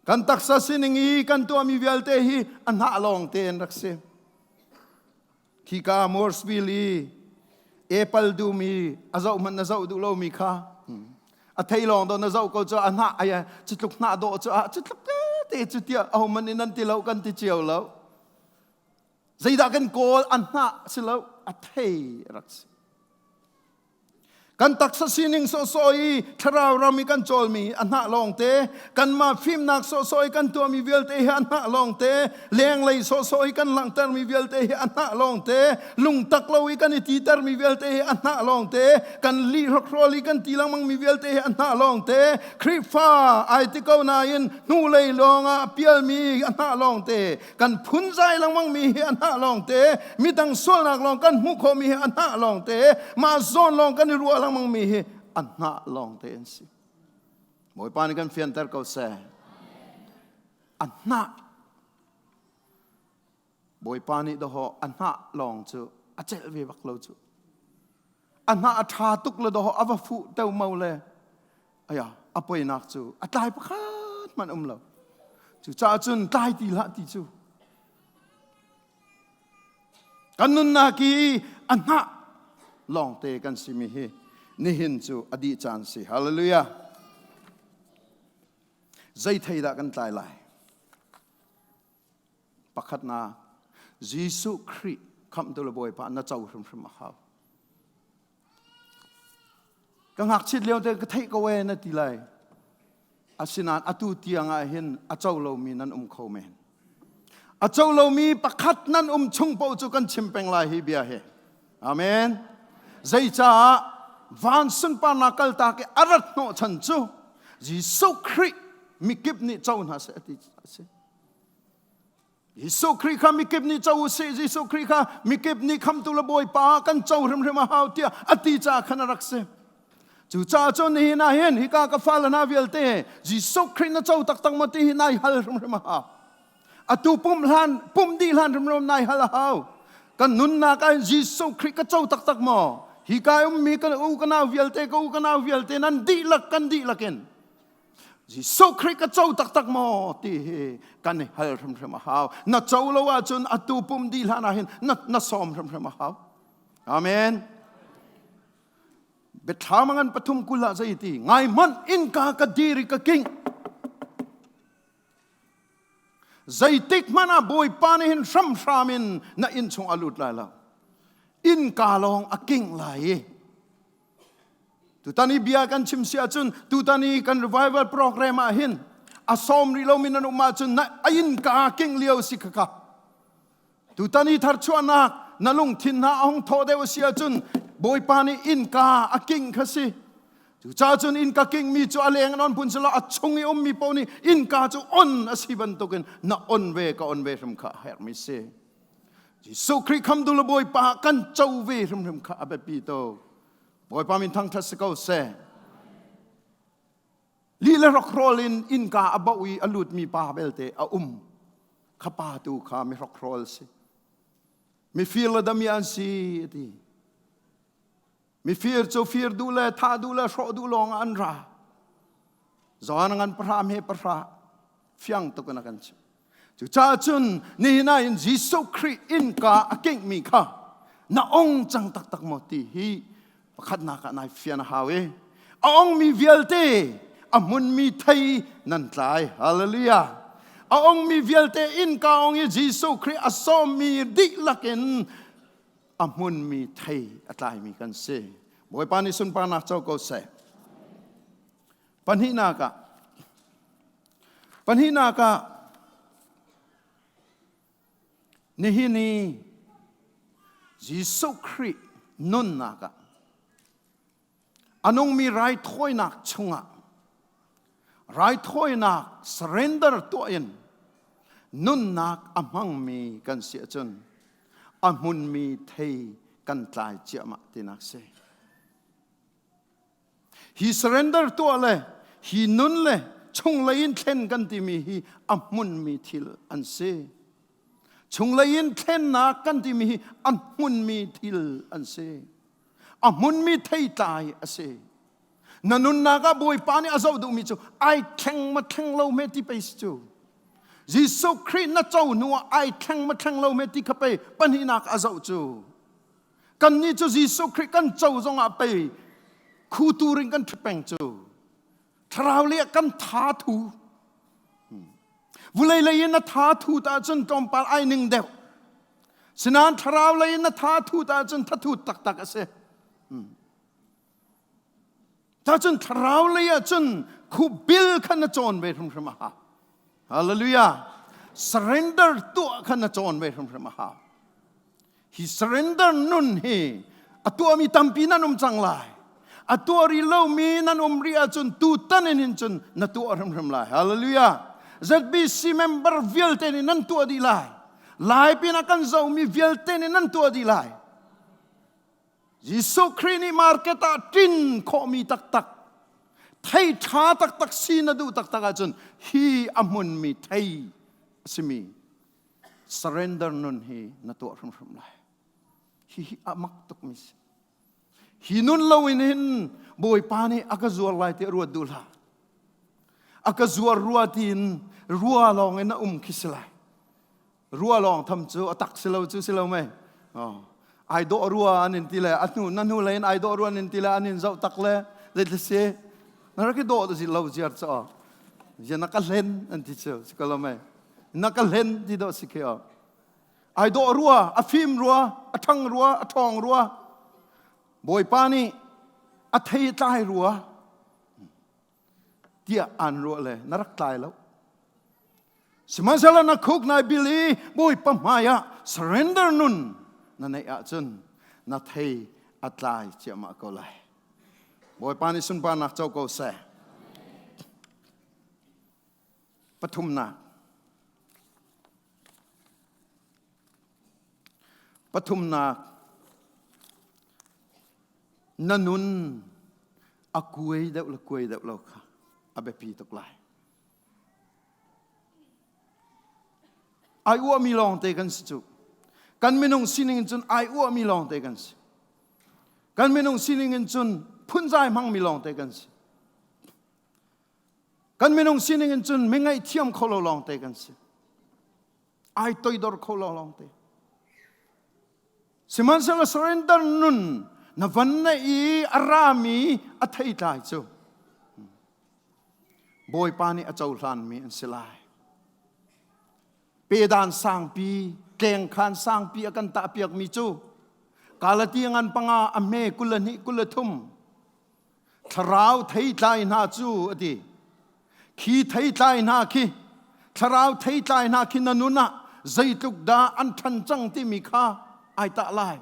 กันตักษาสินิงกันตัวมีเวลเตหีอันน่าลองเตนรักสิขีกามอร์สวิลีเอปัลดูมีอาเจ้ามันอาเจ้าดูเรามีข้าอัฐัยลองโดนอาเจ้าก็จะอันน่าไอ้จุดลุกหน้าโดจะจุดลุกเตะจุดเดียวเอามันนั่นที่เรากันที่เจียวแล้วใจดักกันโกลอันน่าสิเราอัฐัยรักสิกันตักษาสินิงโซโซอีทาราวรามีกันโจลมีอันน่าลองเตกันมาฟิมนักโซโซอีกันตัวมีเวลเตอันน่าลองเตเลี้ยงเลยโซโซอีกันหลังเตอร์มีเวลเตอันน่าลองเตลุงตักเราอีกันตีเตอร์มีเวลเตอันน่าลองเตกันลีรักโรลีกันตีลังมังมีเวลเตอันน่าลองเตคริฟ้าไอติเก้านายินนูเลยลองอ่ะเปียลมีอันน่าลองเตกันพุนใจลังมังมีอันน่าลองเตมีตั้งโซนักลองกันมุขมีอันน่าลองเตมาโซนลองกันรัวมังมีอันน่าลองเตนสิมวยปานิกันเฟียนเตอร์เขาเสอันน่ามวยปานิดออันน่าลองจูอาเจลเวบักเราจูอันน่าอัฐาตุกเลยดออวฟูเต้าเมาเลยอ้ยอภัยนักจูอัตายประคัดมันเราจูจ้าจุนตายตีละตีจูกันนุนนากีอันน่าลองเตกันสิมีนี่เห็นจูอดีตจานสิฮาเลลูยาใจไทยดักกันตายเลยปักขัดนาเยซูคริสต์คำตัวละบอยปะน่าเจ้าพรมพรมหาวกังหักชิดเลี้ยวแต่ก็ไทยก็เวนั่นทีไรอาศินานอตุเตียงอาเห็นอาเจ้าเรามีนั่นเขาเมนอาเจ้าเรามีปักขัดนั่นชงเป่าจุกันชิมเป็งลายฮิเบียเฮอาเมนใจจ้าวันสุนปานักลตาเกอรัตโนชันจูเยซูคริสต์มีกิบนี่เจ้าหน้าเสติเสเยซูคริสต์ข้ามีกิบนี่เจ้าเสเยซูคริสต์ข้ามีกิบนี่คำตุลบอยปากันเจ้าเรื่องมาหาวเตียอติจ่าขนาดรักเสจู่จ้าจนนี่นาเห็นฮิกากฟ้าละนาเวลเตเยซูคริสต์น่าเจ้าตักตังมาตีนายฮัลเรื่องมาหาวอตุปุ่มดีลันเรื่องนายฮัลหาวกันนุนนากันเยซูคริสต์ก็เจ้าตักตักมาฮิกายมีกันกันเอาเวลเตก็กันเอาเวลเตนั้นดีลักกันดีลักกันเยซูคริสต์ก็เจ้าตักตักมาตีกันให้ฮัลเรื่องมาหาวน่าเจ้าละว่าจนอตุปุ่มดีลันอาเห็นน่าซ้อมเรื่องมาหาวอาเมนเบ็ดทามังปฐุมกุลาใจตีไงมันอินกากดีริกกิงใจติกมันบอยปานิหินซ้ำซ้ำมินน่าอินชงอลุดลายแล้วอินกาลองอกิงไหลตุตานีเบียกันชิมเสียจุนตุตานีกัน revival program มาหินอาสอมริโลมินันอุมาจุนน่าอินกากิงเลี้ยวสิกะตุตานีทัดชวนักนั่งลงทินหาองโทเดวเสียจุนบอยปานิอินกาอกิงขสิจุจ้าจุนอินกากิงมีจูอเลงนอนพุนสละอัดชงอีมีปนีอินกาจูอนอสิบันตุกันน่าอนเวก็อนเวรมข้าเฮร์มิเซเยซูคริสต์คำดูแลบอยปากันเจ้าเวรมข้าอเบปีโตบอยปามินทั้งทัศกาเซลีเลรักโรลินอินกาอบวีอลุดมีปาเบลเตอข้าปาตูข้ามีรักโรลสิมีฟิลดามีอันซีดีมีฟิลโจฟิลดูแลท่าดูแลโชดูลองอันราจอนังอันพระเมพระฟียงตุกันกันชิจุจ้าจุนนี่นายเยซูคริสต์อินกาอกิงมีข้าน้าองจังตักตักมติฮีประคัดนักนายฟียนฮาวเองมีเวลเตอมุนมีไทยนั่นตายฮาเลลูยาองมีเวลเตอินกาองเยซูคริสต์อสอมมีดิลักเนอมุนมีไทยอัตายมีกันเสบอยปานิสุนปานาเจ้าก็เสปัญหานากะนี่นี่เยซูคริสต์นุนนากะอันองมีไรถ้วยนักชงะ ไรถ้อยนัก surrender ตัวเองนุ่นนักอมังมีกันเสียจนอมุนมีเทกันตายเจียมาตินักเส he surrender ตัวเลย he นุ่นเลยชงเลยอินเทนกันที่มี he อมุนมีทิลอันเสชงเลยอินเทนนักกันที่มี he อมุนมีทิลอันเสอมุนมีเทตายอันเสนันนุนนักบอยปานี่อาจจะดูมิจูไอแข่งมาแข่งเราเมติไปสิจูยิสุคริสต์น่าเจ้าหนัวไอแข่งมาแข่งเราเมติขับไปปัญหานักอาจจะจูกันนี่จูยิสุคริสต์กันเจ้าจงอาไปคูตูริงกันทเป็งจูทราวเลียกันท้าทูวุเลยเลยนะท้าทูตาจนจอมปาไอหนึ่งเดียวฉะนั้นทราวเลยนะท้าทูตาจนท้าทูตักตักเสถ้าจนทราวเลยจนคูบิลขันจอนเวทมพระมหาฮาเลลูยา surrender ตัวขันจอนเวทมพระมหา he surrender นุ่นเฮอตัวมีตัมปีนันจังไลอตัวริโลมีนันเรียจนตูตันนินจนนัตัวอรมไลฮาเลลูยา ZBC member เวลเตนินันตัวดีไลหลายปีนักกันเจ้ามีเวลเตนินันตัวดีไลยิสุคริสต์นี่มาร์เก็ตตินขมีตักตักไทยท้าตักตักซีนดูตักตักจนฮีอมุนมีไทยสิมี surrender นุนฮีนัตัวรมไลฮีอามักตุกมิสฮีนุนเลวินหินบอยปานีอากาจัวไลเตรัวดูลาอากาจัวรัวตินรัวลองเอ็นคิสไลรัวลองทำจูตักสิเลวจูสิเลวไหมไอโดรัวนินติเลอันนู้นนั่นนู้นเลยไอโดรัวนินติเลอันนี้เจ้าตักเลยเด็ดเสียนั่นก็โดดสิเลวจีร์จ้าจะนักเล่นอันที่เจ้าสิกล่าวไหมนักเล่นที่โดดสิเกี่ยวไอโดรัวอฟิมรัวอทังรัวอทองรัวบอยปานีอเทยตายรัวเดี๋ยวอันรัวเลยนรักตายแล้วสมัยเสร็จนักคุกนายบิลีบอยปะมายะ surrender นุนนั่นไอ้อาจนนัดให้อัตลายเจ้ามาก็เลยบอยปานิสุนปานักเจ้าก็เสปฐุมนาปฐุมนานันนุนอากวยเดวละกวยเดวละค่ะอาเบปีตกลายไอ้วัวมีลองเตกันสิจุกันไม่นงสินิงจนไอ้วัวมีลองเตกันสิกันไม่นงสินิงจนพุ่นใจมั่งมีลองเตกันสิกันไม่นงสินิงจนไม่ไงเทียมเขาลองเตกันสิไอ้ตัวดอร์เขาลองเตสิมันเสละ surrender นุนนวันนี้อารามีอัฐิตายจูบอยปานีอาจารย์ลานมีอันสลายเปดานสร้างปีแกงขานสร้างปีอากันตาเปียกมีจูกาลตีงันปังอาอเมกุลนิกุลทุมทราวไทยใจนาจูอดีขีไทยใจนาขีทราวไทยใจนาขีนันุนะใจตุกดาอันทันจังที่มีค่าไอตะลาย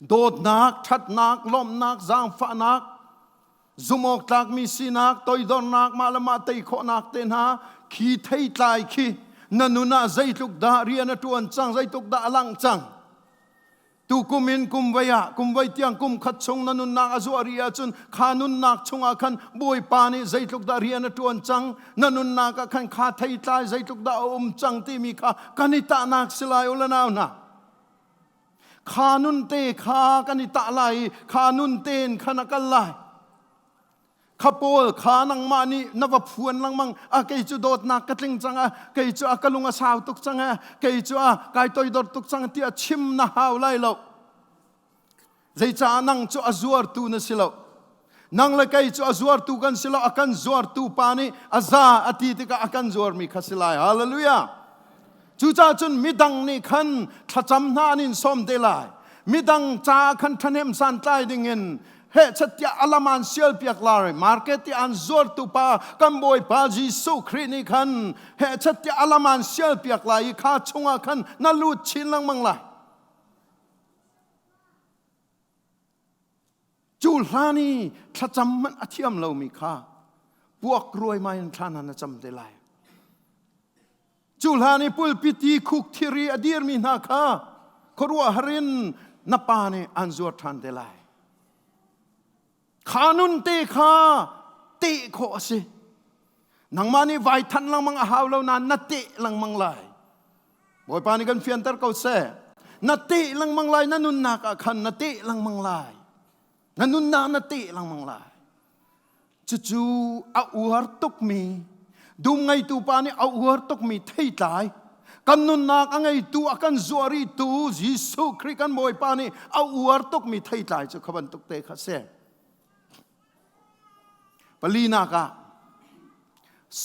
โดดนักทัดนักล้มนักจางฟ้านักจุมอกนักมีสีนักตอยดอนนักมาละมาเตยโคนักเตนหาขีไทยใจขีนันนุนะใจตุกดาเรียนตัวจังใจตุกดาลังจังตูกุมินกุมวัยกุมวัยเตียงกุมขัดชงนันนุนักอาจุอาริยาจุนขานุนนักชงอาคันบวยปานีใจตุกดาเรียนตัวจังนันนุนักคันขาไทยใจใจตุกดาจังที่มีขากันิตานักสลายอุลนาวนะขานุนเตขากันิตาไลขานุนเตนขนักไลข้าโปลขานังมานี่นวพวนลังมังอาเกยจูโดดนักกระติงจังอาเกยจูอากลุงอาสาวตุกจังอาเกยจูอากายตัวดอดตุกจังที่อาชิมนาหาวไลโลใจจ้านังจูอาจวร์ตูนสิโลนังเลยเกยจูอาจวร์ตูกันสิโลอากันจวร์ตูปานี่อาซาอติติกาอากันจวร์มีขัสิไลฮาเลลูยาจูจ้าจุนมิดังนี่ขันทัจำนานินสมเดลัยมิดังจ้าขันทันเฮมสันไตดิ่งเงินเฮชัดยาอัลมันเซียลเปียกลาร์มาร์เก็ตที่อันจวร์ตูปากัมบอยปาจิสุครินี่ขันเฮชัดยาอัลมันเซียลเปียกลายข้าชงอาขันนั่นลูดชินลังมังลายจูลานีทัจำมันอธิยมเรามีข้า พวกรวยมาอินทรานันจำได้เลยจุลานิปุลปิตีคุกทิรีอดีร์มีนาคาครัวฮรินนปานีอันจวดทันได้เลยขานุนเตคาเตะโคสินังมานี่ไว้ทันลังมังอาหาวแล้วนานนัตเตะลังมังไลบอยปานี่กันเฟียนเตอร์เขาเสนัตเตะลังมังไลนันนุนนักขันนัตเตะลังมังไลนันนุนนานัตเตะลังมังไลจู่ๆเอาหัวตุกมีดูไงตูปานี่เอาหัวตุกมีเที่ตายกันนุนนักไงตูอากันจวรีตูยิสุคริกันบอยปานี่เอาหัวตุกมีเที่ตายจะขบันตุกเตะข้าเสปลีนากา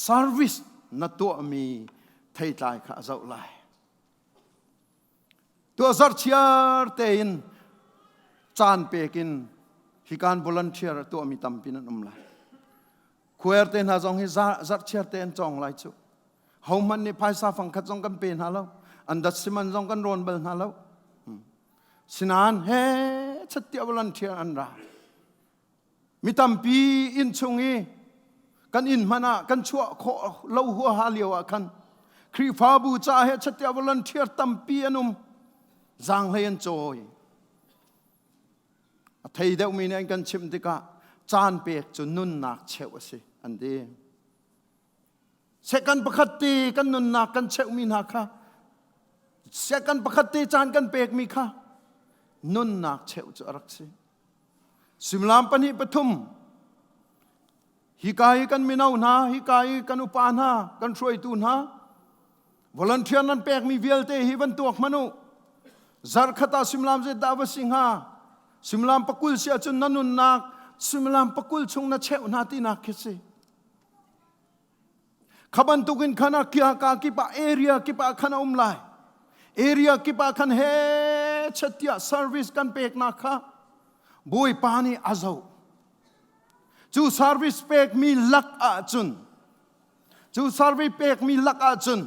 service นัตัวมีเที่ตายข้าเจ้าไลตัวสัตย์เชียร์เตียนจานเปกินฮิการ volunteer ตัวมีตั้มปินันไลคุยเตียนหาจงฮิสัตย์เชียร์เตียนจงไลจูเฮามันนี่ภายซาฟังขัดจงกันเป็นหาแล้วอันดัดสิมันจงกันรอนเบลหาแล้วสินานเฮ้ชัดเตีย volunteer อันรามีตั้มปีอินชงอีกันอินมานะกันชั่วโคเล่าหัวหาเลียวกันครีฟ้าบูชาเฮชัดเตีย volunteer ตั้มปีอนุมจางเลียนโจยไทยเดียวมีเนี่ยกันชิมติกาจานเปียกจนนุ่นนักเชวสิอันเดียเสกันปกติกันนุ่นนักกันเชวมีนักค่ะเสกันปกติจานกันเปียกมีค่ะนุ่นนักเชวจะรักสิสิมลามปนิปทุมฮิกายกันมีนาวนาฮิกายกันอุปานากันช่วยตูนาวอลันเทียนนั้นเปียกมีเวลเตฮิวันตัวมนุจารคตาสิมลามเจดาวสิงหาสิมลามปกุลเสียจนนันุนนักสิมลามปกุลชงนัเชวนาตีนักเกษขบันตุกินขณะกิฮากากิปะเอเรียกิปะขณะไลเอเรียกิปะขันเฮชัตยา service กันเปกนักค่ะบุยปานีอาจาวจู service เปกมีลักอาจุนจู service เปกมีลักอาจุน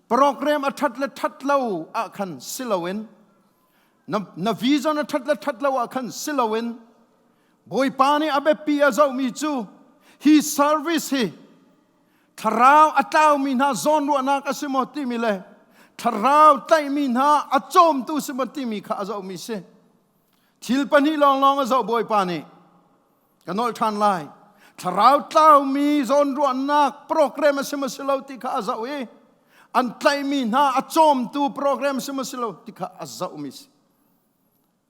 โปรแกรมอัดและทัดเล่าอาคันสิลาเวนนวีจอนอัดและทัดเล่าอาคันสิลาเวนบอยปานีอาเบปีอาเจ้ามีจูฮีเซอร์วิสฮีทาราวอัตาวมีนาซอนวันักสิมติมิเลทาราวไตมีนาอัจอมตุสิมติมีข้าเจ้ามีเสทิลปนีลองอาเจ้าบอยปานีกันนอลทันไลทาราวตาวมีซอนวันักโปรแกรมสิมสิลาติข้าเจ้าอันไตมีนาอัจอมตูโปรแกรมสิมสิลาติข้าเจ้ามี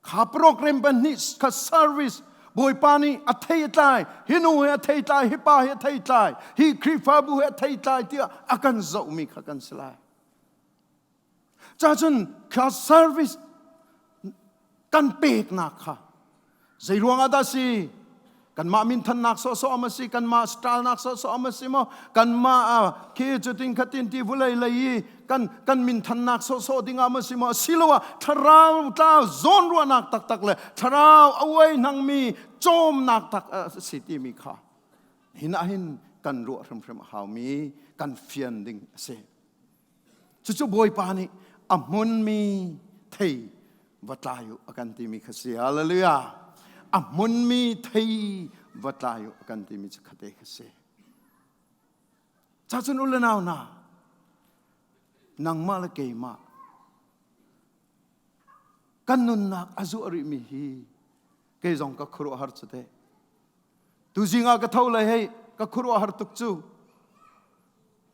ข้าโปรแกรมเป็นนิสข้า serviceบอยปานีอัฐยตายฮินูอัฐยตายฮิปาอัฐยตายฮิคริฟาบูอัฐยตายที่อากันเจ้ามีข้ากันสลายจ้าจนข้า service กันเปกนักค่ะใจรวงอาดาสีกันมามินทันนักโซโซอามาสีกันมาสตาลนักโซโซอามาสีโมกันมาเคจุดทิ้งขัดทิ้งที่วุ่นเลยกันมินทันนักโซโซดิ้งอามาสีโมสิลัวทาราวตาซอนรัวนักตักเลยทาราวเอาไว้นังมีโจมนักตักสิที่มีข้าหินหินกันรัวเริ่มหามีกันเฟียนดิ้งเสจู่ๆบอยปานีอมุนมีเทวัตลายุอากันที่มีข้าเสียฮาเลลูยาอามุนมีเทวัตลายุอากันที่มีจะขัดเอกเสจ้าจนอุลนาวนานังมาละเกยมากันนุนนักอาจุอริมีฮีเกยจงก็ครัวหาร์จุดเดตุจิงอากระเท่าเลยให้ก็ครัวหาร์ตุกจู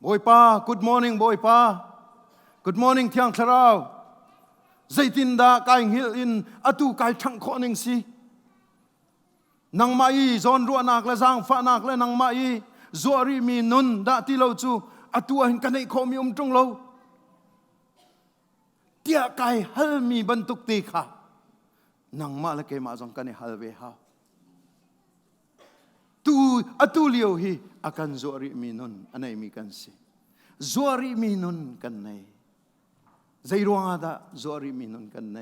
บอยป้า good morning บอยป้า good morning เที่ยงคราวใจตินดากายหิลอินอตูกายทั้งข้อหนึ่งสินังมาอีจอนรัวนักและจางฟ้านักและนังมาอีจวรีมีนุนดาที่เราจูอตัวเห็นกันในข้อมีจงเราเตียกายฮัลมีบรรทุกตีค่ะนังมาละเกมาจงกันในฮัลเวฮาตูอตูเลียวฮีอากันจวรีมีนุนอันไหนมีกันสิจวรีมีนุนกันในใจรวงอาดาจวรีมีนุนกันใน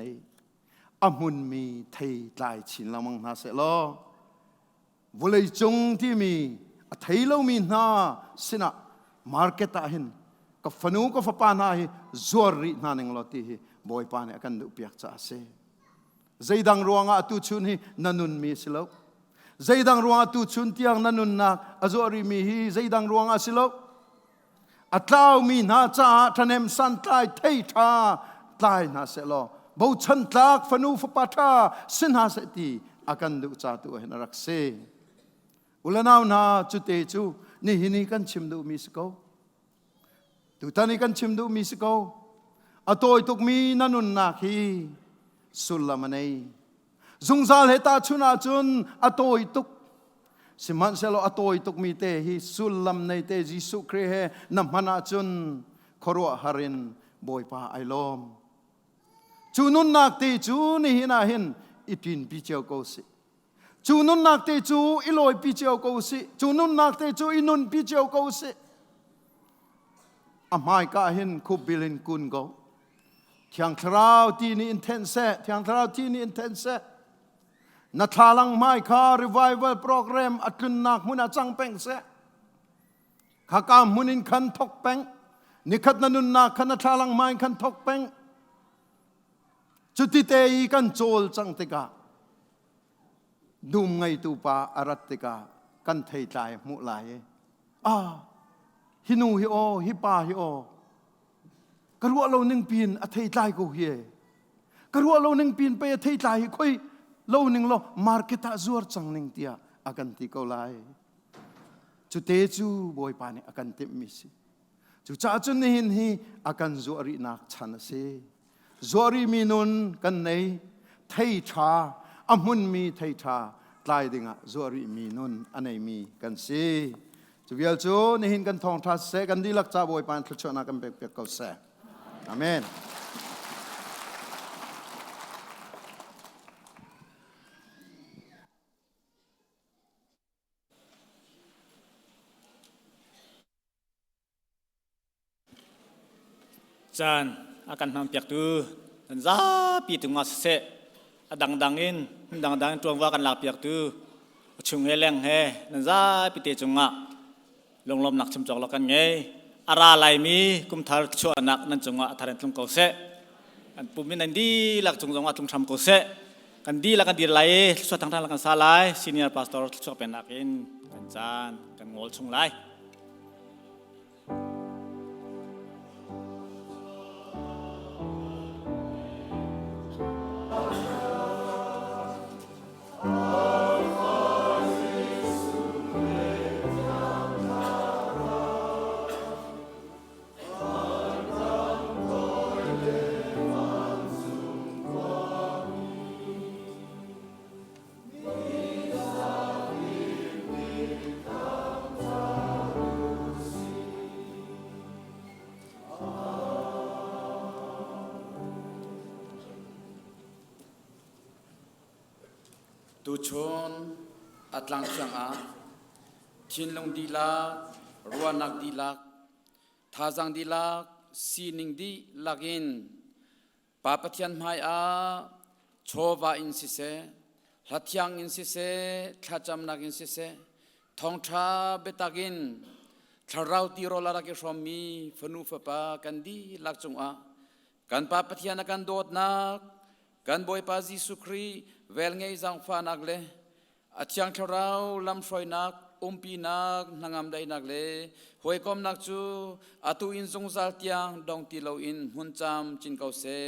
อามุนมีเทตายชินละมังนาเสลอวลัยจงที่มีไทยเรามีนาสินะมาร์เก็ตอาหินกับฟนูกับฟ้านาฮิจวรีนานึงลอตีฮิบอยปานี่กันดูเปียกจ้าเสใจดังรวงอาตุชุนฮินันุนมีสิล zaidang ruang tu chun tiang nanun nak azori mi hi zaidang ruang asilo atlau mi na cha thanem san tlai thei tha tlai na se lo bo chan tlak fanu fapatha sin ha se ti akan du cha tu hen rak se ulanaw na chu te chu ni hini kan chimdu mi sko tu tani kan chimdu mi sko atoi tuk mi nanun nak hi sulamanei zungzal heta chuna chun atoi tuk siman selo atoi tuk mi te hi sulam nei te Jesu Kri he namhana chun khorwa harin boipa ailom chunun nak te chu ni hina hin itin pi cheu ko si chunun nak te chu iloi pi cheu ko si chunun nak te chu inun pi cheu ko si amai ka hin kubilin kun go thiang thrau ti ni intense thiang thrau ti ni intense na thalang mai kha revival program atlun nak muna chang peng se khaka munin khan thok peng nikhat nanun nak khan thalang mai khan thok peng chuti te i kan chol chang te ka dum ngai tu pa arat te ka kan thei tlai mu lai hinu hi o hi pa hi o karua lo ning pin a thei tlai ko hi karua lo ning pin pe thei tlai khoi lo ning lo marketa zuar chang ning tia akan ti ko lai chu te chu boy pa ni akan te mi si chu cha chun ni hin hi akan zuari nak chan se zuari mi nun kan nei thei tha amun mi thei tha tlai dinga zuari mi nun anei mi kan si chu vial chu ni hin kan thong tha se kan di lak cha boy pan thlu chona kan pek pek ko se amen chan akan ham piak tu dan za pi tu ma se adang dangin tuang wa kan lak piak tu chung he leng he dan za pi te chunga longlom nak chum chok lo kan nge ara lai mi kum thar chu anak nan chunga tharen tlung ko se an pumin nan di lak chung jong wa tlung tham ko se kan di la kan dir lai so tang tang la kan sa lai senior pastor chu pen akin kan chan kan ngol chung lai tu chon atlang chang a thin long di lak ruanak di lak thazang di lak sining di lagin papathian mai a chowa in si se lathyang in si se thacham nak in si se thongtha betagin tharau ti rola ra ke shomi fanu fa pa kan di lak chung a kan papathian kan dot nak kan boy pa Jesu Kri vel ngei zang fa nak le atyang tharau lam shroi nak umpi nak nangam dai nak le hoi kom nak chu atu in zong zal tiang dong ti lo in hun cham chin kau se